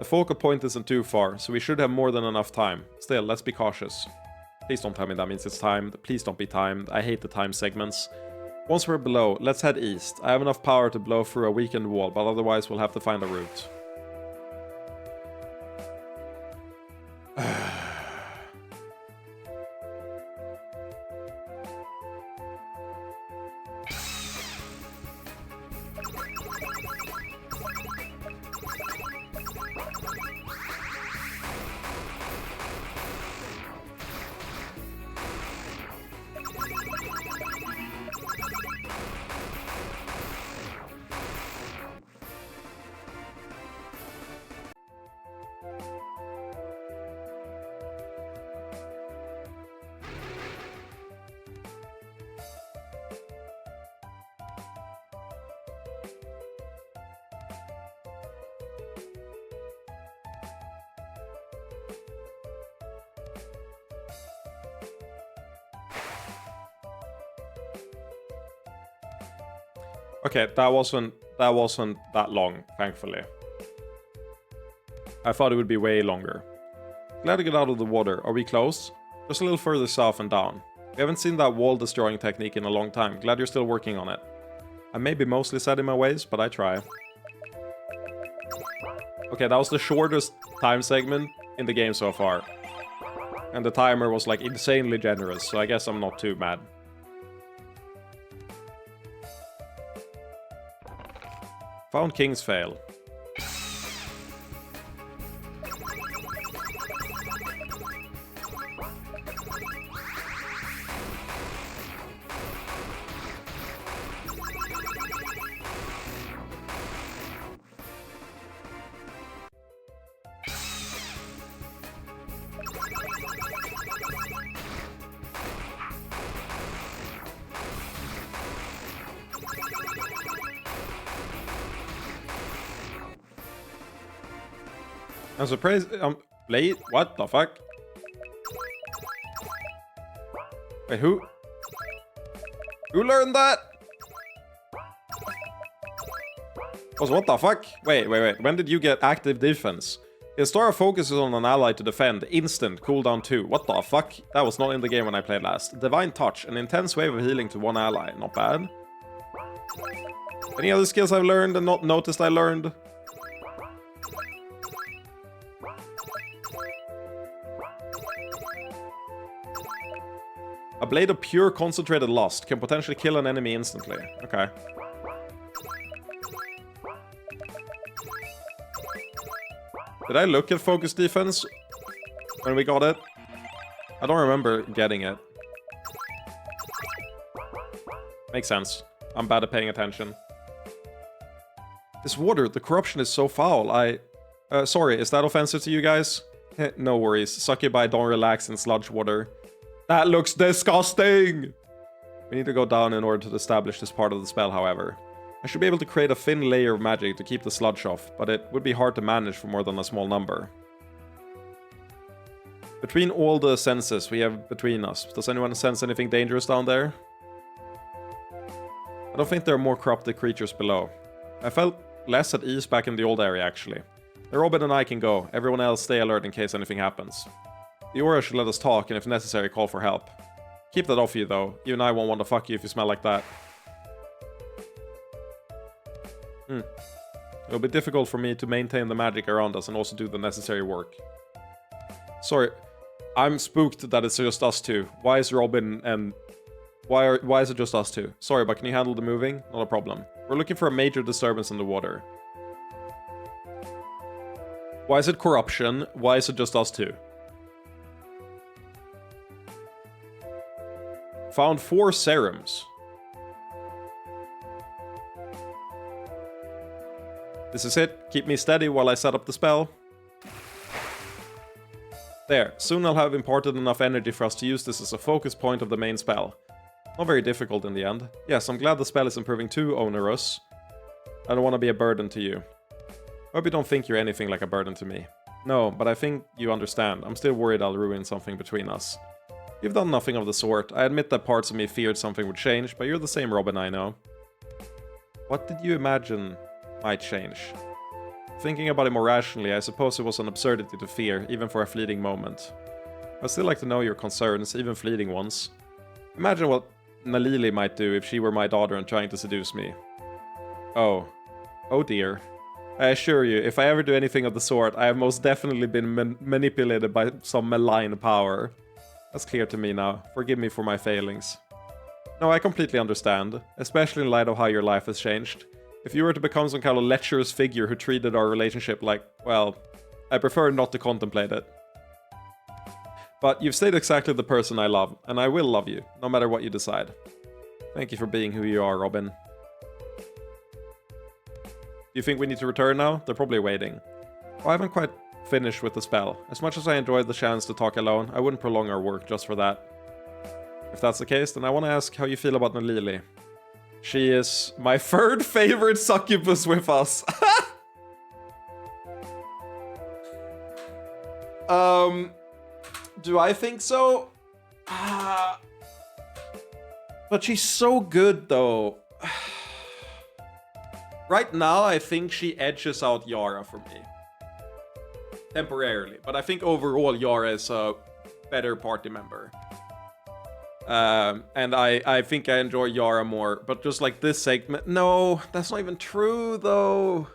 The focal point isn't too far, so we should have more than enough time. Still, let's be cautious. Please don't tell me that means it's timed. Please don't be timed. I hate the time segments. Once we're below, let's head east. I have enough power to blow through a weakened wall, but otherwise we'll have to find a route. Okay, that wasn't that long, thankfully. I thought it would be way longer. Glad to get out of the water. Are we close? Just a little further south and down. We haven't seen that wall destroying technique in a long time. Glad you're still working on it. I may be mostly set in my ways, but I try. Okay, that was the shortest time segment in the game so far. And the timer was like insanely generous, so I guess I'm not too mad. Found King's Fail. I'm surprised. Blade? What the fuck? Wait, who? Who learned that? Also, what the fuck? Wait. When did you get active defense? Historia focuses on an ally to defend. Instant. Cooldown 2. What the fuck? That was not in the game when I played last. Divine Touch. An intense wave of healing to one ally. Not bad. Any other skills I've learned and not noticed I learned? A blade of pure concentrated lust can potentially kill an enemy instantly. Okay. Did I look at focus defense when we got it? I don't remember getting it. Makes sense. I'm bad at paying attention. This water, the corruption is so foul. Sorry, is that offensive to you guys? No worries. Succubi don't relax in sludge water. That looks disgusting! We need to go down in order to establish this part of the spell, however. I should be able to create a thin layer of magic to keep the sludge off, but it would be hard to manage for more than a small number. Between all the senses we have between us, does anyone sense anything dangerous down there? I don't think there are more corrupted creatures below. I felt less at ease back in the old area, actually. Robin and I can go. Everyone else stay alert in case anything happens. The aura should let us talk, and if necessary, call for help. Keep that off you, though. You and I won't want to fuck you if you smell like that. It'll be difficult for me to maintain the magic around us and also do the necessary work. Sorry, I'm spooked that it's just us two. Why is Robin and... Why is it just us two? Sorry, but can you handle the moving? Not a problem. We're looking for a major disturbance in the water. Why is it corruption? Why is it just us two? Found 4 serums. This is it. Keep me steady while I set up the spell. There. Soon I'll have imparted enough energy for us to use this as a focus point of the main spell. Not very difficult in the end. Yes, I'm glad the spell is improving too onerous. I don't want to be a burden to you. I hope you don't think you're anything like a burden to me. No, but I think you understand. I'm still worried I'll ruin something between us. You've done nothing of the sort. I admit that parts of me feared something would change, but you're the same Robin I know. What did you imagine might change? Thinking about it more rationally, I suppose it was an absurdity to fear, even for a fleeting moment. I'd still like to know your concerns, even fleeting ones. Imagine what Nalili might do if she were my daughter and trying to seduce me. Oh. Oh dear. I assure you, if I ever do anything of the sort, I have most definitely been manipulated by some malign power. That's clear to me now. Forgive me for my failings. No, I completely understand, especially in light of how your life has changed. If you were to become some kind of lecherous figure who treated our relationship like, well, I prefer not to contemplate it. But you've stayed exactly the person I love, and I will love you, no matter what you decide. Thank you for being who you are, Robin. Do you think we need to return now? They're probably waiting. Oh, I haven't quite finished with the spell. As much as I enjoyed the chance to talk alone, I wouldn't prolong our work just for that. If that's the case, then I want to ask how you feel about Nalili. She is my third favorite succubus with us. Do I think so? But she's so good, though. Right now, I think she edges out Yara for me. Temporarily. But I think overall, Yara is a better party member. And I think I enjoy Yara more. But just like this segment... No, that's not even true, though.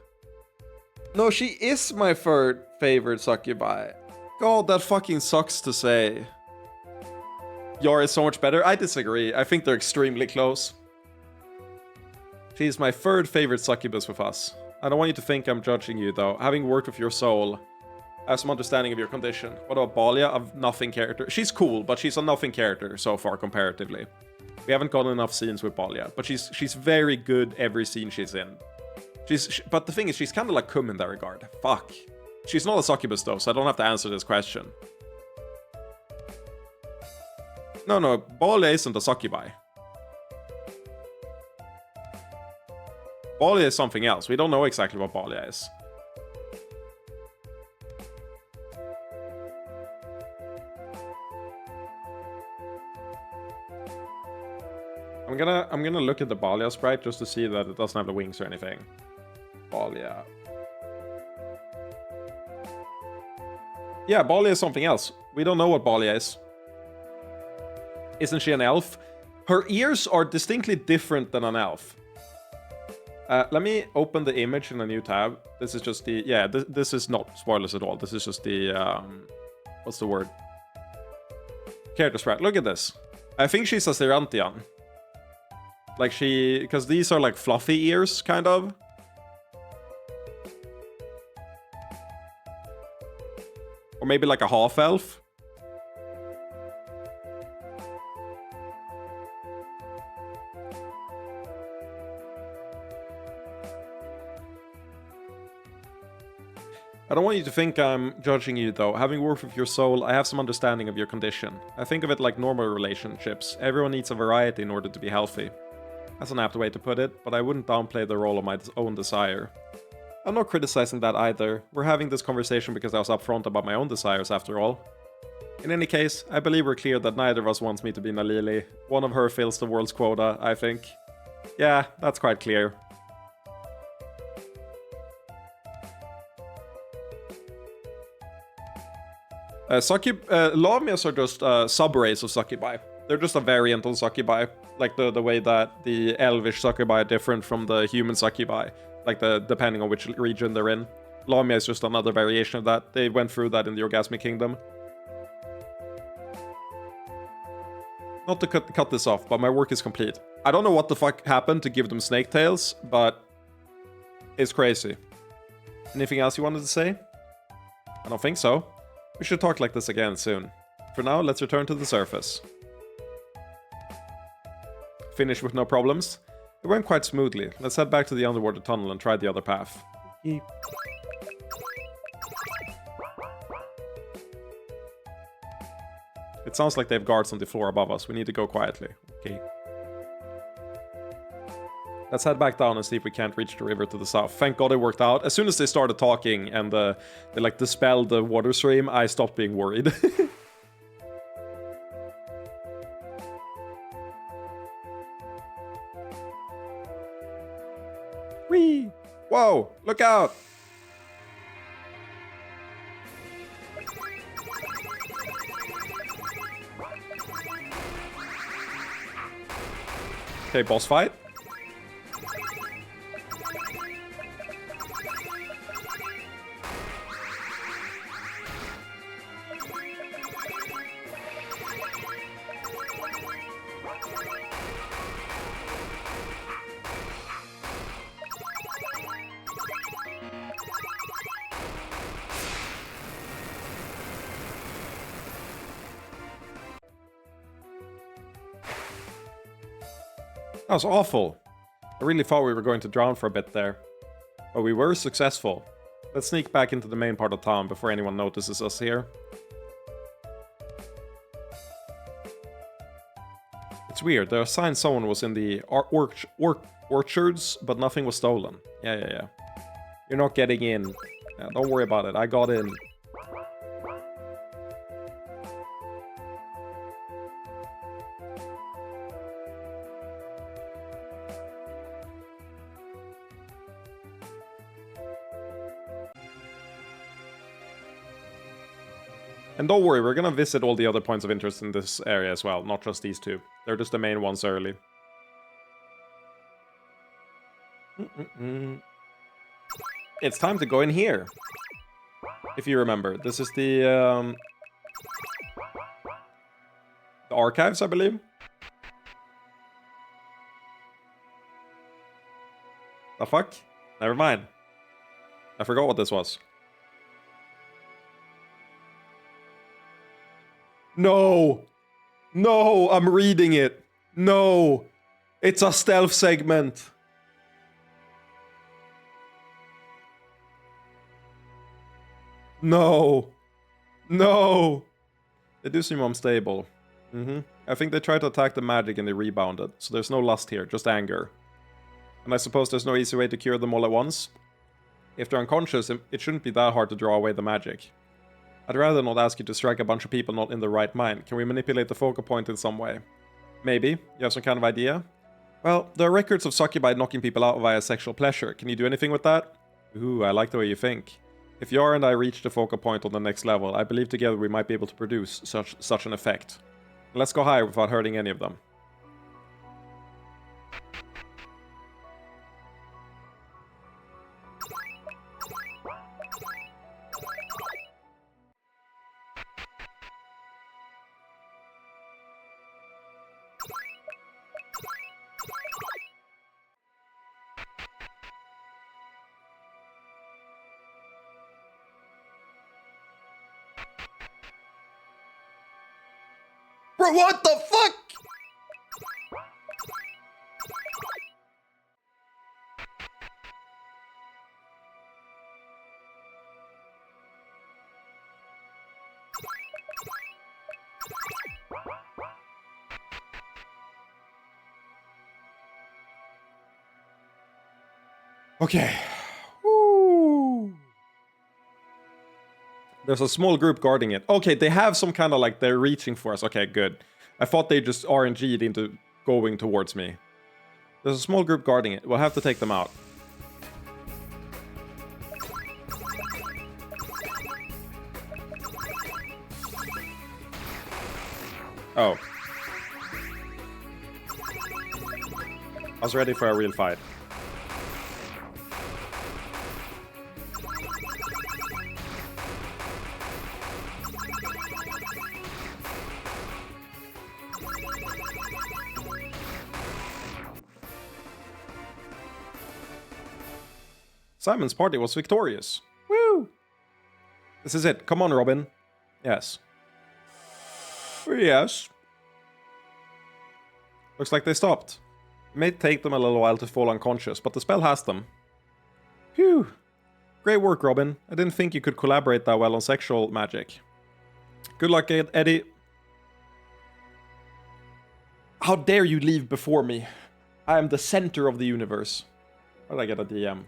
No, she is my third favorite succubi. God, that fucking sucks to say. Yara is so much better. I disagree. I think they're extremely close. She's my third favorite succubus with us. I don't want you to think I'm judging you, though. Having worked with your soul, I have some understanding of your condition. What about Balia? A nothing character. She's cool, but she's a nothing character so far, comparatively. We haven't gotten enough scenes with Balia, but she's very good every scene she's in. But the thing is, she's kind of like Kum in that regard. Fuck. She's not a succubus, though, so I don't have to answer this question. No, Balia isn't a succubi. Balia is something else. We don't know exactly what Balia is. I'm gonna look at the Balia sprite just to see that it doesn't have the wings or anything. Balia. Yeah, Balia is something else. We don't know what Balia is. Isn't she an elf? Her ears are distinctly different than an elf. Let me open the image in a new tab. This is just the... Yeah, this is not spoilers at all. This is just the... what's the word? Character sprite. Look at this. I think she's a Serantian. Like she... Because these are like fluffy ears, kind of. Or maybe like a half-elf. I don't want you to think I'm judging you though. Having worked with your soul, I have some understanding of your condition. I think of it like normal relationships. Everyone needs a variety in order to be healthy. That's an apt way to put it, but I wouldn't downplay the role of my own desire. I'm not criticizing that either. We're having this conversation because I was upfront about my own desires after all. In any case, I believe we're clear that neither of us wants me to be Nalili. One of her fills the world's quota, I think. Yeah, that's quite clear. Lamias are just sub-race of succubi. They're just a variant on succubi. Like the way that the elvish succubi are different from the human succubi. Like depending on which region they're in. Lamia is just another variation of that. They went through that in the Orgasmic Kingdom. Not to cut this off, but my work is complete. I don't know what the fuck happened to give them snake tails, but it's crazy. Anything else you wanted to say? I don't think so. We should talk like this again soon. For now, let's return to the surface. Finish with no problems? It went quite smoothly. Let's head back to the underwater tunnel and try the other path. It sounds like they have guards on the floor above us. We need to go quietly. Okay. Let's head back down and see if we can't reach the river to the south. Thank God it worked out. As soon as they started talking and they like dispelled the water stream, I stopped being worried. Whee! Whoa! Look out! Okay, boss fight. That was awful. I really thought we were going to drown for a bit there. But we were successful. Let's sneak back into the main part of town before anyone notices us here. It's weird. There are signs someone was in the orchards, but nothing was stolen. Yeah. You're not getting in. Yeah, don't worry about it. I got in. And don't worry, we're gonna visit all the other points of interest in this area as well, not just these two. They're just the main ones early. It's time to go in here. If you remember, this is the archives, I believe. The fuck? Never mind. I forgot what this was. No! No, I'm reading it. No! It's a stealth segment. No! No! They do seem unstable. I think they tried to attack the magic and they rebounded. So there's no lust here, just anger. And I suppose there's no easy way to cure them all at once. If they're unconscious, it shouldn't be that hard to draw away the magic. I'd rather not ask you to strike a bunch of people not in the right mind. Can we manipulate the focal point in some way? Maybe. You have some kind of idea? Well, there are records of succubi knocking people out via sexual pleasure. Can you do anything with that? Ooh, I like the way you think. If Yara and I reach the focal point on the next level, I believe together we might be able to produce such an effect. Let's go higher without hurting any of them. Bro, what the fuck? Okay. Woo. There's a small group guarding it. Okay, they have some kind of like, they're reaching for us. Okay, good. I thought they just RNG'd into going towards me. There's a small group guarding it. We'll have to take them out. Oh. I was ready for a real fight. Simon's party was victorious. Woo! This is it. Come on, Robin. Yes. Yes. Looks like they stopped. It may take them a little while to fall unconscious, but the spell has them. Phew. Great work, Robin. I didn't think you could collaborate that well on sexual magic. Good luck, Eddie. How dare you leave before me? I am the center of the universe. Why did I get a DM?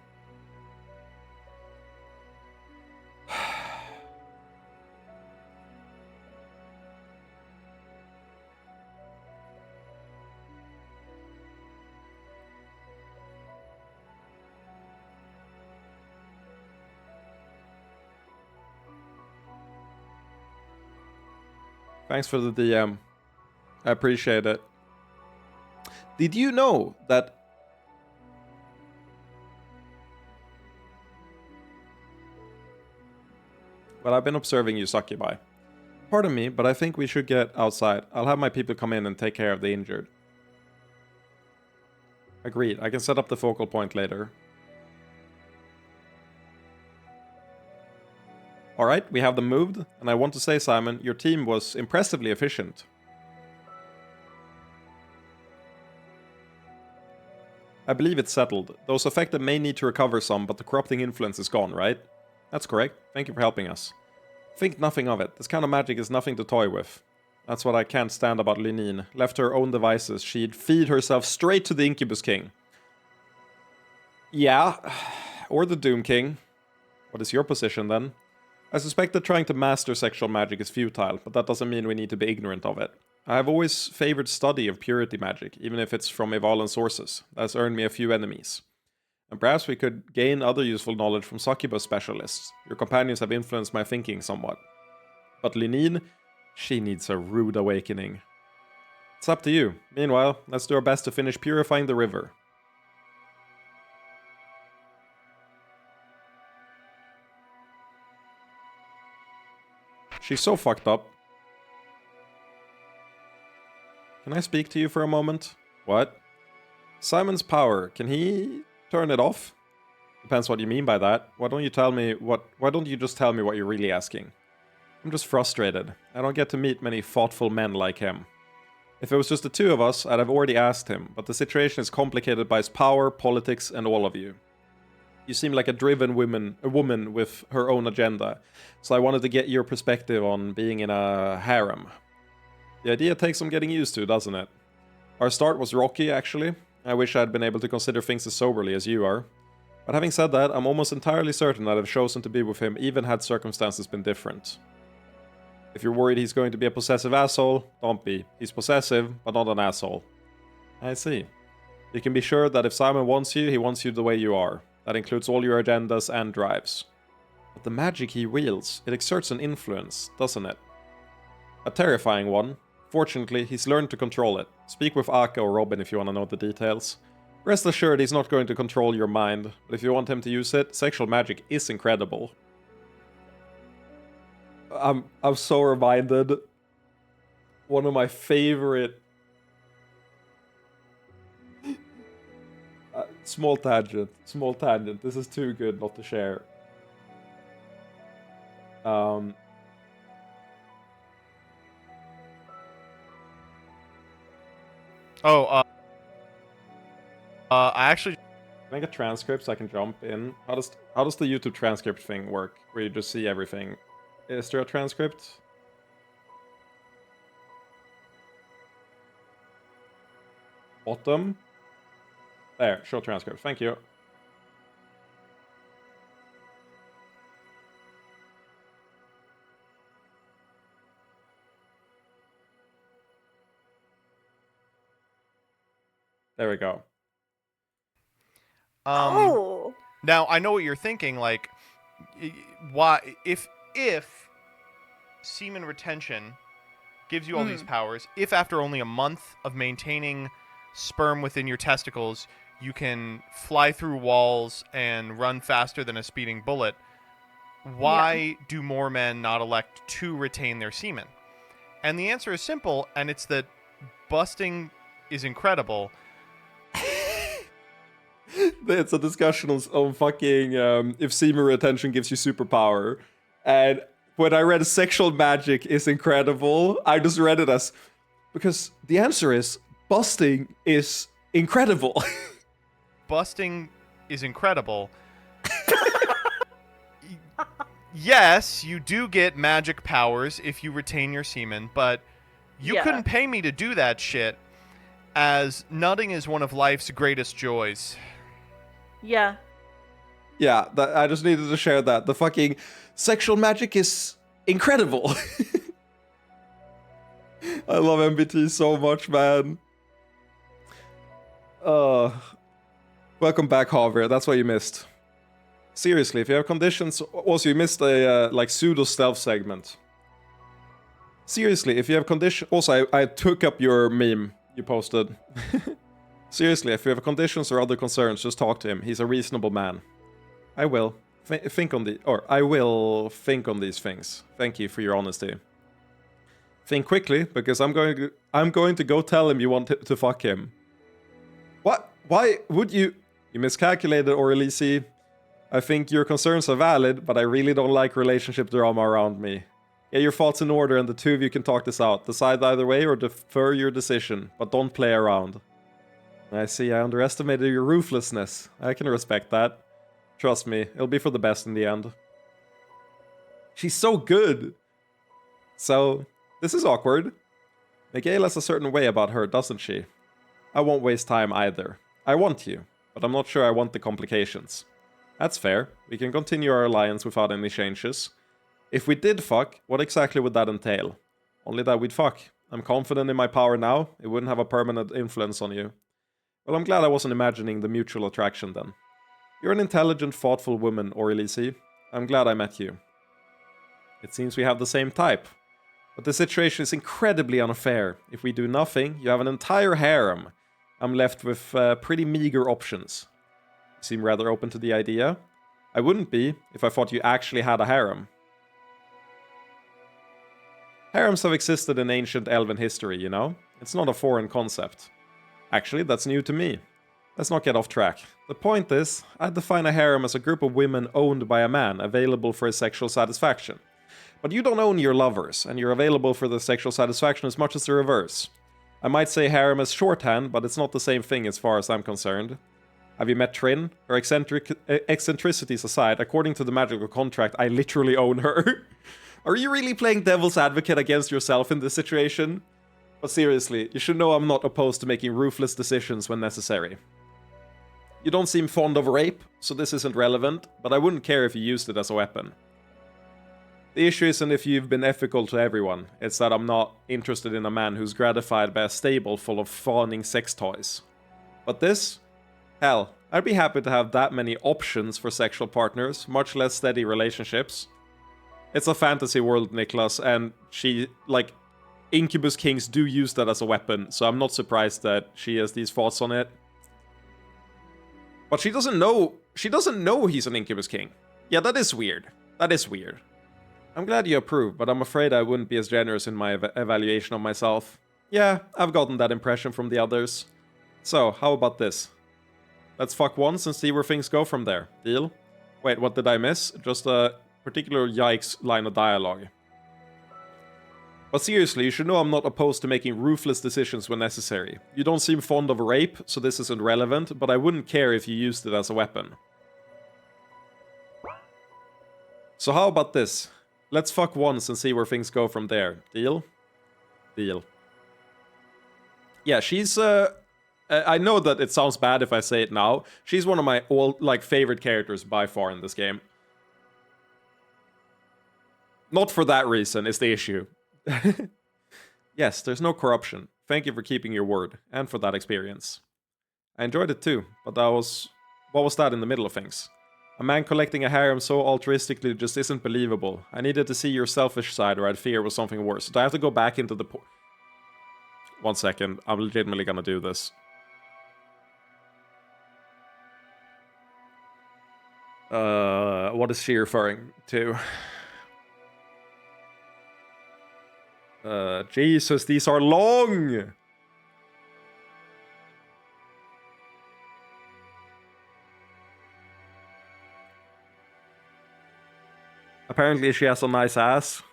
Thanks for the DM. I appreciate it. Did you know that... Well, I've been observing you succubi. Pardon me, but I think we should get outside. I'll have my people come in and take care of the injured. Agreed. I can set up the focal point later. Alright, we have them moved, and I want to say, Simon, your team was impressively efficient. I believe it's settled. Those affected may need to recover some, but the corrupting influence is gone, right? That's correct. Thank you for helping us. Think nothing of it. This kind of magic is nothing to toy with. That's what I can't stand about Linine. Left to her own devices, she'd feed herself straight to the Incubus King. Yeah, or the Doom King. What is your position then? I suspect that trying to master sexual magic is futile, but that doesn't mean we need to be ignorant of it. I have always favored study of purity magic, even if it's from Evalan sources. That's earned me a few enemies. And perhaps we could gain other useful knowledge from succubus specialists. Your companions have influenced my thinking somewhat. But Linine, she needs a rude awakening. It's up to you. Meanwhile, let's do our best to finish purifying the river. She's so fucked up. Can I speak to you for a moment? What? Simon's power, can he turn it off? Depends what you mean by that. Why don't you just tell me what you're really asking? I'm just frustrated. I don't get to meet many thoughtful men like him. If it was just the two of us, I'd have already asked him, but the situation is complicated by his power, politics, and all of you. You seem like a driven woman with her own agenda, so I wanted to get your perspective on being in a harem. The idea takes some getting used to, doesn't it? Our start was rocky, actually. I wish I had been able to consider things as soberly as you are. But having said that, I'm almost entirely certain that I've chosen to be with him even had circumstances been different. If you're worried he's going to be a possessive asshole, don't be. He's possessive, but not an asshole. I see. You can be sure that if Simon wants you, he wants you the way you are. That includes all your agendas and drives. But the magic he wields, it exerts an influence, doesn't it? A terrifying one. Fortunately, he's learned to control it. Speak with Aka or Robin if you want to know the details. Rest assured he's not going to control your mind, but if you want him to use it, sexual magic is incredible. I'm so reminded. One of my favorite... small tangent. This is too good not to share. I actually... Can I get transcripts so I can jump in? How does the YouTube transcript thing work? Where you just see everything? Is there a transcript? Bottom? There, show transcript. Thank you. There we go. Now I know what you're thinking. Like, why if semen retention gives you all these powers, if after only a month of maintaining sperm within your testicles, you can fly through walls and run faster than a speeding bullet, why do more men not elect to retain their semen? And the answer is simple, and it's that busting is incredible. It's a discussion on fucking if semen retention gives you superpower. And when I read sexual magic is incredible, I just read it as... Because the answer is, busting is incredible. Busting is incredible. Yes, you do get magic powers if you retain your semen, but you couldn't pay me to do that shit, as nutting is one of life's greatest joys. Yeah. Yeah, I just needed to share that. The fucking sexual magic is incredible. I love MBT so much, man. Welcome back, Javier. That's what you missed. Seriously, if you have conditions... Also, you missed a, pseudo-stealth segment. Seriously, if you have conditions... Also, I took up your meme you posted. Seriously, if you have conditions or other concerns, just talk to him. He's a reasonable man. I will. I will think on these things. Thank you for your honesty. Think quickly, because I'm going to go tell him you want to fuck him. What? Why would you... You miscalculated, Orelisi. I think your concerns are valid, but I really don't like relationship drama around me. Get your thoughts in order and the two of you can talk this out. Decide either way or defer your decision, but don't play around. I see, I underestimated your ruthlessness. I can respect that. Trust me, it'll be for the best in the end. She's so good! So, this is awkward. Miguel has a certain way about her, doesn't she? I won't waste time either. I want you, but I'm not sure I want the complications. That's fair. We can continue our alliance without any changes. If we did fuck, what exactly would that entail? Only that we'd fuck. I'm confident in my power now. It wouldn't have a permanent influence on you. Well, I'm glad I wasn't imagining the mutual attraction then. You're an intelligent, thoughtful woman, Orelisi. I'm glad I met you. It seems we have the same type. But the situation is incredibly unfair. If we do nothing, you have an entire harem. I'm left with pretty meager options. You seem rather open to the idea. I wouldn't be if I thought you actually had a harem. Harems have existed in ancient elven history, you know? It's not a foreign concept. Actually, that's new to me. Let's not get off track. The point is, I define a harem as a group of women owned by a man, available for his sexual satisfaction. But you don't own your lovers, and you're available for the sexual satisfaction as much as the reverse. I might say harem as shorthand, but it's not the same thing as far as I'm concerned. Have you met Trin? Her eccentricities aside, according to the magical contract, I literally own her. Are you really playing devil's advocate against yourself in this situation? But seriously, you should know I'm not opposed to making ruthless decisions when necessary. You don't seem fond of rape, so this isn't relevant, but I wouldn't care if you used it as a weapon. The issue isn't if you've been ethical to everyone, it's that I'm not interested in a man who's gratified by a stable full of fawning sex toys. But this? Hell, I'd be happy to have that many options for sexual partners, much less steady relationships. It's a fantasy world, Niklas, and Incubus Kings do use that as a weapon, so I'm not surprised that she has these thoughts on it. But she doesn't know he's an Incubus King. Yeah, that is weird. That is weird. I'm glad you approve, but I'm afraid I wouldn't be as generous in my evaluation of myself. Yeah, I've gotten that impression from the others. So, how about this? Let's fuck once and see where things go from there. Deal? Wait, what did I miss? Just a particular yikes line of dialogue. But seriously, you should know I'm not opposed to making ruthless decisions when necessary. You don't seem fond of rape, so this isn't relevant, but I wouldn't care if you used it as a weapon. So how about this? Let's fuck once and see where things go from there. Deal? Deal. Yeah, she's, I know that it sounds bad if I say it now. She's one of my favorite characters by far in this game. Not for that reason, is the issue. Yes, there's no corruption. Thank you for keeping your word, and for that experience. I enjoyed it too, but what was that in the middle of things? A man collecting a harem so altruistically just isn't believable. I needed to see your selfish side, or I'd fear it was something worse. Do I have to go back into the... 1 second, I'm legitimately gonna do this. What is she referring to? Jesus, these are long! Apparently she has a nice ass.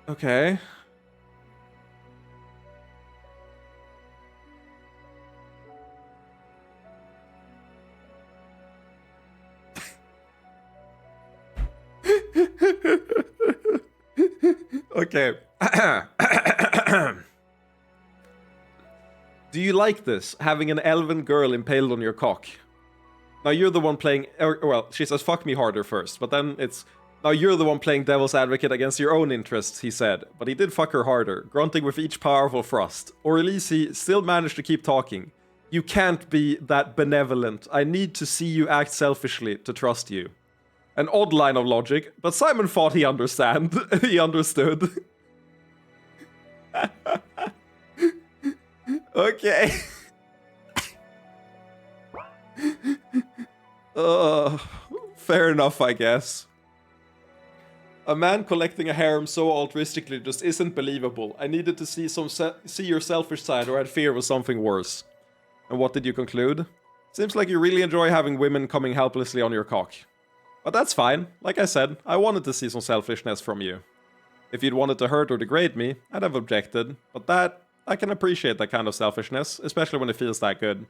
Okay. Okay. Do you like this? Having an elven girl impaled on your cock? Now you're the one playing... well, she says fuck me harder first, but then it's... Now you're the one playing devil's advocate against your own interests, he said. But he did fuck her harder, grunting with each powerful thrust. Or at least he still managed to keep talking. You can't be that benevolent. I need to see you act selfishly to trust you. An odd line of logic, but Simon thought he understood. Okay. Fair enough, I guess. A man collecting a harem so altruistically just isn't believable. I needed to see your selfish side, or I'd fear it was something worse. And what did you conclude? Seems like you really enjoy having women coming helplessly on your cock. But that's fine. Like I said, I wanted to see some selfishness from you. If you'd wanted to hurt or degrade me, I'd have objected. But I can appreciate that kind of selfishness, especially when it feels that good.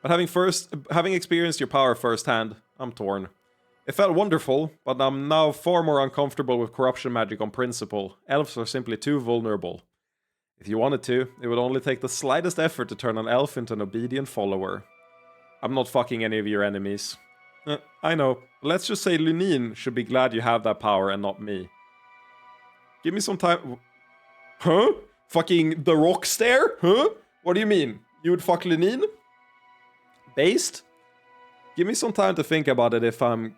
But having experienced your power firsthand, I'm torn. It felt wonderful, but I'm now far more uncomfortable with corruption magic on principle. Elves are simply too vulnerable. If you wanted to, it would only take the slightest effort to turn an elf into an obedient follower. I'm not fucking any of your enemies. I know. Let's just say Lunine should be glad you have that power and not me. Give me some time... Huh? Fucking the rock stare? Huh? What do you mean? You would fuck Lunine? Based? Give me some time to think about it if I'm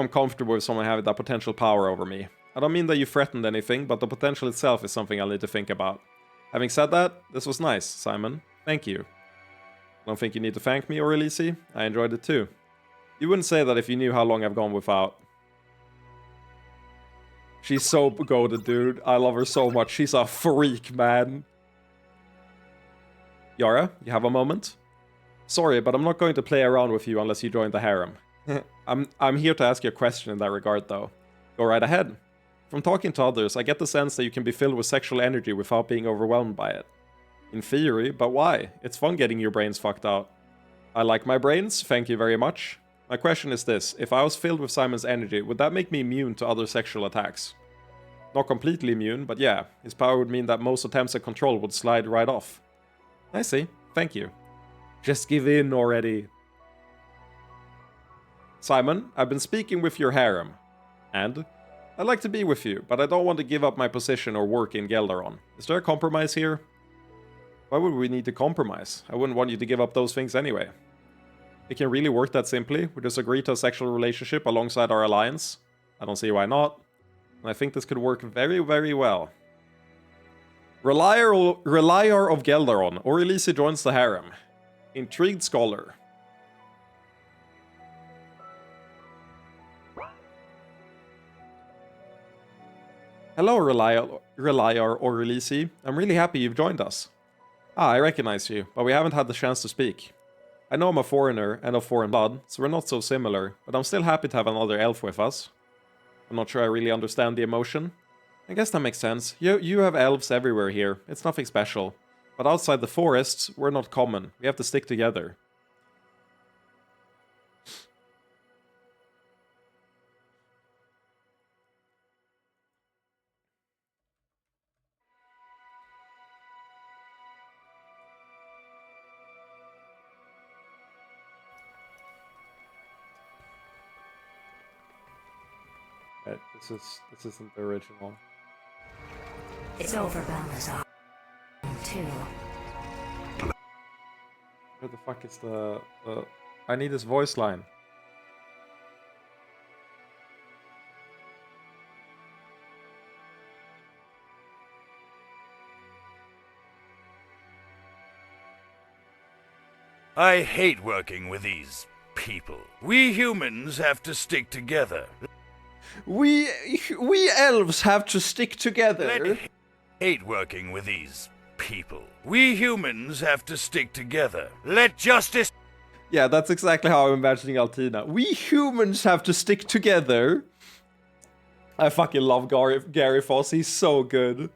comfortable with someone having that potential power over me. I don't mean that you threatened anything, but the potential itself is something I'll need to think about. Having said that, this was nice, Simon. Thank you. I don't think you need to thank me or Elise. I enjoyed it too. You wouldn't say that if you knew how long I've gone without. She's so goated, dude. I love her so much. She's a freak, man. Yara, you have a moment? Sorry, but I'm not going to play around with you unless you join the harem. I'm here to ask you a question in that regard, though. Go right ahead. From talking to others, I get the sense that you can be filled with sexual energy without being overwhelmed by it. In theory, but why? It's fun getting your brains fucked out. I like my brains, thank you very much. My question is this, if I was filled with Simon's energy, would that make me immune to other sexual attacks? Not completely immune, but yeah, his power would mean that most attempts at control would slide right off. I see. Thank you. Just give in already. Simon, I've been speaking with your harem. And? I'd like to be with you, but I don't want to give up my position or work in Gelderon. Is there a compromise here? Why would we need to compromise? I wouldn't want you to give up those things anyway. It can really work that simply. We just agree to a sexual relationship alongside our alliance. I don't see why not. And I think this could work very, very well. Reliar of Gelderon, or Elise joins the harem. Intrigued scholar. Hello, Reliar or Elise. I'm really happy you've joined us. Ah, I recognize you, but we haven't had the chance to speak. I know I'm a foreigner and of foreign blood, so we're not so similar, but I'm still happy to have another elf with us. I'm not sure I really understand the emotion. I guess that makes sense. You have elves everywhere here. It's nothing special. But outside the forests, we're not common. We have to stick together. This isn't the original. It's over, Balthazar. Too. Where the fuck is the... I need his voice line. I hate working with these people. We humans have to stick together. We elves have to stick together. I hate working with these people. We humans have to stick together. Let justice... Yeah, that's exactly how I'm imagining Altina. We humans have to stick together. I fucking love Gary Foss. He's so good.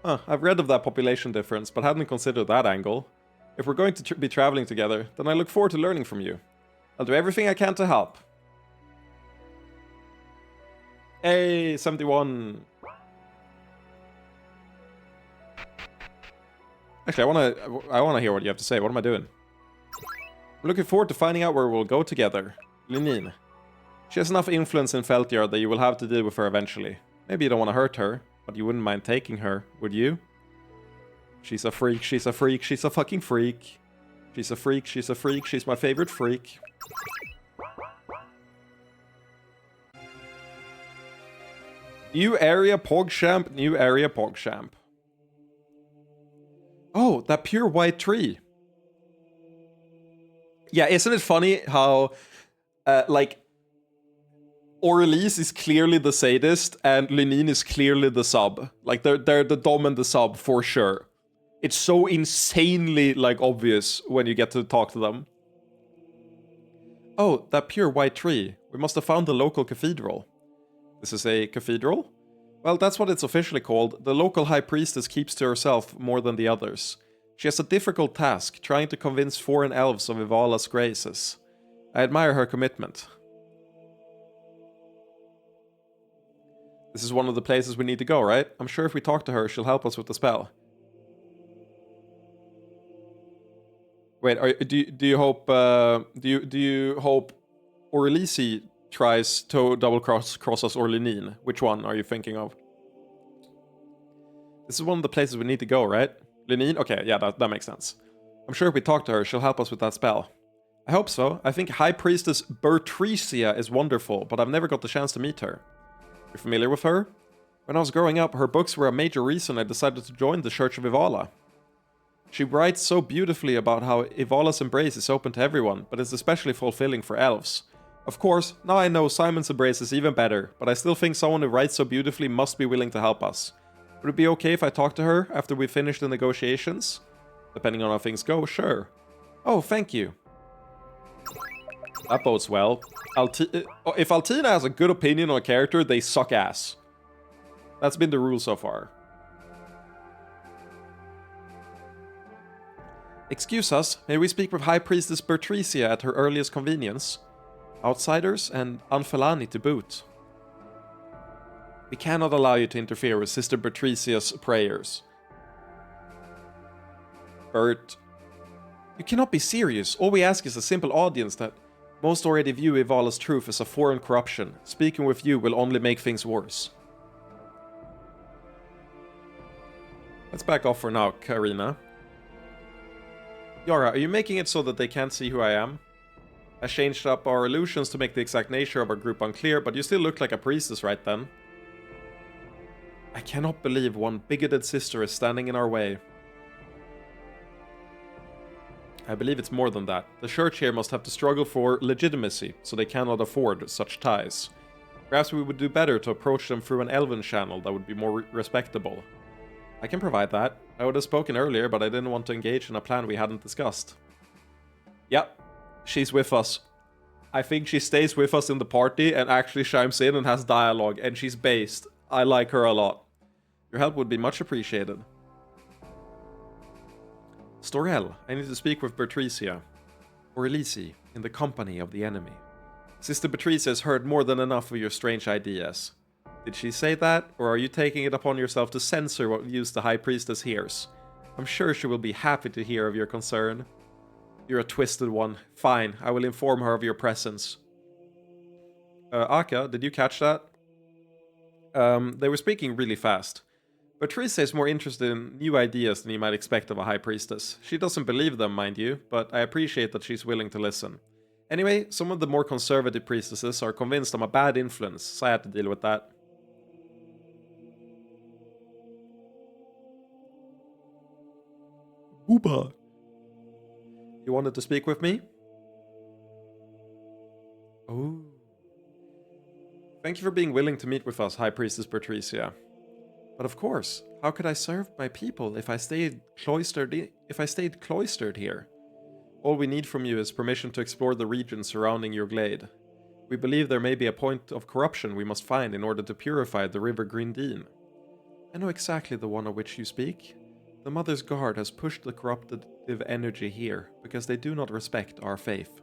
Huh, I've read of that population difference, but hadn't considered that angle. If we're going to be traveling together, then I look forward to learning from you. I'll do everything I can to help. Hey, 71. Actually, I wanna hear what you have to say. What am I doing? I'm looking forward to finding out where we'll go together. Linine. She has enough influence in Feltyard that you will have to deal with her eventually. Maybe you don't want to hurt her, but you wouldn't mind taking her, would you? She's a freak, she's a freak, she's a fucking freak. She's a freak, she's a freak, she's my favorite freak. New area PogChamp, new area PogChamp. Oh, that pure white tree. Yeah, isn't it funny how, like, Aurelise is clearly the sadist and Lenine is clearly the sub. Like, they're the dom and the sub for sure. It's so insanely, like, obvious when you get to talk to them. Oh, that pure white tree. We must have found the local cathedral. This is a cathedral? Well, that's what it's officially called. The local high priestess keeps to herself more than the others. She has a difficult task, trying to convince foreign elves of Ivala's graces. I admire her commitment. This is one of the places we need to go, right? I'm sure if we talk to her, she'll help us with the spell. Wait, do you hope do you hope Aurelise tries to double cross us or Lenine? Which one are you thinking of? This is one of the places we need to go, right? Lenine? Okay, yeah, that makes sense. I'm sure if we talk to her, she'll help us with that spell. I hope so. I think High Priestess Bertricia is wonderful, but I've never got the chance to meet her. You're familiar with her? When I was growing up, her books were a major reason I decided to join the Church of Ivala. She writes so beautifully about how Ivala's embrace is open to everyone, but is especially fulfilling for elves. Of course, now I know Simon's embrace is even better, but I still think someone who writes so beautifully must be willing to help us. Would it be okay if I talk to her after we finish the negotiations? Depending on how things go, sure. Oh, thank you. That bodes well. If Altina has a good opinion on a character, they suck ass. That's been the rule so far. Excuse us, may we speak with High Priestess Bertricia at her earliest convenience? Outsiders and Anfelani to boot. We cannot allow you to interfere with Sister Patricia's prayers. Bert, you cannot be serious. All we ask is a simple audience that most already view Ivala's truth as a foreign corruption. Speaking with you will only make things worse. Let's back off for now, Karina. Yara, are you making it so that they can't see who I am? I changed up our illusions to make the exact nature of our group unclear, but you still look like a priestess right then. I cannot believe one bigoted sister is standing in our way. I believe it's more than that. The church here must have to struggle for legitimacy, so they cannot afford such ties. Perhaps we would do better to approach them through an elven channel that would be more respectable. I can provide that. I would have spoken earlier, but I didn't want to engage in a plan we hadn't discussed. Yep, she's with us. I think she stays with us in the party and actually chimes in and has dialogue, and she's based. I like her a lot. Your help would be much appreciated. Storel, I need to speak with Bertricia. Or Elise, in the company of the enemy. Sister Patricia has heard more than enough of your strange ideas. Did she say that, or are you taking it upon yourself to censor what views the High Priestess hears? I'm sure she will be happy to hear of your concern. You're a twisted one. Fine, I will inform her of your presence. Aka, did you catch that? They were speaking really fast. Patricia is more interested in new ideas than you might expect of a High Priestess. She doesn't believe them, mind you, but I appreciate that she's willing to listen. Anyway, some of the more conservative priestesses are convinced I'm a bad influence, so I had to deal with that. Booba! You wanted to speak with me? Oh. Thank you for being willing to meet with us, High Priestess Patricia. But of course, how could I serve my people if I stayed cloistered here? All we need from you is permission to explore the region surrounding your glade. We believe there may be a point of corruption we must find in order to purify the River Grindine. I know exactly the one of which you speak. The Mother's Guard has pushed the corruptive energy here because they do not respect our faith.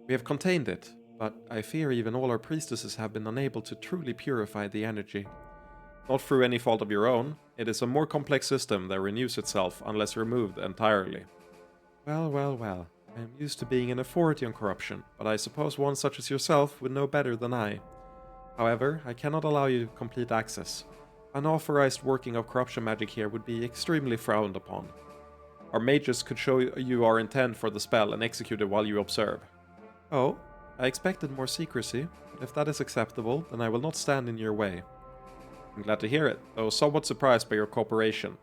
We have contained it, but I fear even all our priestesses have been unable to truly purify the energy. Not through any fault of your own, it is a more complex system that renews itself unless removed entirely. Well, I am used to being an authority on corruption, but I suppose one such as yourself would know better than I. However, I cannot allow you complete access. Unauthorized working of corruption magic here would be extremely frowned upon. Our mages could show you our intent for the spell and execute it while you observe. Oh, I expected more secrecy, but if that is acceptable, then I will not stand in your way. I'm glad to hear it, though somewhat surprised by your cooperation.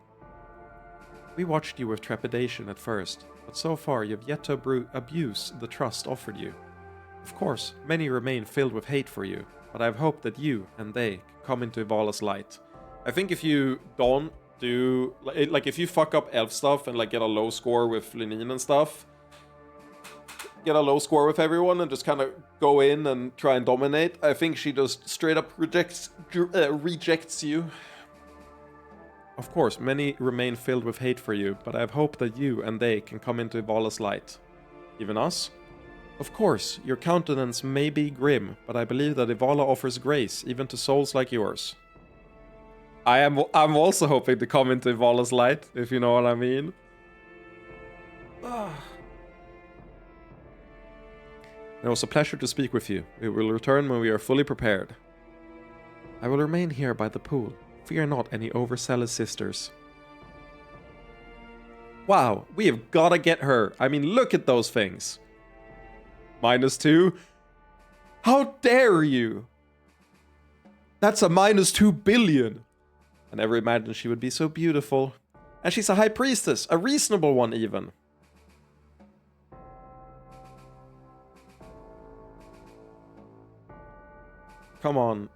We watched you with trepidation at first, but so far you have yet to abuse the trust offered you. Of course, many remain filled with hate for you, but I have hoped that you and they can come into Ivala's light. I think if you don't do... Like, if you fuck up elf stuff and, like, get a low score with Lenine and stuff, get a low score with everyone and just kind of go in and try and dominate, I think she just straight up rejects you. Of course, many remain filled with hate for you, but I have hope that you and they can come into Ivala's light. Even us? Of course, your countenance may be grim, but I believe that Ivala offers grace even to souls like yours. I'm also hoping to come into Ivala's light, if you know what I mean. It was a pleasure to speak with you. We will return when we are fully prepared. I will remain here by the pool. Fear not any overzealous sisters. Wow, we have gotta get her. I mean, look at those things. -2? How dare you? That's a -2 billion. I never imagined she would be so beautiful. And she's a high priestess, a reasonable one even. Come on.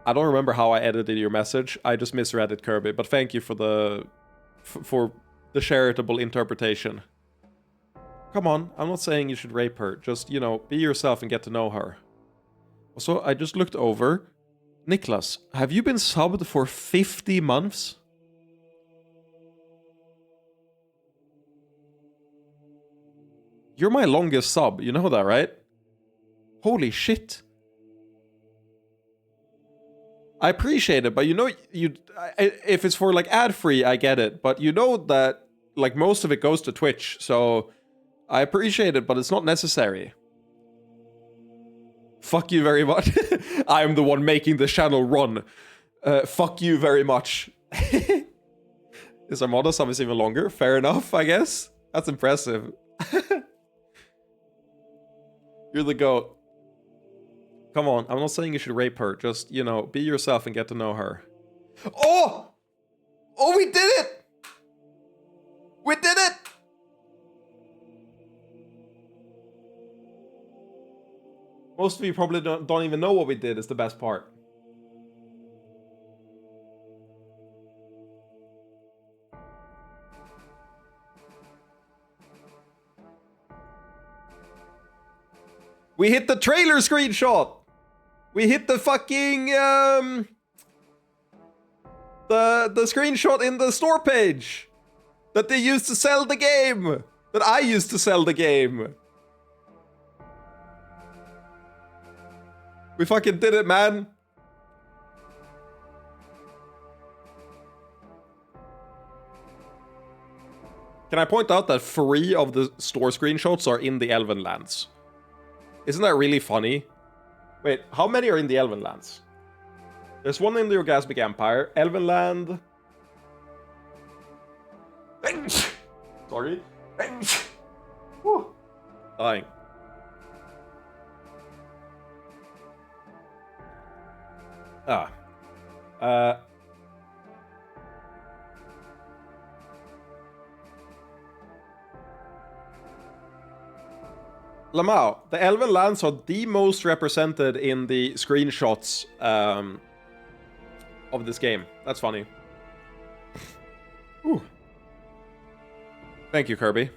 I don't remember how I edited your message. I just misread it, Kirby. But thank you for the charitable interpretation. Come on, I'm not saying you should rape her. Just, you know, be yourself and get to know her. Also, I just looked over. Niklas, have you been subbed for 50 months? You're my longest sub, you know that, right? Holy shit. I appreciate it, but you know, if it's for like ad-free, I get it. But you know that like most of it goes to Twitch, so I appreciate it, but it's not necessary. Fuck you very much. I am the one making the channel run. Fuck you very much. Is Armada summons even longer? Fair enough, I guess. That's impressive. You're the GOAT. Come on, I'm not saying you should rape her. Just, you know, be yourself and get to know her. Oh! Oh, we did it! We did it! Most of you probably don't even know what we did is the best part. We hit the trailer screenshot! We hit the fucking, the screenshot in the store page! That they used to sell the game! That I used to sell the game! We fucking did it, man! Can I point out that 3 of the store screenshots are in the Elven Lands? Isn't that really funny? Wait, how many are in the Elven Lands? There's one in the Orgasmic Empire, Elven Land... Sorry. Whew. Dying. Lamau, the Elven Lands are the most represented in the screenshots of this game. That's funny. Whew. Thank you, Kirby.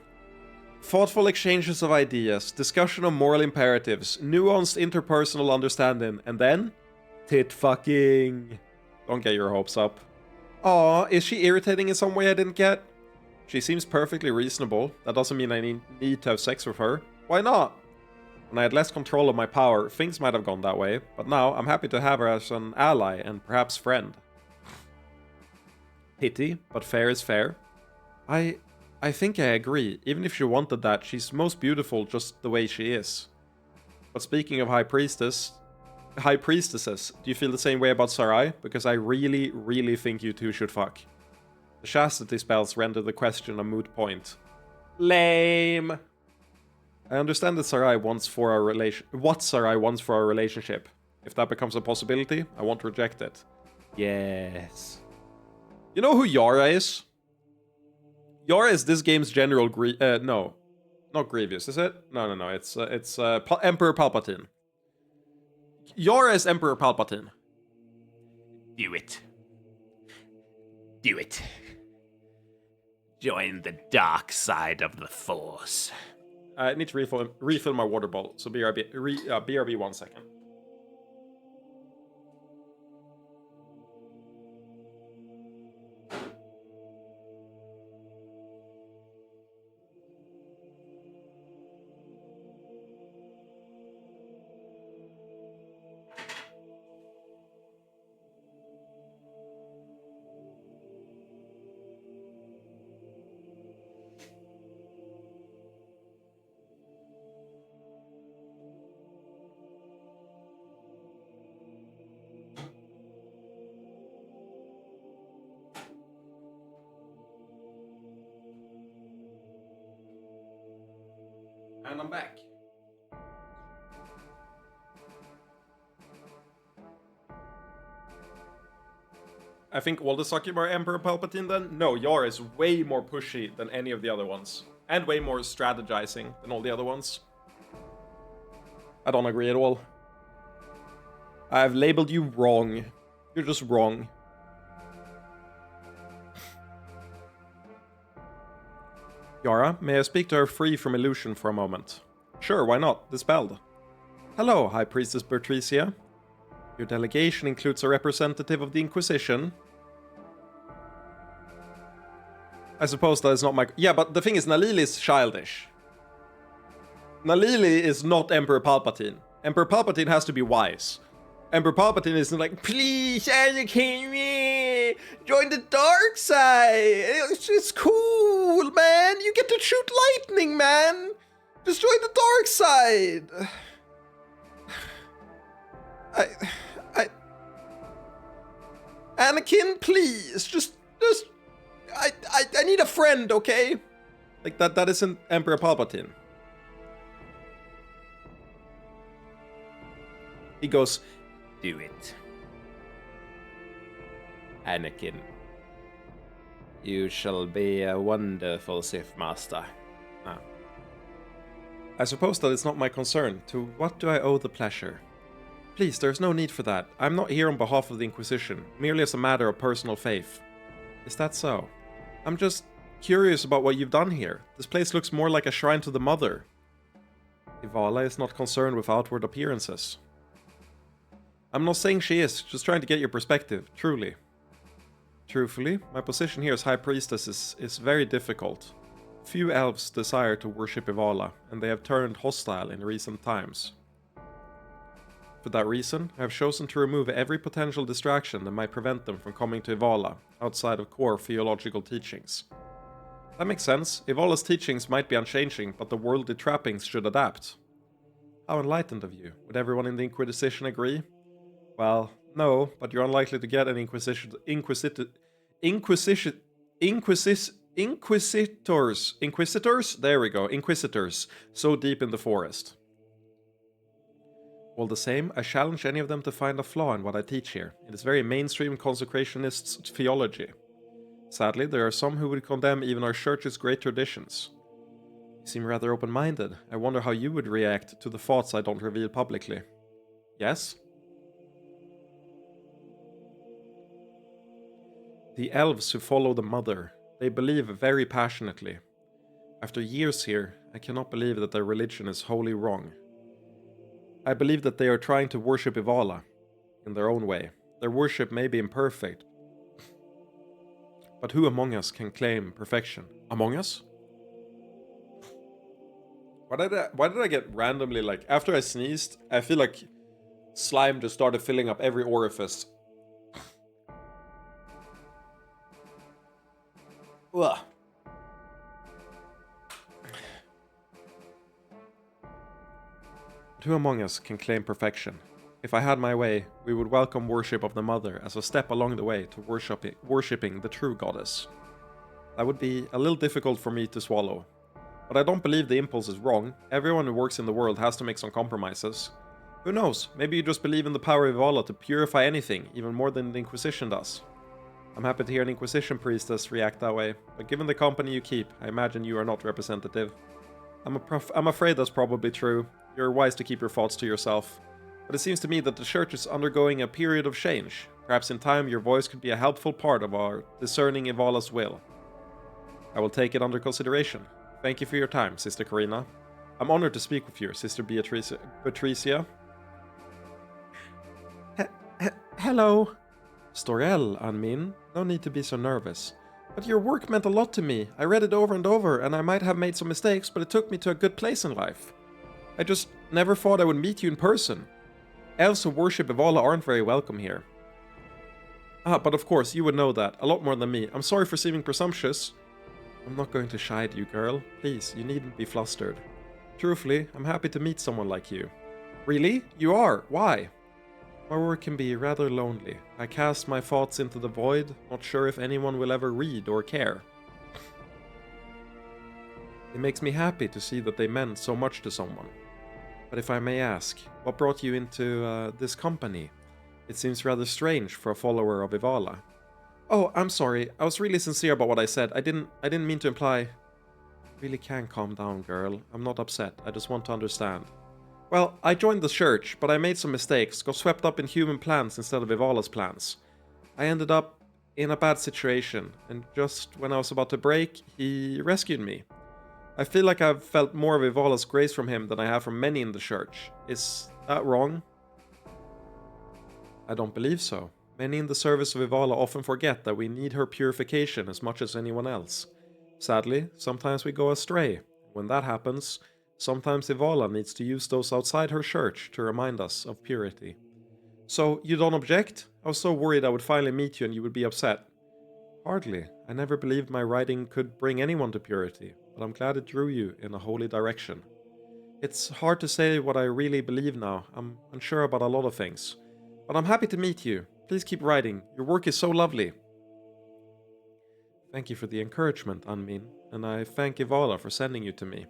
Thoughtful exchanges of ideas, discussion of moral imperatives, nuanced interpersonal understanding, and then... tit fucking. Don't get your hopes up. Aw, is she irritating in some way I didn't get? She seems perfectly reasonable. That doesn't mean I need to have sex with her. Why not? When I had less control of my power, things might have gone that way, but now I'm happy to have her as an ally and perhaps friend. Pity, but fair is fair. I think I agree. Even if she wanted that, she's most beautiful just the way she is. But speaking of High Priestesses, do you feel the same way about Sarai? Because I really, really think you two should fuck. The chastity spells render the question a moot point. Lame. I understand that Sarai wants for our what Sarai wants for our relationship. If that becomes a possibility, I won't reject it. Yes. You know who Yara is? Yara is this game's general no. Not Grievous, is it? No. It's Emperor Palpatine. Yara is Emperor Palpatine. Do it. Do it. Join the dark side of the Force. I need to refill my water bottle, so BRB 1 second. And I'm back. I think all the Succubus Emperor Palpatine then? No, Yara is way more pushy than any of the other ones. And way more strategizing than all the other ones. I don't agree at all. I've labeled you wrong. You're just wrong. Yara, may I speak to her free from illusion for a moment? Sure, why not? Dispelled. Hello, High Priestess Bertricia. Your delegation includes a representative of the Inquisition. I suppose that is not my... Yeah, but the thing is, Nalili is childish. Nalili is not Emperor Palpatine. Emperor Palpatine has to be wise. Emperor Palpatine isn't like, please, Anakin, join the dark side. It's cool, man. You get to shoot lightning, man. Just join the dark side. Anakin, please, I need a friend, okay? Like that isn't Emperor Palpatine. He goes, Do it. Anakin. You shall be a wonderful Sith Master. Ah. I suppose that is not my concern. To what do I owe the pleasure? Please, there's no need for that. I'm not here on behalf of the Inquisition, merely as a matter of personal faith. Is that so? I'm just curious about what you've done here. This place looks more like a shrine to the Mother. Ivala is not concerned with outward appearances. I'm not saying she is, just trying to get your perspective, truly. Truthfully, my position here as High Priestess is very difficult. Few elves desire to worship Ivala, and they have turned hostile in recent times. For that reason, I have chosen to remove every potential distraction that might prevent them from coming to Ivala, outside of core theological teachings. That makes sense. Ivala's teachings might be unchanging, but the worldly trappings should adapt. How enlightened of you. Would everyone in the Inquisition agree? Well, no, but you're unlikely to get an Inquisitors, there we go, Inquisitors, so deep in the forest. All the same, I challenge any of them to find a flaw in what I teach here. It is very mainstream consecrationist theology. Sadly, there are some who would condemn even our church's great traditions. You seem rather open-minded. I wonder how you would react to the thoughts I don't reveal publicly. Yes? The elves who follow the Mother, they believe very passionately. After years here, I cannot believe that their religion is wholly wrong. I believe that they are trying to worship Ivala, in their own way. Their worship may be imperfect, but who among us can claim perfection? Among us? Why did I get randomly, like, after I sneezed, I feel like slime just started filling up every orifice. Ugh. Who among us can claim perfection? If I had my way, we would welcome worship of the Mother as a step along the way to worshipping the true goddess. That would be a little difficult for me to swallow. But I don't believe the impulse is wrong. Everyone who works in the world has to make some compromises. Who knows, maybe you just believe in the power of Ivala to purify anything, even more than the Inquisition does. I'm happy to hear an Inquisition priestess react that way, but given the company you keep, I imagine you are not representative. I'm afraid that's probably true. You're wise to keep your thoughts to yourself. But it seems to me that the church is undergoing a period of change. Perhaps in time your voice could be a helpful part of our discerning Ivala's will. I will take it under consideration. Thank you for your time, Sister Karina. I'm honored to speak with you, Sister Patricia. Hello. Storiel, Anmin. No need to be so nervous. But your work meant a lot to me. I read it over and over, and I might have made some mistakes, but it took me to a good place in life. I just never thought I would meet you in person. Elves who worship Ivala aren't very welcome here. But of course, you would know that, a lot more than me. I'm sorry for seeming presumptuous. I'm not going to chide you, girl. Please, you needn't be flustered. Truthfully, I'm happy to meet someone like you. Really? You are? Why? My work can be rather lonely. I cast my thoughts into the void, not sure if anyone will ever read or care. It makes me happy to see that they meant so much to someone. But if I may ask, what brought you into this company? It seems rather strange for a follower of Ivala. Oh, I'm sorry. I was really sincere about what I said. I didn't mean to imply... Really can calm down, girl. I'm not upset. I just want to understand. Well, I joined the church, but I made some mistakes, got swept up in human plans instead of Ivala's plans. I ended up in a bad situation, and just when I was about to break, he rescued me. I feel like I've felt more of Ivala's grace from him than I have from many in the church. Is that wrong? I don't believe so. Many in the service of Ivala often forget that we need her purification as much as anyone else. Sadly, sometimes we go astray. When that happens, sometimes Ivala needs to use those outside her church to remind us of purity. So, you don't object? I was so worried I would finally meet you and you would be upset. Hardly. I never believed my writing could bring anyone to purity, but I'm glad it drew you in a holy direction. It's hard to say what I really believe now. I'm unsure about a lot of things. But I'm happy to meet you. Please keep writing. Your work is so lovely. Thank you for the encouragement, Anmin, and I thank Ivala for sending you to me.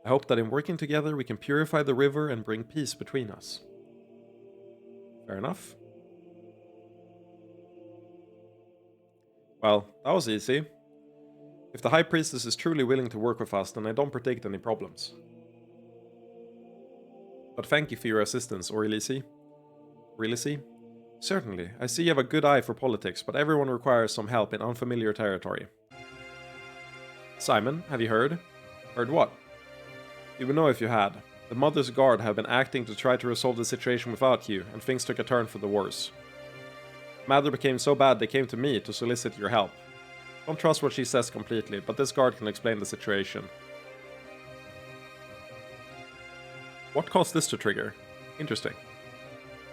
I hope that in working together we can purify the river and bring peace between us. Fair enough. Well, that was easy. If the High Priestess is truly willing to work with us, then I don't predict any problems. But thank you for your assistance, Orilisi. Orilisi? Certainly. I see you have a good eye for politics, but everyone requires some help in unfamiliar territory. Simon, have you heard? Heard what? You would know if you had. The Mother's Guard have been acting to try to resolve the situation without you, and things took a turn for the worse. The matter became so bad they came to me to solicit your help. Don't trust what she says completely, but this guard can explain the situation. What caused this to trigger? Interesting.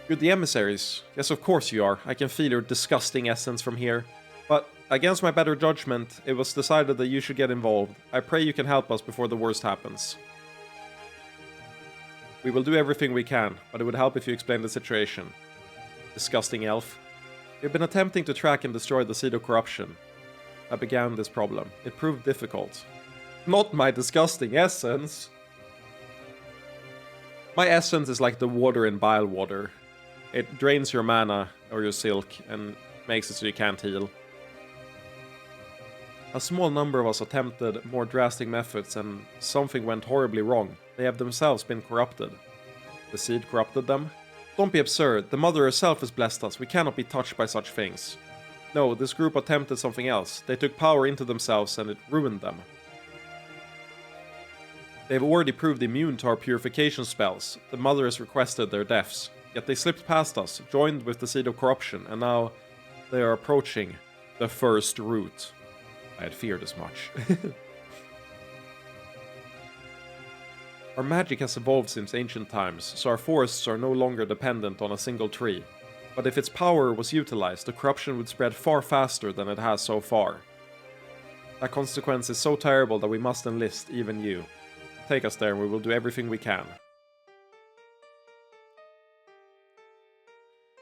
You're the emissaries. Yes, of course you are. I can feel your disgusting essence from here. But, against my better judgment, it was decided that you should get involved. I pray you can help us before the worst happens. We will do everything we can, but it would help if you explain the situation. Disgusting elf. We've been attempting to track and destroy the seed of corruption. I began this problem. It proved difficult. Not my disgusting essence! My essence is like the water in bile water. It drains your mana or your silk and makes it so you can't heal. A small number of us attempted more drastic methods and something went horribly wrong. They have themselves been corrupted. The seed corrupted them? Don't be absurd. The Mother herself has blessed us. We cannot be touched by such things. No, this group attempted something else. They took power into themselves and it ruined them. They've already proved immune to our purification spells. The Mother has requested their deaths. Yet they slipped past us, joined with the seed of corruption, and now they are approaching the first root. I had feared as much. Our magic has evolved since ancient times, so our forests are no longer dependent on a single tree. But if its power was utilized, the corruption would spread far faster than it has so far. That consequence is so terrible that we must enlist even you. Take us there and we will do everything we can.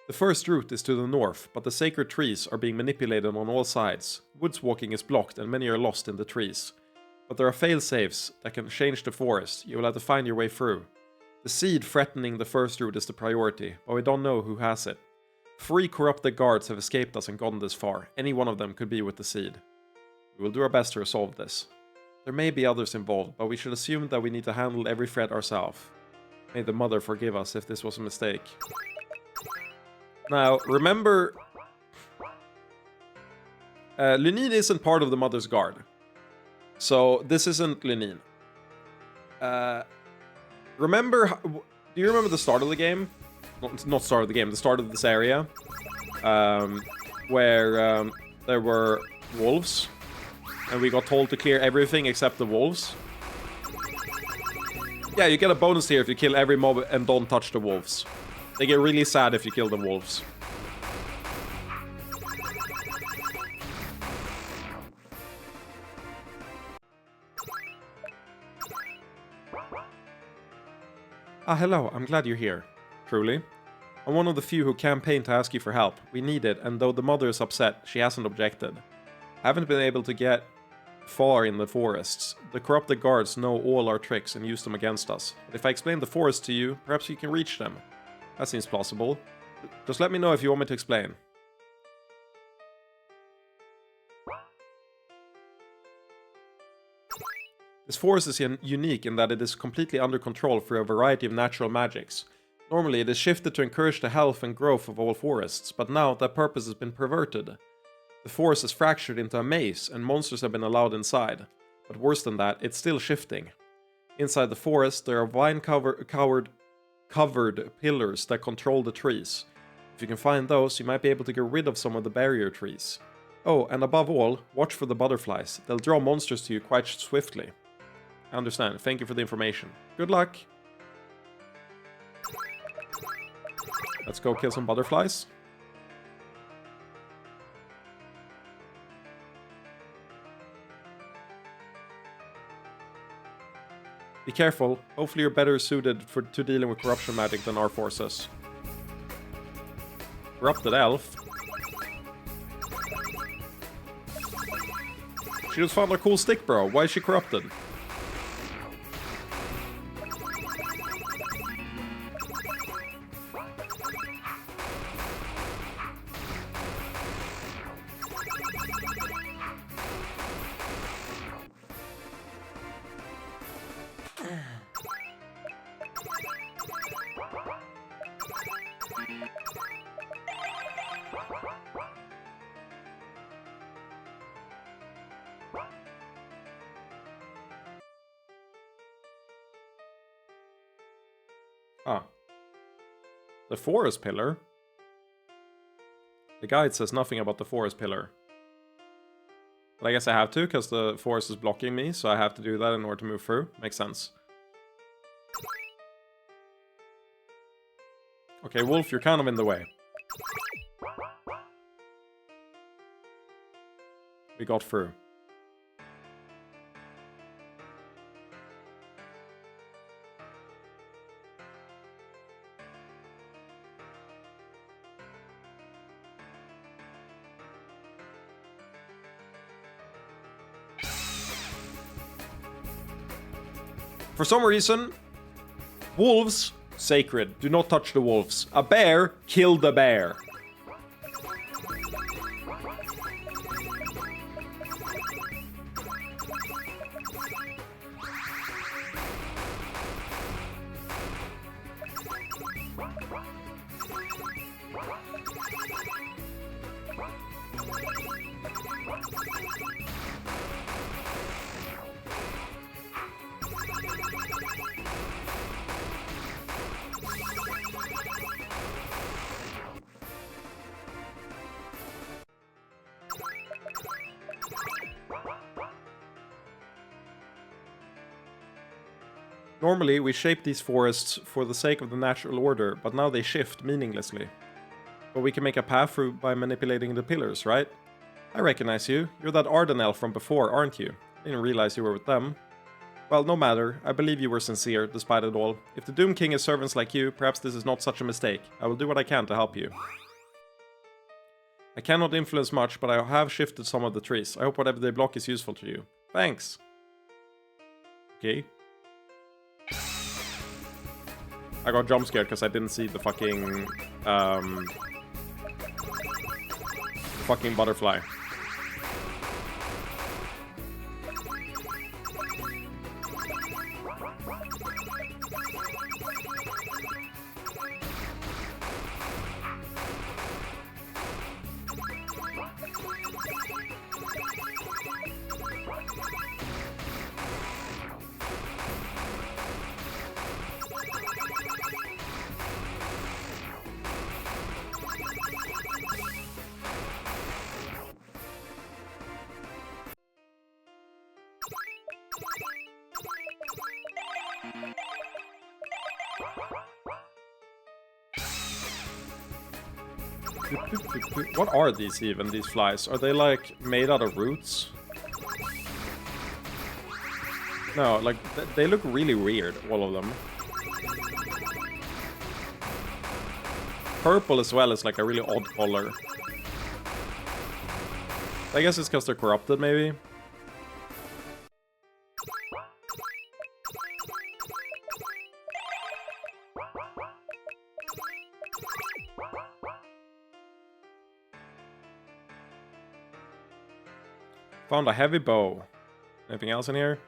The first route is to the north, but the sacred trees are being manipulated on all sides. Woods walking is blocked and many are lost in the trees. But there are fail-safes that can change the forest. You will have to find your way through. The seed threatening the first route is the priority, but we don't know who has it. 3 corrupted guards have escaped us and gotten this far. Any one of them could be with the seed. We will do our best to resolve this. There may be others involved, but we should assume that we need to handle every threat ourselves. May the Mother forgive us if this was a mistake. Now, remember... Lunin isn't part of the Mother's Guard. So, this isn't Lunin. Remember... Do you remember the start of the game? Not start of the game, the start of this area. Where there were wolves. And we got told to clear everything except the wolves. Yeah, you get a bonus here if you kill every mob and don't touch the wolves. They get really sad if you kill the wolves. Ah, hello, I'm glad you're here. Truly. I'm one of the few who campaigned to ask you for help. We need it, and though the Mother is upset, she hasn't objected. I haven't been able to get far in the forests. The corrupted guards know all our tricks and use them against us. But if I explain the forest to you, perhaps you can reach them. That seems plausible. Just let me know if you want me to explain. This forest is unique in that it is completely under control through a variety of natural magics. Normally it is shifted to encourage the health and growth of all forests, but now that purpose has been perverted. The forest is fractured into a maze and monsters have been allowed inside. But worse than that, it's still shifting. Inside the forest there are vine-covered pillars that control the trees. If you can find those, you might be able to get rid of some of the barrier trees. Oh, and above all, watch for the butterflies. They'll draw monsters to you quite swiftly. I understand. Thank you for the information. Good luck! Let's go kill some butterflies. Be careful. Hopefully you're better suited to dealing with corruption magic than our forces. Corrupted elf. She just found a cool stick, bro. Why is she corrupted? Ah. The forest pillar? The guide says nothing about the forest pillar. But I guess I have to, because the forest is blocking me, so I have to do that in order to move through. Makes sense. Okay, Wolf, you're kind of in the way. We got through. For some reason, wolves, sacred. Do not touch the wolves. A bear, kill the bear. Normally, we shape these forests for the sake of the natural order, but now they shift meaninglessly. But we can make a path through by manipulating the pillars, right? I recognize you. You're that Arden elf from before, aren't you? I didn't realize you were with them. Well, no matter. I believe you were sincere, despite it all. If the Doom King has servants like you, perhaps this is not such a mistake. I will do what I can to help you. I cannot influence much, but I have shifted some of the trees. I hope whatever they block is useful to you. Thanks. Okay. I got jump scared because I didn't see the fucking butterfly. What are these even, these flies? Are they like made out of roots? No, like they look really weird, all of them. Purple as well is like a really odd color. I guess it's because they're corrupted, maybe. Found a heavy bow. Anything else in here?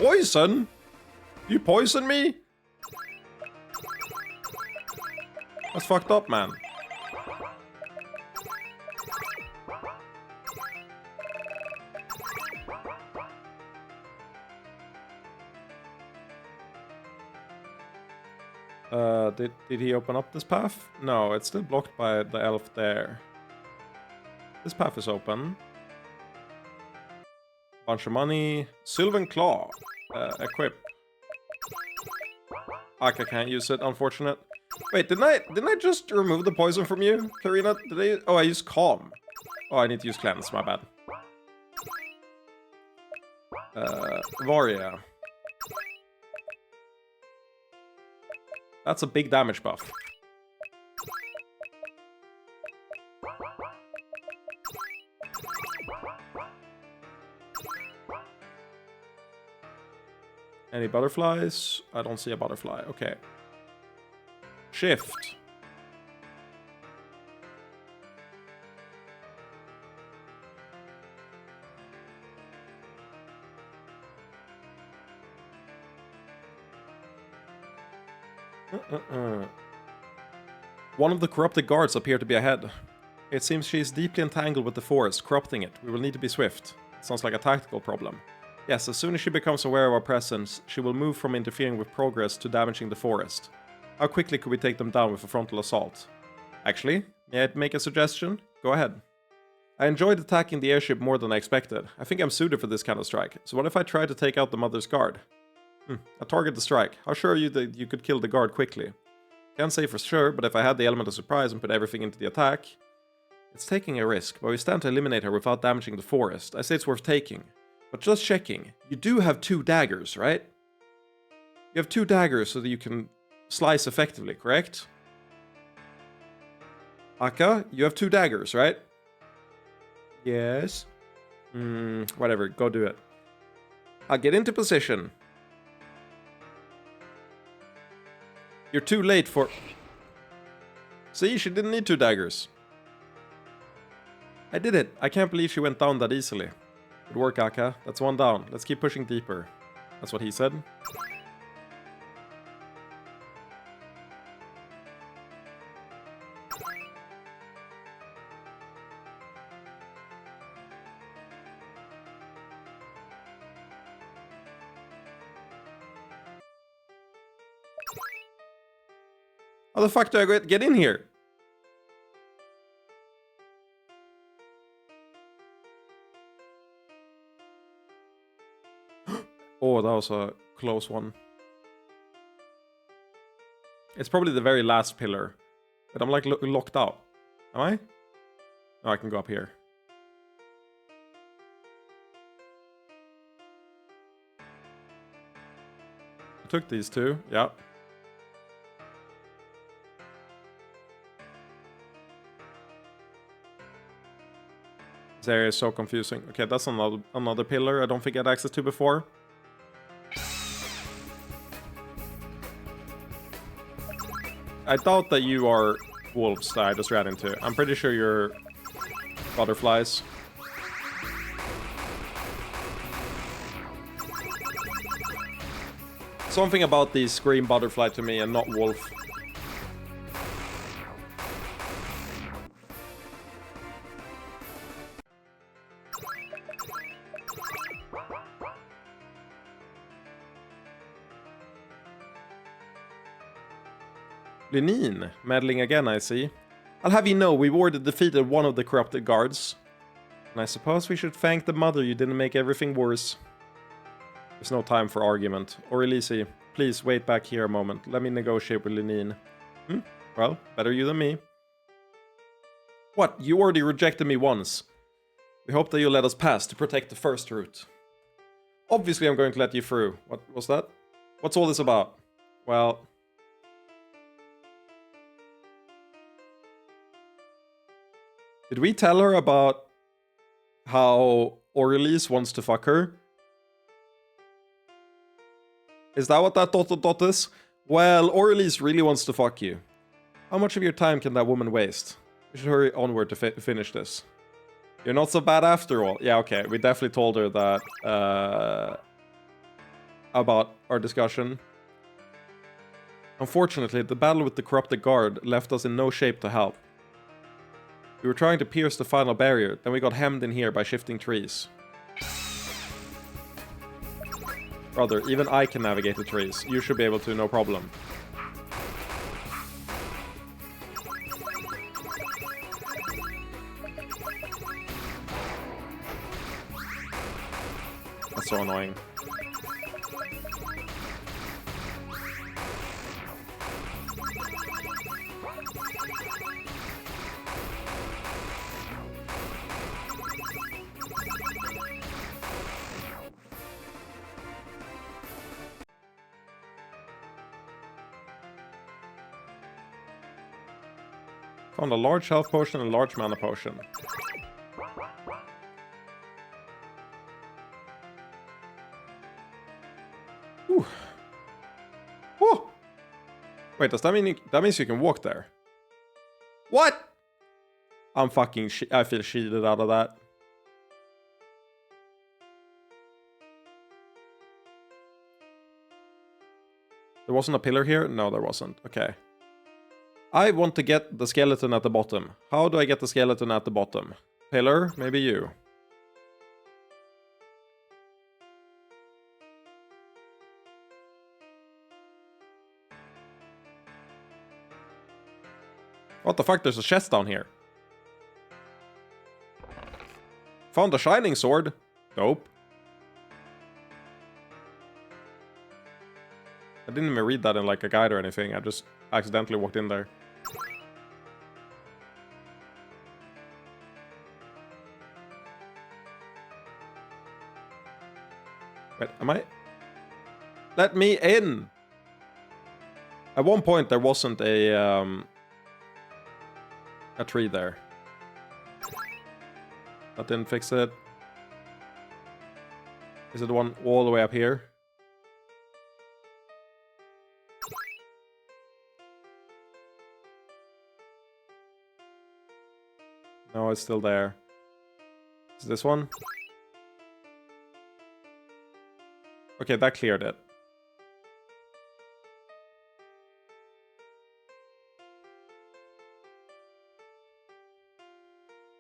Poison? You poison me? That's fucked up, man. Did he open up this path? No, it's still blocked by the elf there. This path is open. Bunch of money. Sylvan Claw. Equip. Aka can't use it, unfortunate. Wait, didn't I just remove the poison from you, Karina? Did I? Oh, I used Calm. Oh, I need to use Cleanse, my bad. Varia. That's a big damage buff. Any butterflies? I don't see a butterfly. Okay. Shift. One of the corrupted guards appear to be ahead. It seems she is deeply entangled with the forest, corrupting it. We will need to be swift. Sounds like a tactical problem. Yes, as soon as she becomes aware of our presence, she will move from interfering with progress to damaging the forest. How quickly could we take them down with a frontal assault? Actually, may I make a suggestion? Go ahead. I enjoyed attacking the airship more than I expected. I think I'm suited for this kind of strike. So what if I try to take out the mother's guard? A target the strike. How sure are you that you could kill the guard quickly? Can't say for sure, but if I had the element of surprise and put everything into the attack... It's taking a risk, but we stand to eliminate her without damaging the forest. I say it's worth taking. But just checking, you do have 2 daggers, right? You have 2 daggers so that you can slice effectively, correct? Aka, you have 2 daggers, right? Yes. Whatever, go do it. I'll get into position. You're too late for... See, she didn't need 2 daggers. I did it. I can't believe she went down that easily. Good work, Aka. That's 1 down. Let's keep pushing deeper. That's what he said. How the fuck do I get in here? Oh, that was a close one. It's probably the very last pillar. But I'm like locked out. Am I? Oh, I can go up here. I took these 2, yeah. This area is so confusing. Okay, that's another pillar I don't think I had access to before. I doubt that you are wolves that I just ran into. I'm pretty sure you're butterflies. Something about these scream butterfly to me and not wolf. Lenin, meddling again, I see. I'll have you know, we've already defeated one of the corrupted guards. And I suppose we should thank the mother you didn't make everything worse. There's no time for argument. Or Elise, please wait back here a moment. Let me negotiate with Lenin. Well, better you than me. What? You already rejected me once. We hope that you'll let us pass to protect the first route. Obviously I'm going to let you through. What was that? What's all this about? Well... Did we tell her about how Aurelis wants to fuck her? Is that what that dot is? Well, Aurelis really wants to fuck you. How much of your time can that woman waste? We should hurry onward to finish this. You're not so bad after all. Yeah, okay. We definitely told her that about our discussion. Unfortunately, the battle with the corrupted guard left us in no shape to help. We were trying to pierce the final barrier, then we got hemmed in here by shifting trees. Brother, even I can navigate the trees. You should be able to, no problem. That's so annoying. Found a large health potion and a large mana potion. Whew. Whoa! Wait, does that mean that means you can walk there? What? I'm fucking I feel cheated out of that. There wasn't a pillar here? No, there wasn't. Okay. I want to get the skeleton at the bottom. How do I get the skeleton at the bottom? Pillar? Maybe you. What the fuck? There's a chest down here. Found a shining sword. Dope. I didn't even read that in like a guide or anything. I just accidentally walked in there. Wait, am I? Let me in! At one point there wasn't a tree there. That didn't fix it. Is it the one all the way up here? No, it's still there. Is this one? Okay, that cleared it.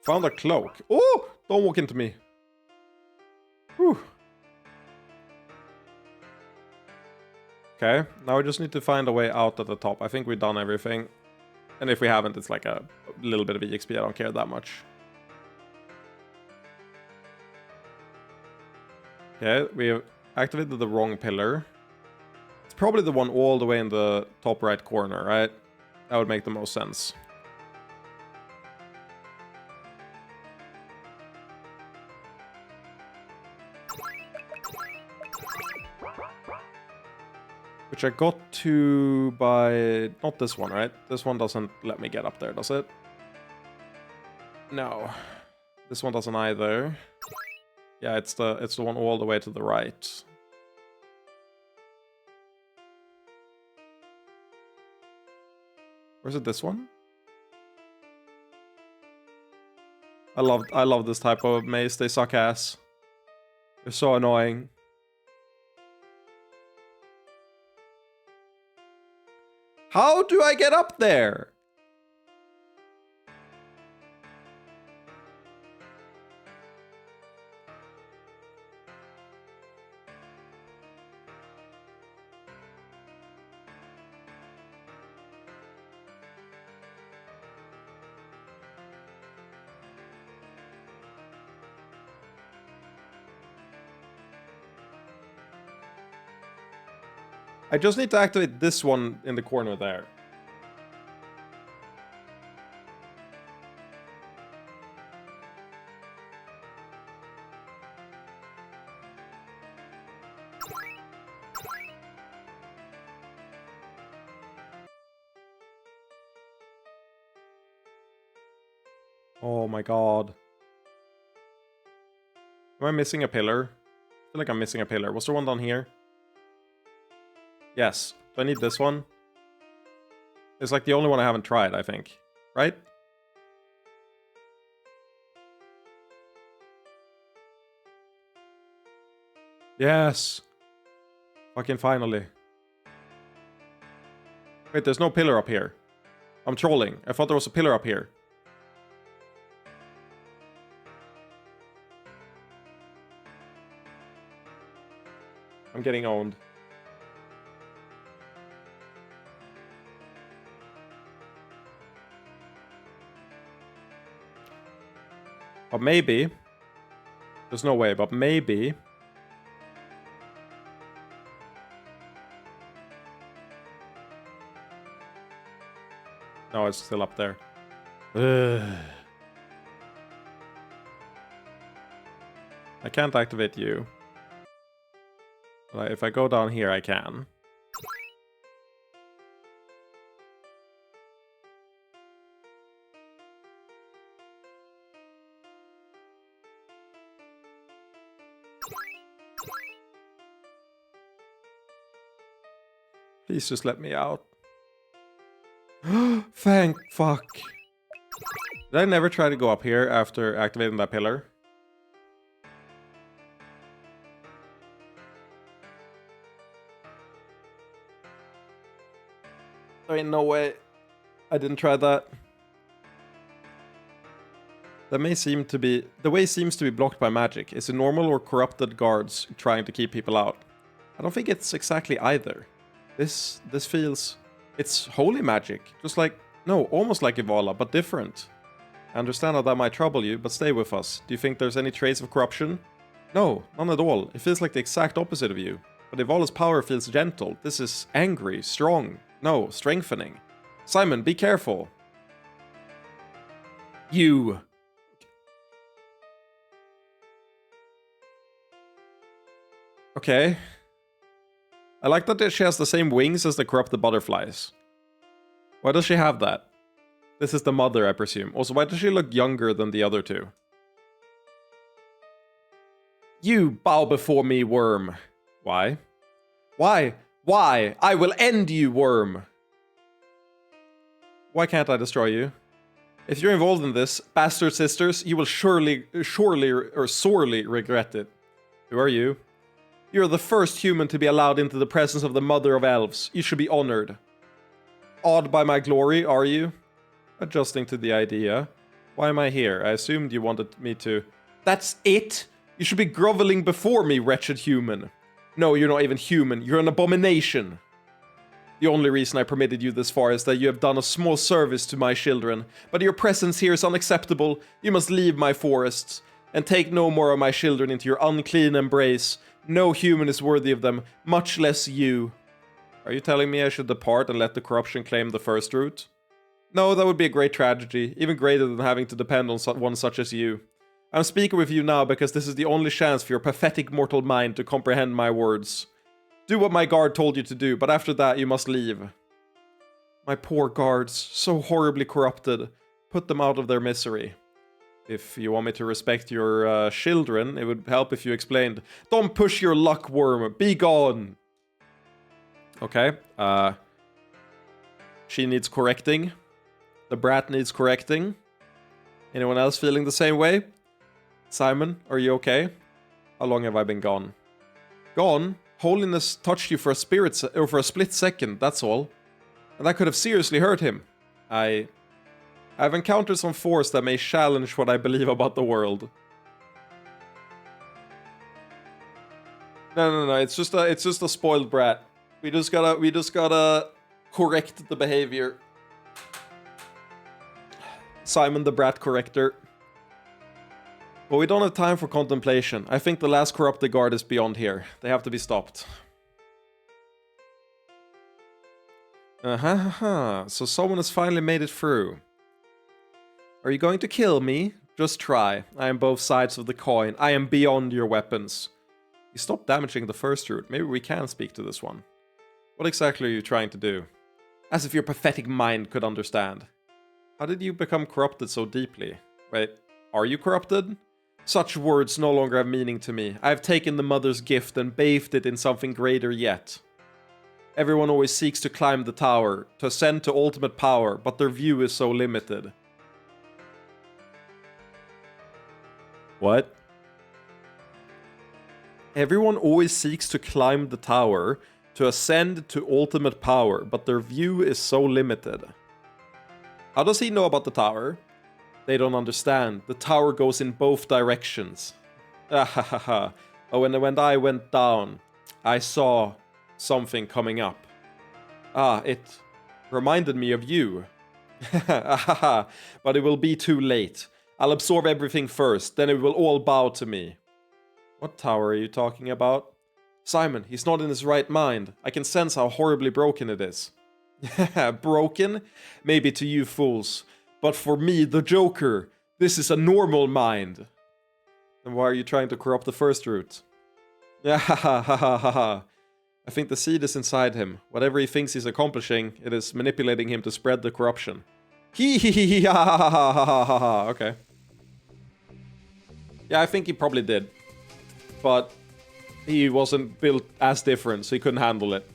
Found a cloak. Oh! Don't walk into me. Whew. Okay, now we just need to find a way out at the top. I think we've done everything. And if we haven't, it's like a little bit of EXP. I don't care that much. Okay, we have activated the wrong pillar. It's probably the one all the way in the top right corner, right? That would make the most sense. Which I got to by... Not this one, right? This one doesn't let me get up there, does it? No. This one doesn't either. Yeah, it's the one all the way to the right. Or is it this one? I love this type of maze. They suck ass. They're so annoying. How do I get up there? I just need to activate this one in the corner there. Oh my god. Am I missing a pillar? I feel like I'm missing a pillar. Was there one down here? Yes. Do I need this one? It's like the only one I haven't tried, I think. Right? Yes. Fucking finally. Wait, there's no pillar up here. I'm trolling. I thought there was a pillar up here. I'm getting owned. But maybe... There's no way, but maybe... No, it's still up there. Ugh. I can't activate you. But if I go down here, I can. Please just let me out. Thank fuck. Did I never try to go up here after activating that pillar? There ain't no way. I didn't try that. The way seems to be blocked by magic. Is it normal or corrupted guards trying to keep people out? I don't think it's exactly either. This feels... It's holy magic. Just like... No, almost like Ivala, but different. I understand how that might trouble you, but stay with us. Do you think there's any trace of corruption? No, none at all. It feels like the exact opposite of you. But Ivala's power feels gentle. This is angry, strong. No, strengthening. Simon, be careful. You... Okay. I like that she has the same wings as the corrupted butterflies. Why does she have that? This is the mother, I presume. Also, why does she look younger than the other two? You bow before me, worm. Why? Why? Why? I will end you, worm. Why can't I destroy you? If you're involved in this, bastard sisters, you will sorely regret it. Who are you? You're the first human to be allowed into the presence of the Mother of Elves. You should be honored. Awed by my glory, are you? Adjusting to the idea. Why am I here? I assumed you wanted me to... That's it? You should be groveling before me, wretched human. No, you're not even human. You're an abomination. The only reason I permitted you this far is that you have done a small service to my children. But your presence here is unacceptable. You must leave my forests. And take no more of my children into your unclean embrace. No human is worthy of them, much less you. Are you telling me I should depart and let the corruption claim the first route? No, that would be a great tragedy, even greater than having to depend on one such as you. I'm speaking with you now because this is the only chance for your pathetic mortal mind to comprehend my words. Do what my guard told you to do, but after that you must leave. My poor guards, so horribly corrupted. Put them out of their misery. If you want me to respect your children, it would help if you explained, don't push your luck, worm, be gone! Okay, she needs correcting. The brat needs correcting. Anyone else feeling the same way? Simon, are you okay? How long have I been gone? Gone? Holiness touched you for a split second, that's all. And that could have seriously hurt him. I've encountered some force that may challenge what I believe about the world. No, it's just a spoiled brat. We just gotta correct the behavior. Simon the brat corrector. But we don't have time for contemplation. I think the last corrupted guard is beyond here. They have to be stopped. So someone has finally made it through. Are you going to kill me? Just try. I am both sides of the coin. I am beyond your weapons. You stopped damaging the first route. Maybe we can speak to this one. What exactly are you trying to do? As if your pathetic mind could understand. How did you become corrupted so deeply? Wait, are you corrupted? Such words no longer have meaning to me. I have taken the mother's gift and bathed it in something greater yet. Everyone always seeks to climb the tower, to ascend to ultimate power, but their view is so limited. What? Everyone always seeks to climb the tower, to ascend to ultimate power, but their view is so limited. How does he know about the tower? They don't understand. The tower goes in both directions. Ah, oh, when I went down, I saw something coming up. Ah, it reminded me of you. But it will be too late. I'll absorb everything first, then it will all bow to me. What tower are you talking about? Simon, he's not in his right mind. I can sense how horribly broken it is. Broken? Maybe to you fools. But for me, the Joker, this is a normal mind. Then why are you trying to corrupt the first root? I think the seed is inside him. Whatever he thinks he's accomplishing, it is manipulating him to spread the corruption. Okay. Yeah, I think he probably did. But he wasn't built as different, so he couldn't handle it.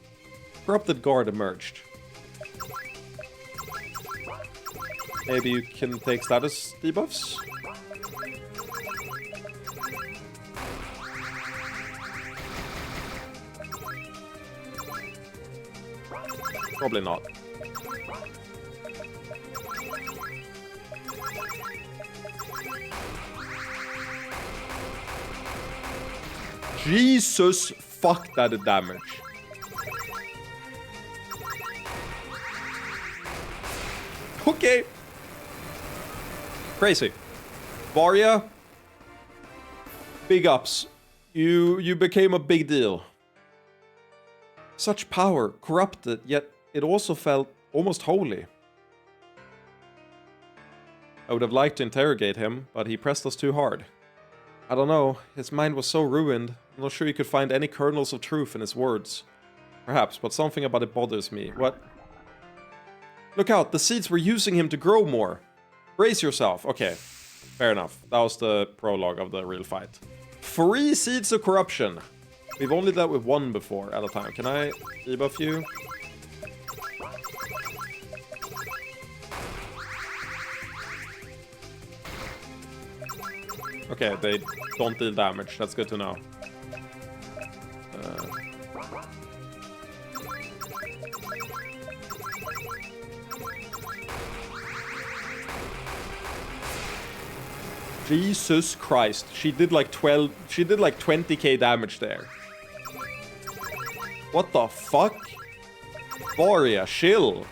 Corrupted guard emerged. Maybe you can take status debuffs? Probably not. Jesus, fuck that damage. Okay. Crazy. Varya, big ups. You became a big deal. Such power, corrupted, yet it also felt almost holy. I would have liked to interrogate him, but he pressed us too hard. I don't know, his mind was so ruined, I'm not sure you could find any kernels of truth in his words. Perhaps, but something about it bothers me. What? Look out, the seeds were using him to grow more. Brace yourself. Okay, fair enough. That was the prologue of the real fight. 3 seeds of corruption. We've only dealt with 1 before at a time. Can I debuff you? Okay, they don't deal damage. That's good to know. Jesus Christ. She did like 20k damage there. What the fuck? Varya, chill.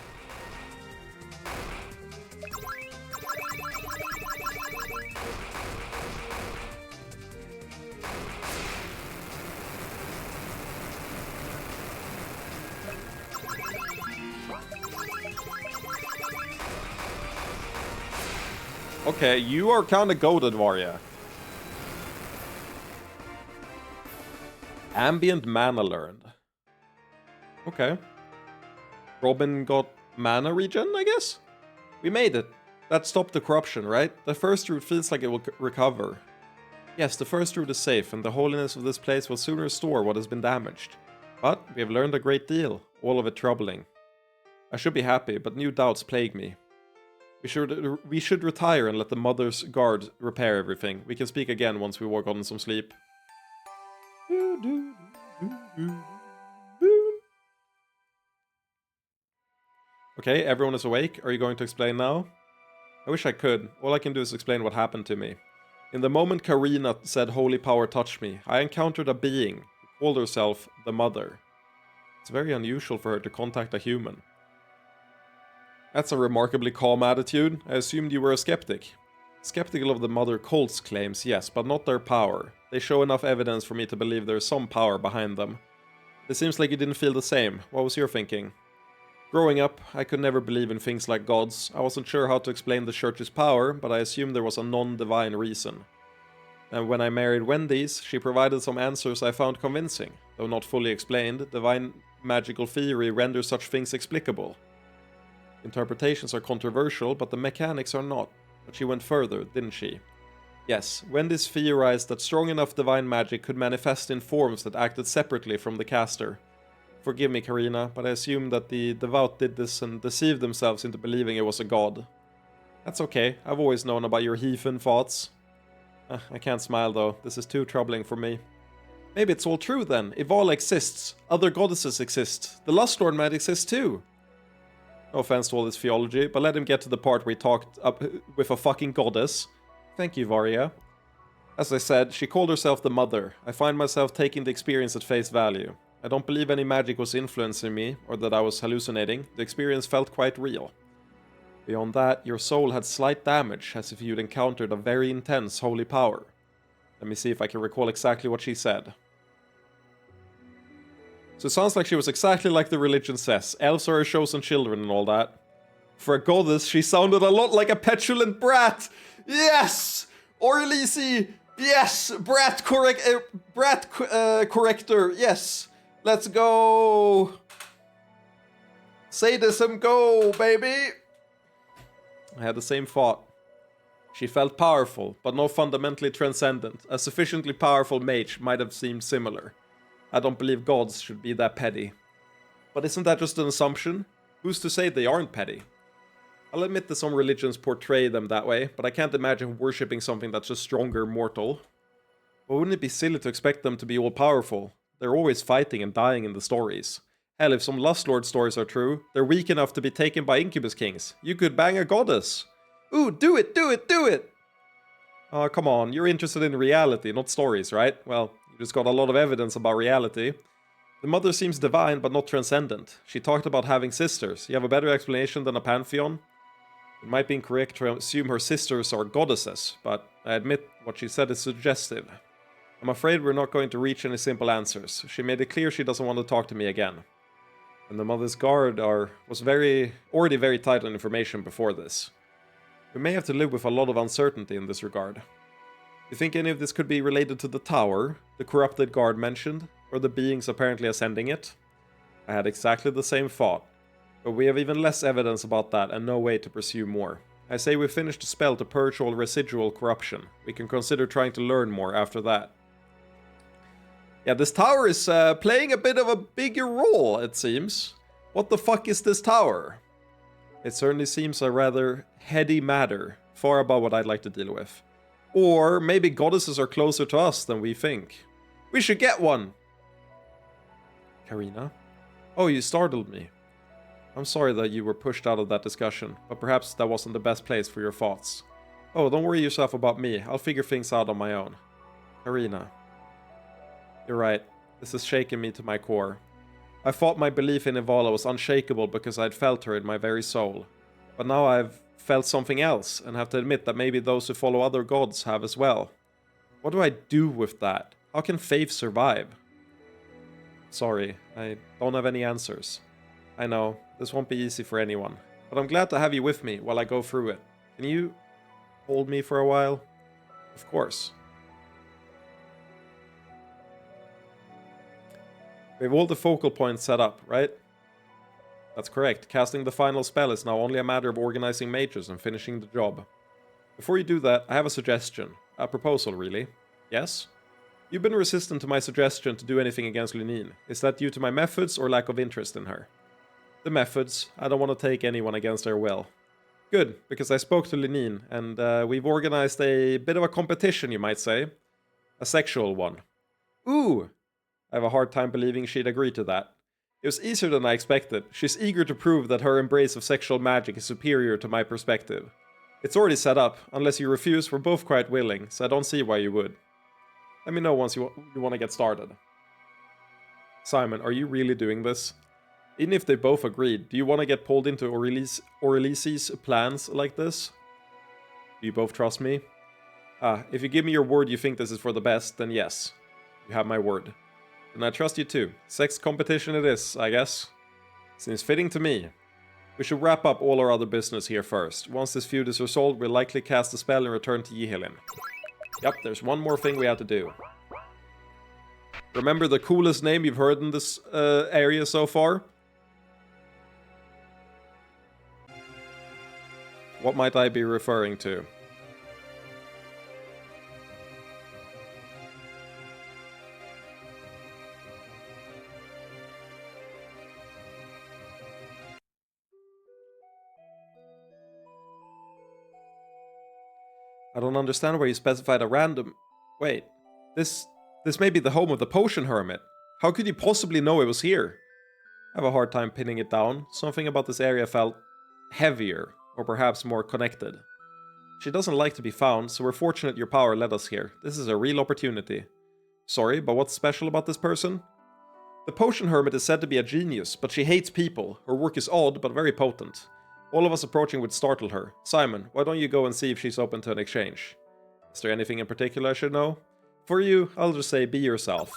Okay, you are kind of goated, Varya. Ambient mana learned. Okay. Robin got mana regen, I guess? We made it. That stopped the corruption, right? The first root feels like it will recover. Yes, the first root is safe, and the holiness of this place will soon restore what has been damaged. But we have learned a great deal, all of it troubling. I should be happy, but new doubts plague me. We should retire and let the Mother's Guard repair everything. We can speak again once we walk on some sleep. Okay, everyone is awake. Are you going to explain now? I wish I could. All I can do is explain what happened to me. In the moment Karina said holy power touched me, I encountered a being who called herself the Mother. It's very unusual for her to contact a human. That's a remarkably calm attitude. I assumed you were a skeptic. Skeptical of the Mother cult's claims, yes, but not their power. They show enough evidence for me to believe there is some power behind them. It seems like you didn't feel the same. What was your thinking? Growing up, I could never believe in things like gods. I wasn't sure how to explain the church's power, but I assumed there was a non-divine reason. And when I married Wendy's, she provided some answers I found convincing. Though not fully explained, divine magical theory renders such things explicable. Interpretations are controversial, but the mechanics are not. But she went further, didn't she? Yes, Wendy's theorized that strong enough divine magic could manifest in forms that acted separately from the caster. Forgive me, Karina, but I assume that the devout did this and deceived themselves into believing it was a god. That's okay, I've always known about your heathen thoughts. I can't smile though, this is too troubling for me. Maybe it's all true then. If Vala exists, other goddesses exist. The Lust Lord might exist too. No offense to all this theology, but let him get to the part where he talked up with a fucking goddess. Thank you, Varya. As I said, she called herself the Mother. I find myself taking the experience at face value. I don't believe any magic was influencing me, or that I was hallucinating. The experience felt quite real. Beyond that, your soul had slight damage, as if you'd encountered a very intense holy power. Let me see if I can recall exactly what she said. So it sounds like she was exactly like the religion says. Elves are her chosen children and all that. For a goddess, she sounded a lot like a petulant brat. Yes! Orlisi! Yes! Corrector! Yes! Let's go! Sadism go, baby! I had the same thought. She felt powerful, but not fundamentally transcendent. A sufficiently powerful mage might have seemed similar. I don't believe gods should be that petty. But isn't that just an assumption? Who's to say they aren't petty? I'll admit that some religions portray them that way, but I can't imagine worshipping something that's a stronger mortal. But wouldn't it be silly to expect them to be all-powerful? They're always fighting and dying in the stories. Hell, if some Lust Lord stories are true, they're weak enough to be taken by Incubus Kings. You could bang a goddess. Ooh, do it, do it, do it! Oh, come on, you're interested in reality, not stories, right? Well, you just got a lot of evidence about reality. The Mother seems divine, but not transcendent. She talked about having sisters. You have a better explanation than a pantheon? It might be incorrect to assume her sisters are goddesses, but I admit what she said is suggestive. I'm afraid we're not going to reach any simple answers. She made it clear she doesn't want to talk to me again. And the Mother's guard was already very tight on information before this. We may have to live with a lot of uncertainty in this regard. You think any of this could be related to the tower, the corrupted guard mentioned, or the beings apparently ascending it? I had exactly the same thought, but we have even less evidence about that and no way to pursue more. I say we finished the spell to purge all residual corruption. We can consider trying to learn more after that. Yeah, this tower is playing a bit of a bigger role, it seems. What the fuck is this tower? It certainly seems a rather heady matter, far above what I'd like to deal with. Or maybe goddesses are closer to us than we think. We should get one! Karina? Oh, you startled me. I'm sorry that you were pushed out of that discussion, but perhaps that wasn't the best place for your thoughts. Oh, don't worry yourself about me. I'll figure things out on my own. Karina. You're right. This has shaken me to my core. I thought my belief in Ivala was unshakable because I'd felt her in my very soul. But now I've felt something else, and have to admit that maybe those who follow other gods have as well. What do I do with that? How can faith survive? Sorry, I don't have any answers. I know, this won't be easy for anyone, but I'm glad to have you with me while I go through it. Can you hold me for a while? Of course. We have all the focal points set up, right? That's correct. Casting the final spell is now only a matter of organizing mages and finishing the job. Before you do that, I have a suggestion. A proposal, really. Yes? You've been resistant to my suggestion to do anything against Lunine. Is that due to my methods or lack of interest in her? The methods. I don't want to take anyone against their will. Good, because I spoke to Lunine, and we've organized a bit of a competition, you might say. A sexual one. Ooh! I have a hard time believing she'd agree to that. It was easier than I expected. She's eager to prove that her embrace of sexual magic is superior to my perspective. It's already set up. Unless you refuse, we're both quite willing, so I don't see why you would. Let me know once you want to get started. Simon, are you really doing this? Even if they both agreed, do you want to get pulled into Orlisi's plans like this? Do you both trust me? If you give me your word you think this is for the best, then yes. You have my word. And I trust you too. Sex competition it is, I guess. Seems fitting to me. We should wrap up all our other business here first. Once this feud is resolved, we'll likely cast a spell and return to Yihilin. Yep, there's one more thing we have to do. Remember the coolest name you've heard in this area so far? What might I be referring to? I don't understand where you specified a random... Wait, this This may be the home of the potion hermit. How could you possibly know it was here? I have a hard time pinning it down. Something about this area felt heavier, or perhaps more connected. She doesn't like to be found, so we're fortunate your power led us here. This is a real opportunity. Sorry, but what's special about this person? The potion hermit is said to be a genius, but she hates people. Her work is odd, but very potent. All of us approaching would startle her. Simon, why don't you go and see if she's open to an exchange? Is there anything in particular I should know? For you, I'll just say be yourself.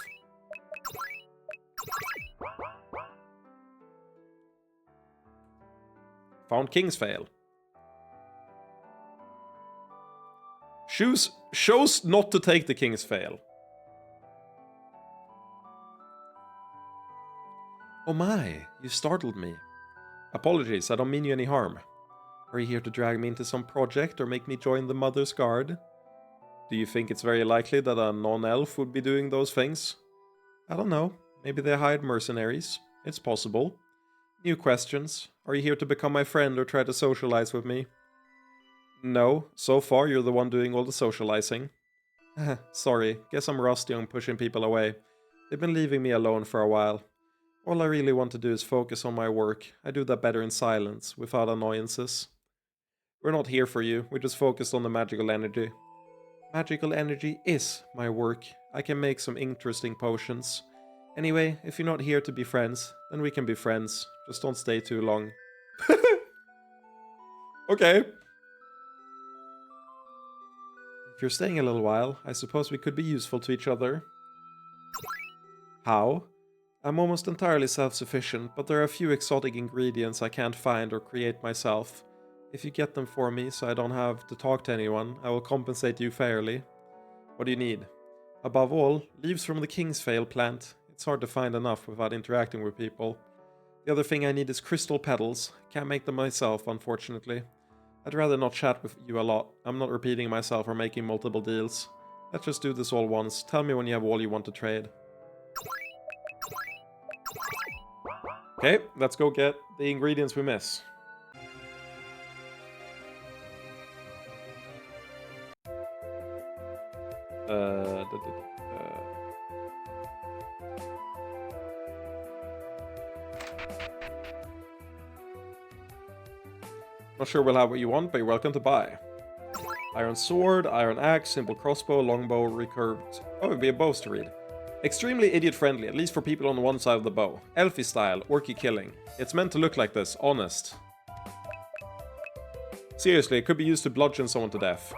Found Kingsvale. Shows not to take the Kingsvale. Oh my, you startled me. Apologies, I don't mean you any harm. Are you here to drag me into some project or make me join the Mother's Guard? Do you think it's very likely that a non-elf would be doing those things? I don't know. Maybe they hired mercenaries. It's possible. New questions. Are you here to become my friend or try to socialize with me? No, so far you're the one doing all the socializing. Sorry, guess I'm rusty on pushing people away. They've been leaving me alone for a while. All I really want to do is focus on my work. I do that better in silence, without annoyances. We're not here for you, we're just focused on the magical energy. Magical energy is my work. I can make some interesting potions. Anyway, if you're not here to be friends, then we can be friends. Just don't stay too long. Okay. If you're staying a little while, I suppose we could be useful to each other. How? I'm almost entirely self-sufficient, but there are a few exotic ingredients I can't find or create myself. If you get them for me so I don't have to talk to anyone, I will compensate you fairly. What do you need? Above all, leaves from the Kingsvale plant. It's hard to find enough without interacting with people. The other thing I need is crystal petals. Can't make them myself, unfortunately. I'd rather not chat with you a lot. I'm not repeating myself or making multiple deals. Let's just do this all once. Tell me when you have all you want to trade. Okay, let's go get the ingredients we miss. Not sure we'll have what you want, but you're welcome to buy. Iron sword, iron axe, simple crossbow, longbow, recurved. Oh, it'd be a bows to read. Extremely idiot-friendly, at least for people on one side of the bow. Elfie style, orky killing. It's meant to look like this, honest. Seriously, it could be used to bludgeon someone to death.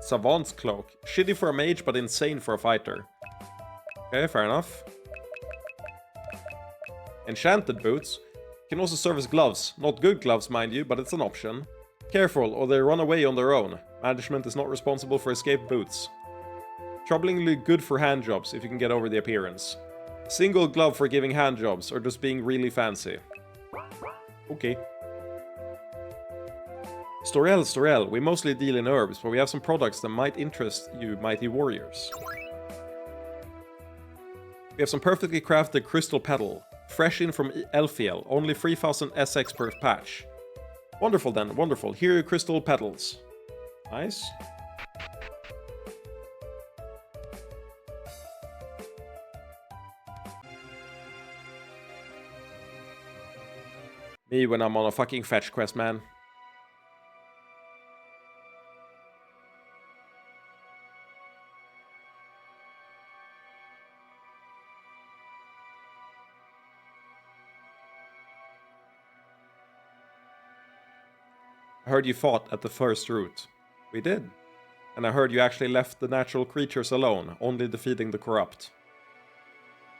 Savant's cloak. Shitty for a mage, but insane for a fighter. Okay, fair enough. Enchanted boots. Can also serve as gloves. Not good gloves, mind you, but it's an option. Careful, or they run away on their own. Management is not responsible for escaped boots. Troublingly good for hand jobs, if you can get over the appearance. Single glove for giving hand jobs, or just being really fancy. Okay. Storel, we mostly deal in herbs, but we have some products that might interest you mighty warriors. We have some perfectly crafted crystal petal. Fresh in from Elfiel, only 3000 SX per patch. Wonderful then, wonderful. Here are your crystal petals. Nice. Me when I'm on a fucking fetch quest, man. I heard you fought at the first route. We did. And I heard you actually left the natural creatures alone, only defeating the corrupt.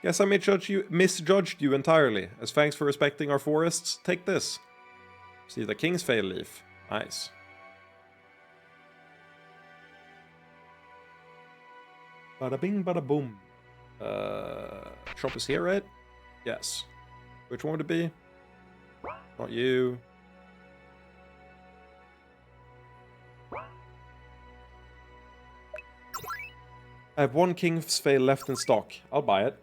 Guess I misjudged you entirely. As thanks for respecting our forests, take this. See the Kingsvale leaf. Nice. Bada bing, bada boom. Shop is here, right? Yes. Which one would it be? Not you. I have one Kingsvale left in stock. I'll buy it.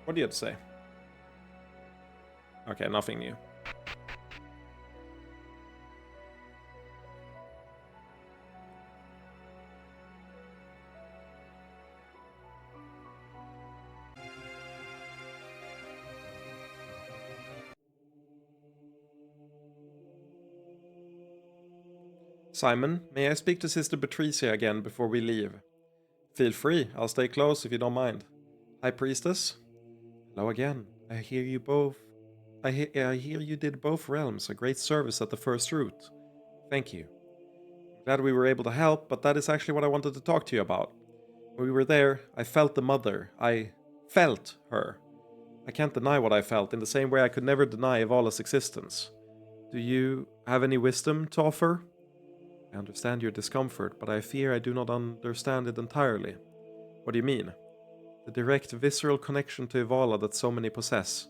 What do you have to say? Okay, nothing new. Simon, may I speak to Sister Patricia again before we leave? Feel free, I'll stay close if you don't mind. High Priestess? Hello again. I hear you both. I hear you did both realms a great service at the first route. Thank you. I'm glad we were able to help, but that is actually what I wanted to talk to you about. When we were there, I felt the mother. I felt her. I can't deny what I felt, in the same way I could never deny Ivala's existence. Do you have any wisdom to offer? I understand your discomfort, but I fear I do not understand it entirely. What do you mean? The direct visceral connection to Ivala that so many possess.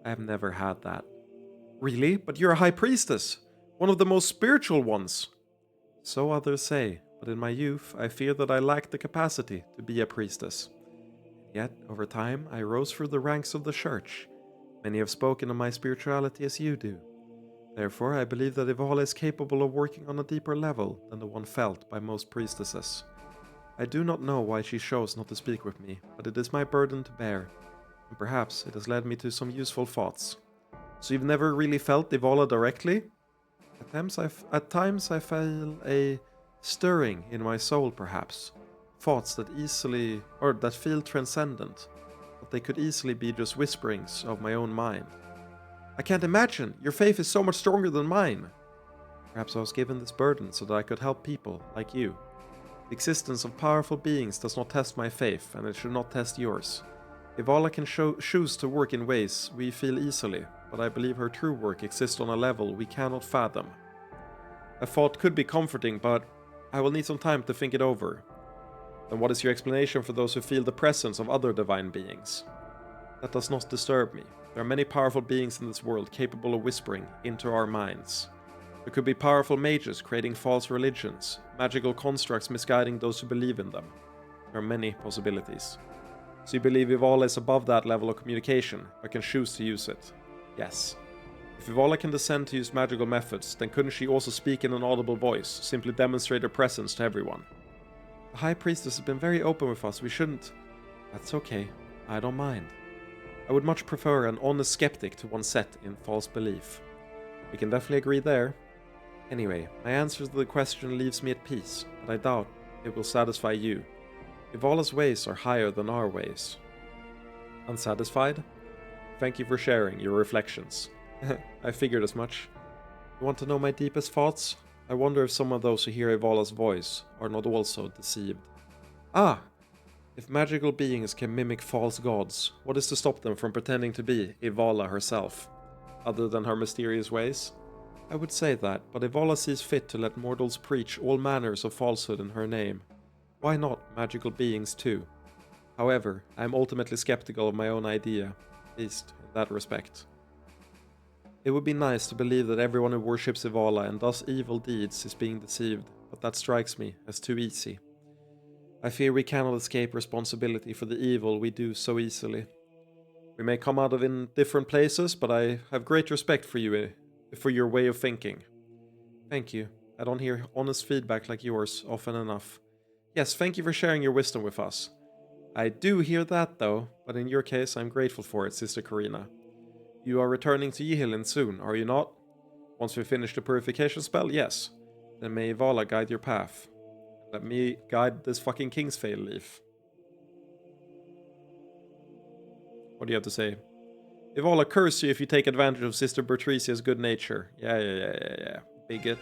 I have never had that. Really? But you're a high priestess! One of the most spiritual ones! So others say, but in my youth I fear that I lacked the capacity to be a priestess. Yet, over time, I rose through the ranks of the church. Many have spoken of my spirituality as you do. Therefore, I believe that Ivala is capable of working on a deeper level than the one felt by most priestesses. I do not know why she chose not to speak with me, but it is my burden to bear, and perhaps it has led me to some useful thoughts. So you've never really felt Ivala directly? At times I feel a stirring in my soul, perhaps. Thoughts that feel transcendent, but they could easily be just whisperings of my own mind. I can't imagine! Your faith is so much stronger than mine! Perhaps I was given this burden so that I could help people like you. The existence of powerful beings does not test my faith, and it should not test yours. Ivala can choose to work in ways we feel easily, but I believe her true work exists on a level we cannot fathom. A thought could be comforting, but I will need some time to think it over. Then what is your explanation for those who feel the presence of other divine beings? That does not disturb me. There are many powerful beings in this world capable of whispering into our minds. There could be powerful mages creating false religions, magical constructs misguiding those who believe in them. There are many possibilities. So you believe Ivala is above that level of communication, but can choose to use it? Yes. If Ivala can descend to use magical methods, then couldn't she also speak in an audible voice, simply demonstrate her presence to everyone? The High Priestess has been very open with us, we shouldn't... That's okay, I don't mind. I would much prefer an honest skeptic to one set in false belief. We can definitely agree there. Anyway, my answer to the question leaves me at peace, but I doubt it will satisfy you. Ivala's ways are higher than our ways. Unsatisfied? Thank you for sharing your reflections. I figured as much. You want to know my deepest thoughts? I wonder if some of those who hear Ivala's voice are not also deceived. Ah! If magical beings can mimic false gods, what is to stop them from pretending to be Ivala herself? Other than her mysterious ways? I would say that, but Ivala sees fit to let mortals preach all manners of falsehood in her name. Why not magical beings too? However, I am ultimately skeptical of my own idea, at least in that respect. It would be nice to believe that everyone who worships Ivala and does evil deeds is being deceived, but that strikes me as too easy. I fear we cannot escape responsibility for the evil we do so easily. We may come out of in different places, but I have great respect for you, for your way of thinking. Thank you. I don't hear honest feedback like yours often enough. Yes, thank you for sharing your wisdom with us. I do hear that though, but in your case I'm grateful for it, Sister Karina. You are returning to Yihilin soon, are you not? Once we finish the purification spell, yes. Then may Ivala guide your path. Let me guide this fucking Kingsvale leaf. What do you have to say? Ivala curse you if you take advantage of Sister Bertricia's good nature. Yeah. Bigot.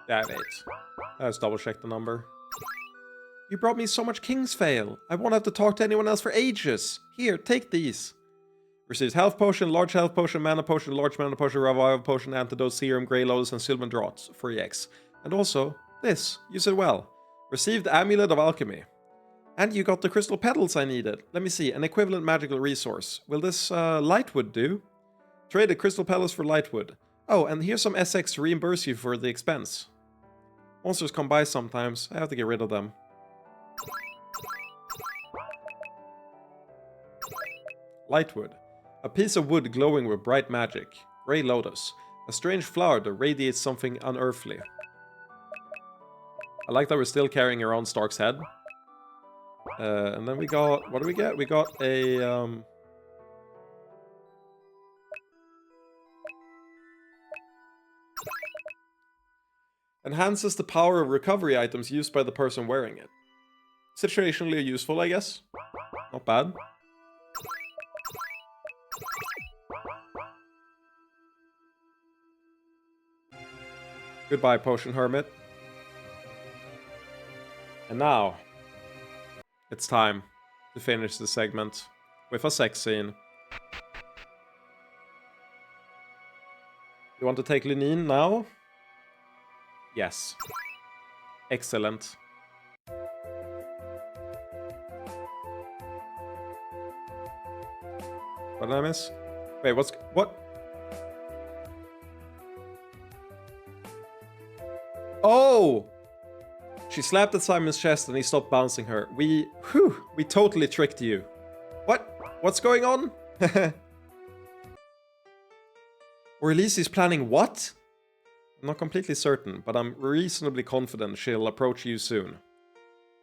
Yeah, 8. Let's double check the number. You brought me so much Kingsvale. I won't have to talk to anyone else for ages. Here, take these. Receives health potion, large health potion, mana potion, large mana potion, revival potion, antidote, serum, grey lotus, and sylvan draughts. 3x. And also, this. Use it well. Received amulet of alchemy. And you got the crystal petals I needed. Let me see, an equivalent magical resource. Will this lightwood do? Traded crystal petals for lightwood. Oh, and here's some SX to reimburse you for the expense. Monsters come by sometimes. I have to get rid of them. Lightwood. A piece of wood glowing with bright magic. Grey lotus. A strange flower that radiates something unearthly. I like that we're still carrying around Stark's head. And then we got... What do we get? We got a... Enhances the power of recovery items used by the person wearing it. Situationally useful, I guess. Not bad. Goodbye, Potion Hermit. And now, it's time to finish the segment with a sex scene. You want to take Lenine now? Yes. Excellent. What did I miss? Wait, what? Oh! She slapped at Simon's chest and he stopped bouncing her. We totally tricked you. What? What's going on? Or Elise is planning what? I'm not completely certain, but I'm reasonably confident she'll approach you soon.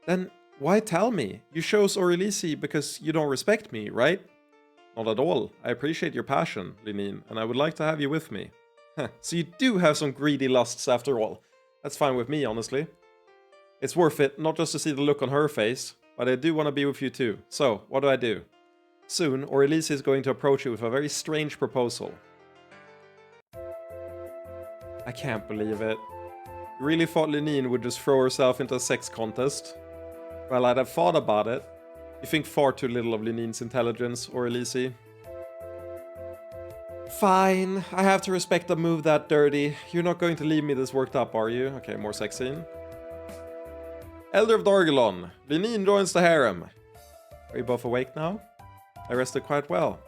Then why tell me? You chose Aurelisi because you don't respect me, right? Not at all. I appreciate your passion, Lenine, and I would like to have you with me. So you do have some greedy lusts after all. That's fine with me, honestly. It's worth it, not just to see the look on her face, but I do want to be with you too. So, what do? Soon, Aurelisi is going to approach you with a very strange proposal. I can't believe it. You really thought Lenine would just throw herself into a sex contest? Well, I'd have thought about it. You think far too little of Lenine's intelligence, Aurelisi. Fine, I have to respect a move that dirty. You're not going to leave me this worked up, are you? Okay, more sex scene. Elder of Dargelon, Lenine joins the harem. Are you both awake now? I rested quite well.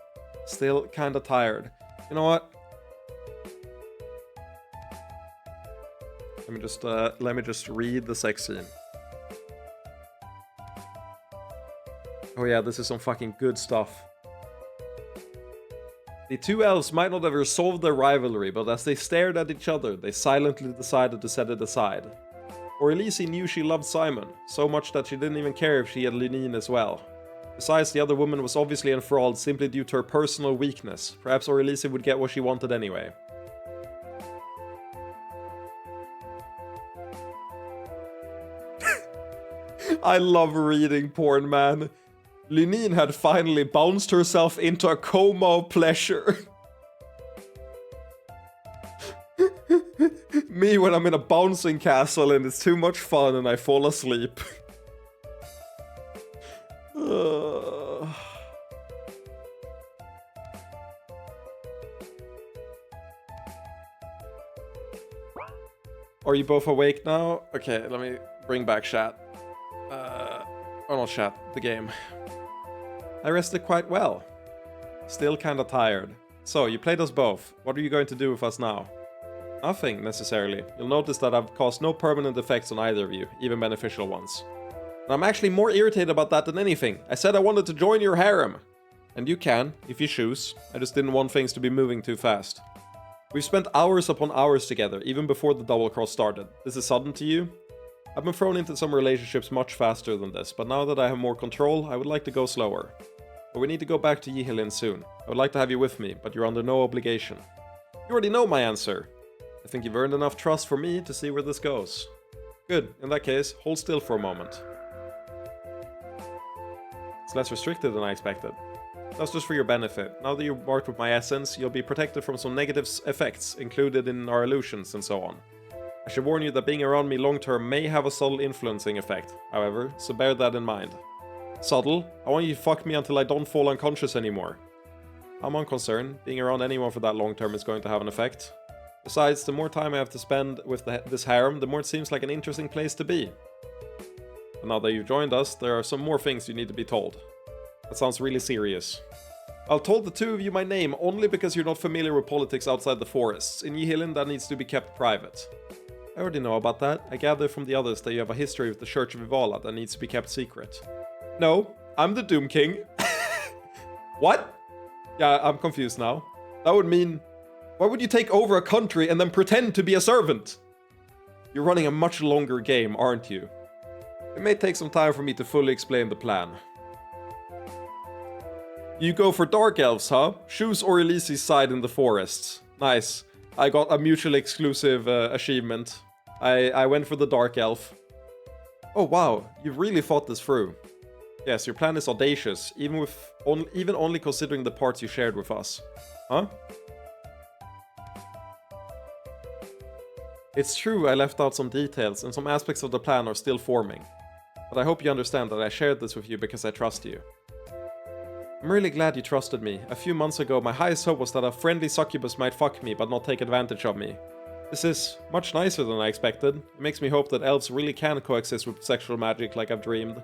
Still kinda tired. You know what? Let me just read the sex scene. Oh yeah, this is some fucking good stuff. The two elves might not have resolved their rivalry, but as they stared at each other, they silently decided to set it aside. Aurelisi knew she loved Simon, so much that she didn't even care if she had Lenine as well. Besides, the other woman was obviously enthralled simply due to her personal weakness. Perhaps Aurelisi would get what she wanted anyway. I love reading porn, man. Lenine had finally bounced herself into a coma of pleasure. Me when I'm in a bouncing castle and it's too much fun and I fall asleep. Are you both awake now? Okay, let me bring back chat. Oh, not chat, the game. I rested quite well. Still kinda tired. So, you played us both. What are you going to do with us now? Nothing, necessarily. You'll notice that I've caused no permanent effects on either of you, even beneficial ones. And I'm actually more irritated about that than anything. I said I wanted to join your harem. And you can, if you choose. I just didn't want things to be moving too fast. We've spent hours upon hours together, even before the double cross started. This is sudden to you? I've been thrown into some relationships much faster than this, but now that I have more control, I would like to go slower. But we need to go back to Yihilin soon. I would like to have you with me, but you're under no obligation. You already know my answer. I think you've earned enough trust from me to see where this goes. Good, in that case, hold still for a moment. It's less restricted than I expected. That's just for your benefit. Now that you're marked with my essence, you'll be protected from some negative effects included in our illusions and so on. I should warn you that being around me long term may have a subtle influencing effect, however, so bear that in mind. Subtle? I want you to fuck me until I don't fall unconscious anymore. I'm unconcerned. Being around anyone for that long term is going to have an effect. Besides, the more time I have to spend with this harem, the more it seems like an interesting place to be. But now that you've joined us, there are some more things you need to be told. That sounds really serious. I'll told the two of you my name only because you're not familiar with politics outside the forests. In Yihilin, that needs to be kept private. I already know about that. I gather from the others that you have a history with the Church of Ivala that needs to be kept secret. No, I'm the Doom King. What? Yeah, I'm confused now. That would mean... Why would you take over a country and then pretend to be a servant? You're running a much longer game, aren't you? It may take some time for me to fully explain the plan. You go for Dark Elves, huh? Choose Orelisi's side in the forests. Nice. I got a mutually exclusive achievement. I went for the Dark Elf. Oh wow, you've really thought this through. Yes, your plan is audacious, even only considering the parts you shared with us. Huh? It's true I left out some details, and some aspects of the plan are still forming. But I hope you understand that I shared this with you because I trust you. I'm really glad you trusted me. A few months ago, my highest hope was that a friendly succubus might fuck me but not take advantage of me. This is much nicer than I expected. It makes me hope that elves really can coexist with sexual magic like I've dreamed.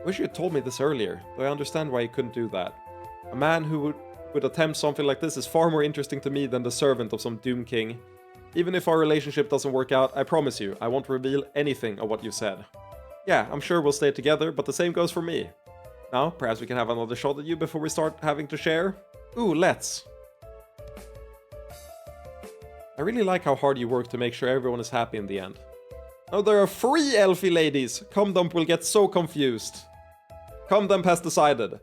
I wish you had told me this earlier, though I understand why you couldn't do that. A man who would attempt something like this is far more interesting to me than the servant of some Doom King. Even if our relationship doesn't work out, I promise you, I won't reveal anything of what you said. Yeah, I'm sure we'll stay together, but the same goes for me. Now, perhaps we can have another shot at you before we start having to share? Ooh, let's. I really like how hard you work to make sure everyone is happy in the end. Now there are 3 elfie ladies! Cumdump will get so confused. Cumdump has decided.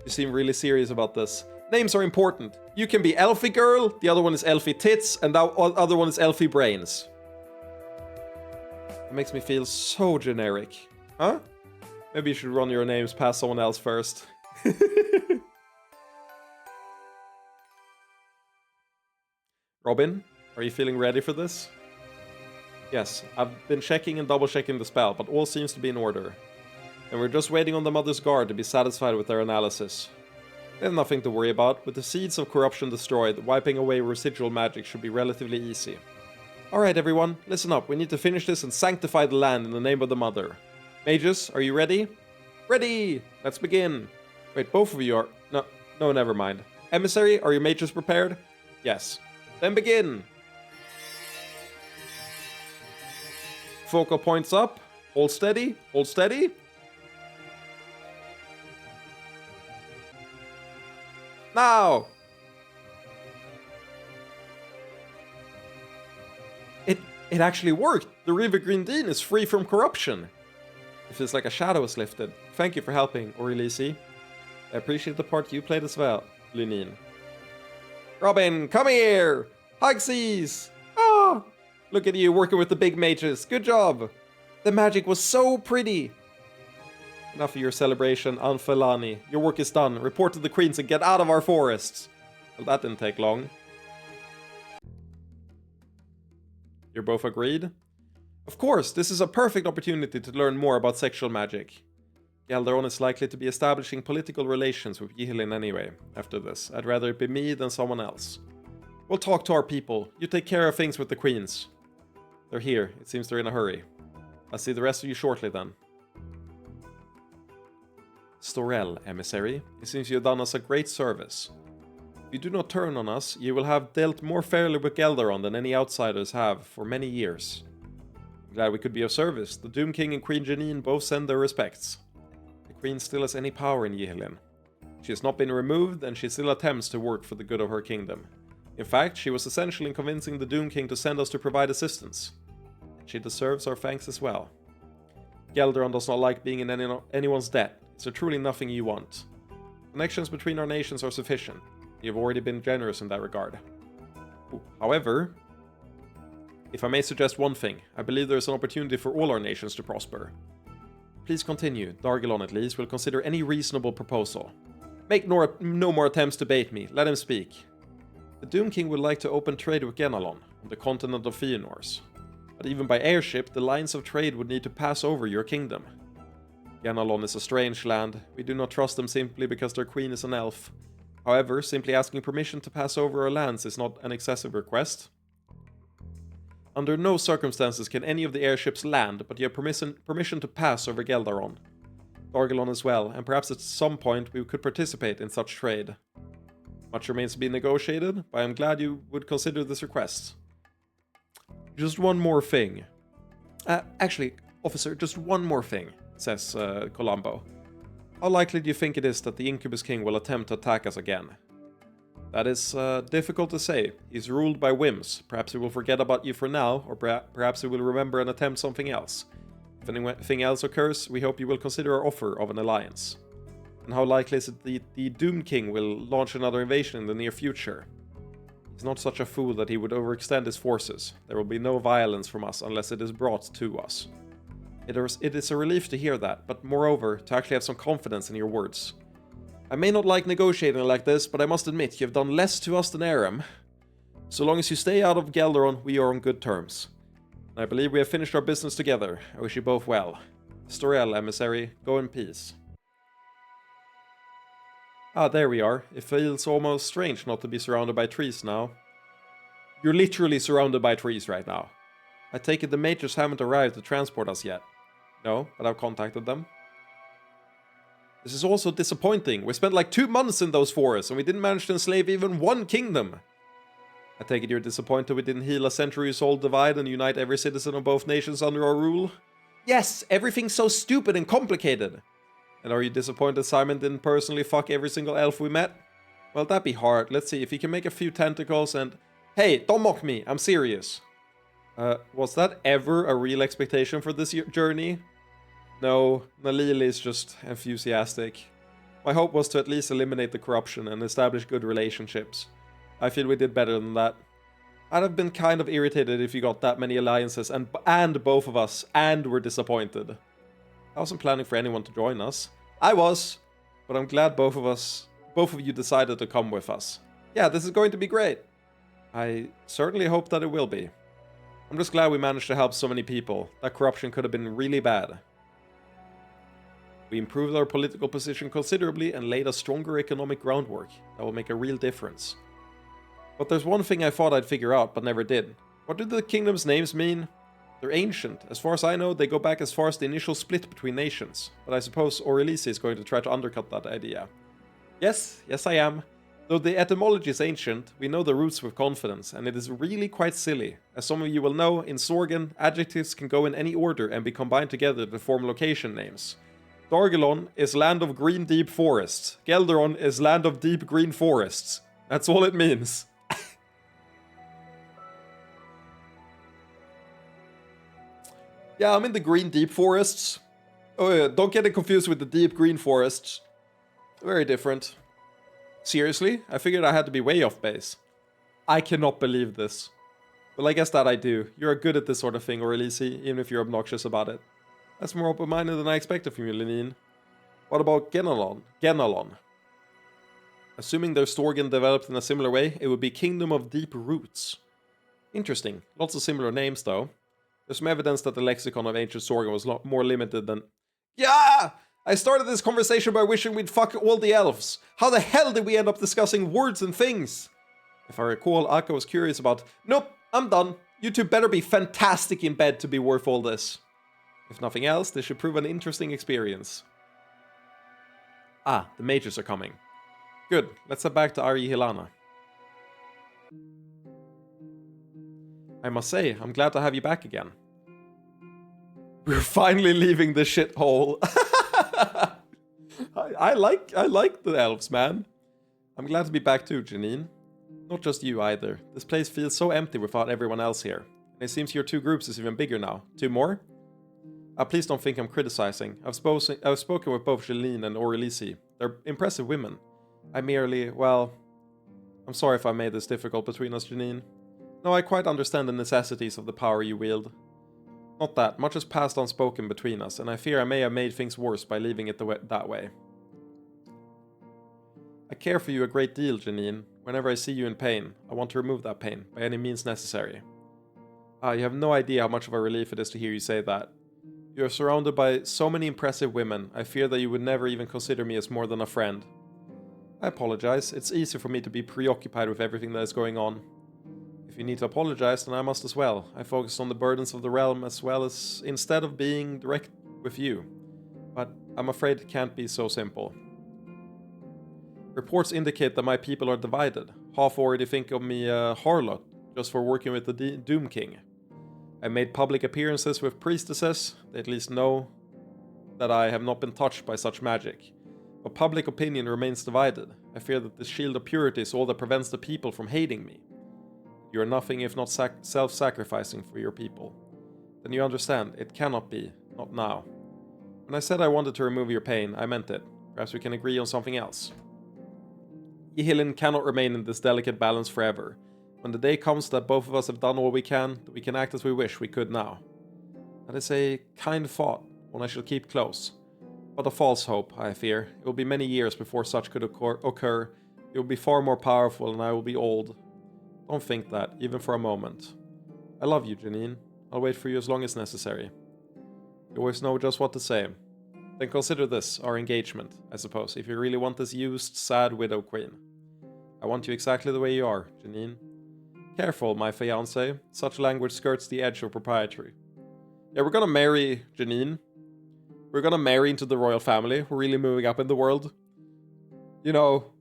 You seem really serious about this. Names are important. You can be Elfie Girl, the other one is Elfie Tits, and the other one is Elfie Brains. It makes me feel so generic. Huh? Maybe you should run your names past someone else first. Robin, are you feeling ready for this? Yes, I've been checking and double checking the spell, but all seems to be in order. And we're just waiting on the Mother's Guard to be satisfied with their analysis. They have nothing to worry about. With the seeds of corruption destroyed, wiping away residual magic should be relatively easy. Alright everyone, listen up. We need to finish this and sanctify the land in the name of the Mother. Mages, are you ready? Ready! Let's begin! Wait, both of you are... No, never mind. Emissary, are your mages prepared? Yes. Then begin! Focal points up. Hold steady. Hold steady. Now! It actually worked! The River Grindin is free from corruption! It feels like a shadow is lifted. Thank you for helping, Orelisi. I appreciate the part you played as well, Lunin. Robin, come here! Hugsies! Oh! Look at you working with the big mages. Good job! The magic was so pretty! Enough of your celebration, Anfelani. Your work is done. Report to the queens and get out of our forests. Well, that didn't take long. You're both agreed? Of course, this is a perfect opportunity to learn more about sexual magic. Galderon is likely to be establishing political relations with Yihilin anyway, after this. I'd rather it be me than someone else. We'll talk to our people. You take care of things with the queens. They're here. It seems they're in a hurry. I'll see the rest of you shortly then. Storel, emissary. It seems you have done us a great service. If you do not turn on us, you will have dealt more fairly with Galderon than any outsiders have for many years. I'm glad we could be of service. The Doom King and Queen Janine both send their respects. The Queen still has any power in Yihilin. She has not been removed, and she still attempts to work for the good of her kingdom. In fact, she was essential in convincing the Doom King to send us to provide assistance. She deserves our thanks as well. Galderon does not like being in anyone's debt. Is there truly nothing you want? Connections between our nations are sufficient. You have already been generous in that regard. However, if I may suggest one thing, I believe there is an opportunity for all our nations to prosper. Please continue. Dargelon, at least, will consider any reasonable proposal. Make no more attempts to bait me. Let him speak. The Doom King would like to open trade with Genalon, on the continent of Fëanors. But even by airship, the lines of trade would need to pass over your kingdom. Genalon is a strange land. We do not trust them simply because their queen is an elf. However, simply asking permission to pass over our lands is not an excessive request. Under no circumstances can any of the airships land, but you have permission to pass over Geldaron. Dargelon as well, and perhaps at some point we could participate in such trade. Much remains to be negotiated, but I am glad you would consider this request. Just one more thing. Actually, officer, just one more thing, says Colombo. How likely do you think it is that the Incubus King will attempt to attack us again? That is difficult to say. He's ruled by whims. Perhaps he will forget about you for now, or perhaps he will remember and attempt something else. If anything else occurs, we hope you will consider our offer of an alliance. And how likely is it the Doom King will launch another invasion in the near future? He's not such a fool that he would overextend his forces. There will be no violence from us unless it is brought to us. It is a relief to hear that, but moreover, to actually have some confidence in your words. I may not like negotiating like this, but I must admit you have done less to us than Aram. So long as you stay out of Gelderon, we are on good terms. I believe we have finished our business together. I wish you both well. Storel, emissary, go in peace. Ah, there we are. It feels almost strange not to be surrounded by trees now. You're literally surrounded by trees right now. I take it the majors haven't arrived to transport us yet. No, but I've contacted them. This is also disappointing. We spent like 2 months in those forests and we didn't manage to enslave even one kingdom. I take it you're disappointed we didn't heal a centuries-old divide and unite every citizen of both nations under our rule? Yes, everything's so stupid and complicated. And are you disappointed Simon didn't personally fuck every single elf we met? Well, that'd be hard. Let's see if he can make a few tentacles and... Hey, don't mock me, I'm serious. Was that ever a real expectation for this journey? No, Nalili is just enthusiastic. My hope was to at least eliminate the corruption and establish good relationships. I feel we did better than that. I'd have been kind of irritated if you got that many alliances and both of us and were disappointed. I wasn't planning for anyone to join us. I was, but I'm glad both of you decided to come with us. Yeah, this is going to be great. I certainly hope that it will be. I'm just glad we managed to help so many people. That corruption could have been really bad. We improved our political position considerably and laid a stronger economic groundwork that will make a real difference. But there's one thing I thought I'd figure out, but never did. What do the kingdom's names mean? They're ancient. As far as I know, they go back as far as the initial split between nations. But I suppose Aurelice is going to try to undercut that idea. Yes, I am. Though the etymology is ancient, we know the roots with confidence, and it is really quite silly. As some of you will know, in Sorgen, adjectives can go in any order and be combined together to form location names. Dargelon is land of green deep forests. Gelderon is land of deep green forests. That's all it means. Yeah, I'm in the green deep forests. Oh yeah, don't get it confused with the deep green forests. Very different. Seriously? I figured I had to be way off base. I cannot believe this. Well, I guess that I do. You're good at this sort of thing, Aurelice, even if you're obnoxious about it. That's more open-minded than I expected from you, Lenine. What about Genalon? Assuming their Storgen developed in a similar way, it would be Kingdom of Deep Roots. Interesting. Lots of similar names, though. There's some evidence that the lexicon of ancient Sorgen was a lot more limited than... Yeah! I started this conversation by wishing we'd fuck all the elves. How the hell did we end up discussing words and things? If I recall, Akka was curious about... Nope, I'm done. You two better be fantastic in bed to be worth all this. If nothing else, this should prove an interesting experience. Ah, the mages are coming. Good, let's head back to Ari Hilana. I must say, I'm glad to have you back again. We're finally leaving the shithole. I like the elves, man. I'm glad to be back too, Janine. Not just you either. This place feels so empty without everyone else here. And it seems your two groups is even bigger now. 2 more? Please don't think I'm criticizing. I've spoken with both Janine and Aurelice. They're impressive women. I merely, well... I'm sorry if I made this difficult between us, Janine. No, I quite understand the necessities of the power you wield. Not that, much has passed unspoken between us, and I fear I may have made things worse by leaving it that way. I care for you a great deal, Janine. Whenever I see you in pain, I want to remove that pain, by any means necessary. You have no idea how much of a relief it is to hear you say that. You are surrounded by so many impressive women, I fear that you would never even consider me as more than a friend. I apologize, it's easy for me to be preoccupied with everything that is going on. If you need to apologize, then I must as well. I focused on the burdens of the realm as well as instead of being direct with you. But I'm afraid it can't be so simple. Reports indicate that my people are divided. Half already think of me a harlot, just for working with the Doom King. I made public appearances with priestesses. They at least know that I have not been touched by such magic. But public opinion remains divided. I fear that the shield of purity is all that prevents the people from hating me. You are nothing if not self-sacrificing for your people. Then you understand, it cannot be, not now. When I said I wanted to remove your pain, I meant it. Perhaps we can agree on something else. Ihilin cannot remain in this delicate balance forever. When the day comes that both of us have done all we can act as we wish we could now. That is a kind thought, one I shall keep close. But a false hope, I fear. It will be many years before such could occur. It will be far more powerful and I will be old. Don't think that, even for a moment. I love you, Janine. I'll wait for you as long as necessary. You always know just what to say. Then consider this, our engagement, I suppose, if you really want this used, sad widow queen. I want you exactly the way you are, Janine. Careful, my fiancé. Such language skirts the edge of propriety. Yeah, we're gonna marry Janine. We're gonna marry into the royal family. We're really moving up in the world. You know,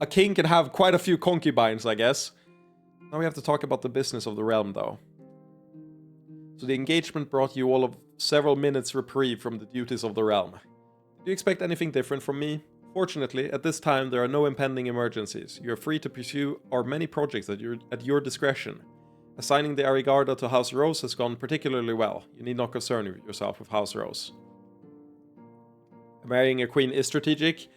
a king can have quite a few concubines, I guess. Now we have to talk about the business of the realm, though. So the engagement brought you all of several minutes reprieve from the duties of the realm. Do you expect anything different from me? Fortunately, at this time there are no impending emergencies. You are free to pursue our many projects at your discretion. Assigning the Arigarda to House Rose has gone particularly well. You need not concern yourself with House Rose. Marrying a queen is strategic.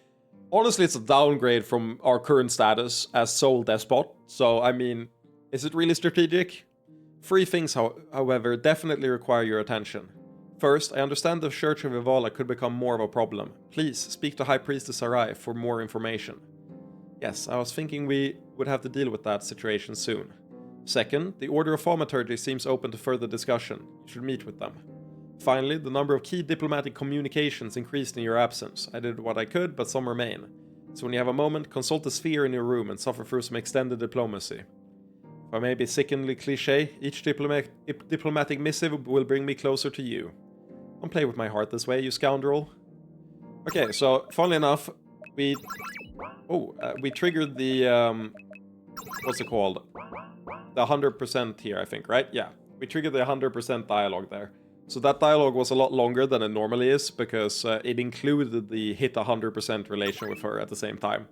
Honestly, it's a downgrade from our current status as sole despot. So, I mean, is it really strategic? Three things, however, definitely require your attention. First, I understand the Church of Ivala could become more of a problem. Please, speak to High Priestess Sarai for more information. Yes, I was thinking we would have to deal with that situation soon. Second, the Order of Thaumaturgy seems open to further discussion. You should meet with them. Finally, the number of key diplomatic communications increased in your absence. I did what I could, but some remain. So when you have a moment, consult the sphere in your room and suffer through some extended diplomacy. If I may be sickeningly cliché, each diplomatic missive will bring me closer to you. Don't play with my heart this way, you scoundrel. Okay, so, funnily enough, we triggered the, what's it called? The 100% here, I think, right? Yeah, we triggered the 100% dialogue there. So that dialogue was a lot longer than it normally is, because it included the hit 100% relation with her at the same time.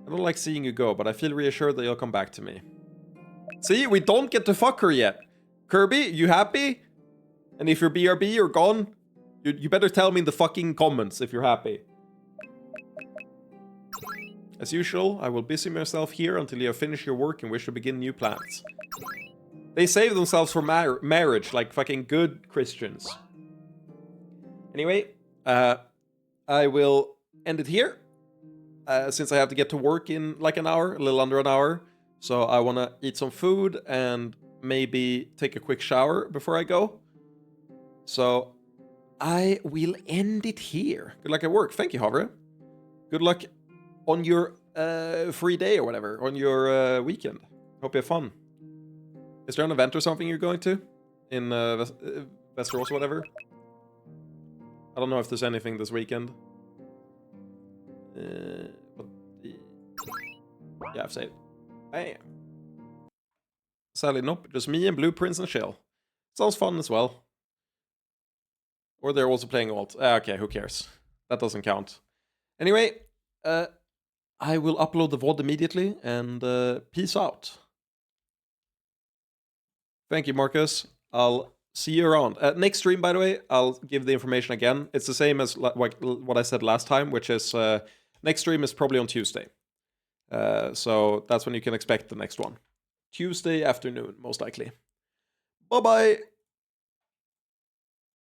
I don't like seeing you go, but I feel reassured that you'll come back to me. See, we don't get to fuck her yet. Kirby, you happy? And if you're BRB, you're gone. You better tell me in the fucking comments if you're happy. As usual, I will busy myself here until you have finished your work and wish to begin new plans. They save themselves for marriage like fucking good Christians. Anyway, I will end it here. Since I have to get to work in like an hour, a little under an hour. So I want to eat some food and maybe take a quick shower before I go. So I will end it here. Good luck at work. Thank you, Havre. Good luck on your free day or whatever, on your weekend. Hope you have fun. Is there an event or something you're going to? In Westeros or whatever? I don't know if there's anything this weekend. Yeah, I've saved. Bam. Sadly, nope. Just me and Blueprints and Chill. Sounds fun as well. Or they're also playing alt. Okay, who cares? That doesn't count. Anyway, I will upload the VOD immediately, and peace out. Thank you, Marcus. I'll see you around. Next stream, by the way, I'll give the information again. It's the same as what I said last time, which is next stream is probably on Tuesday. So that's when you can expect the next one. Tuesday afternoon, most likely. Bye-bye!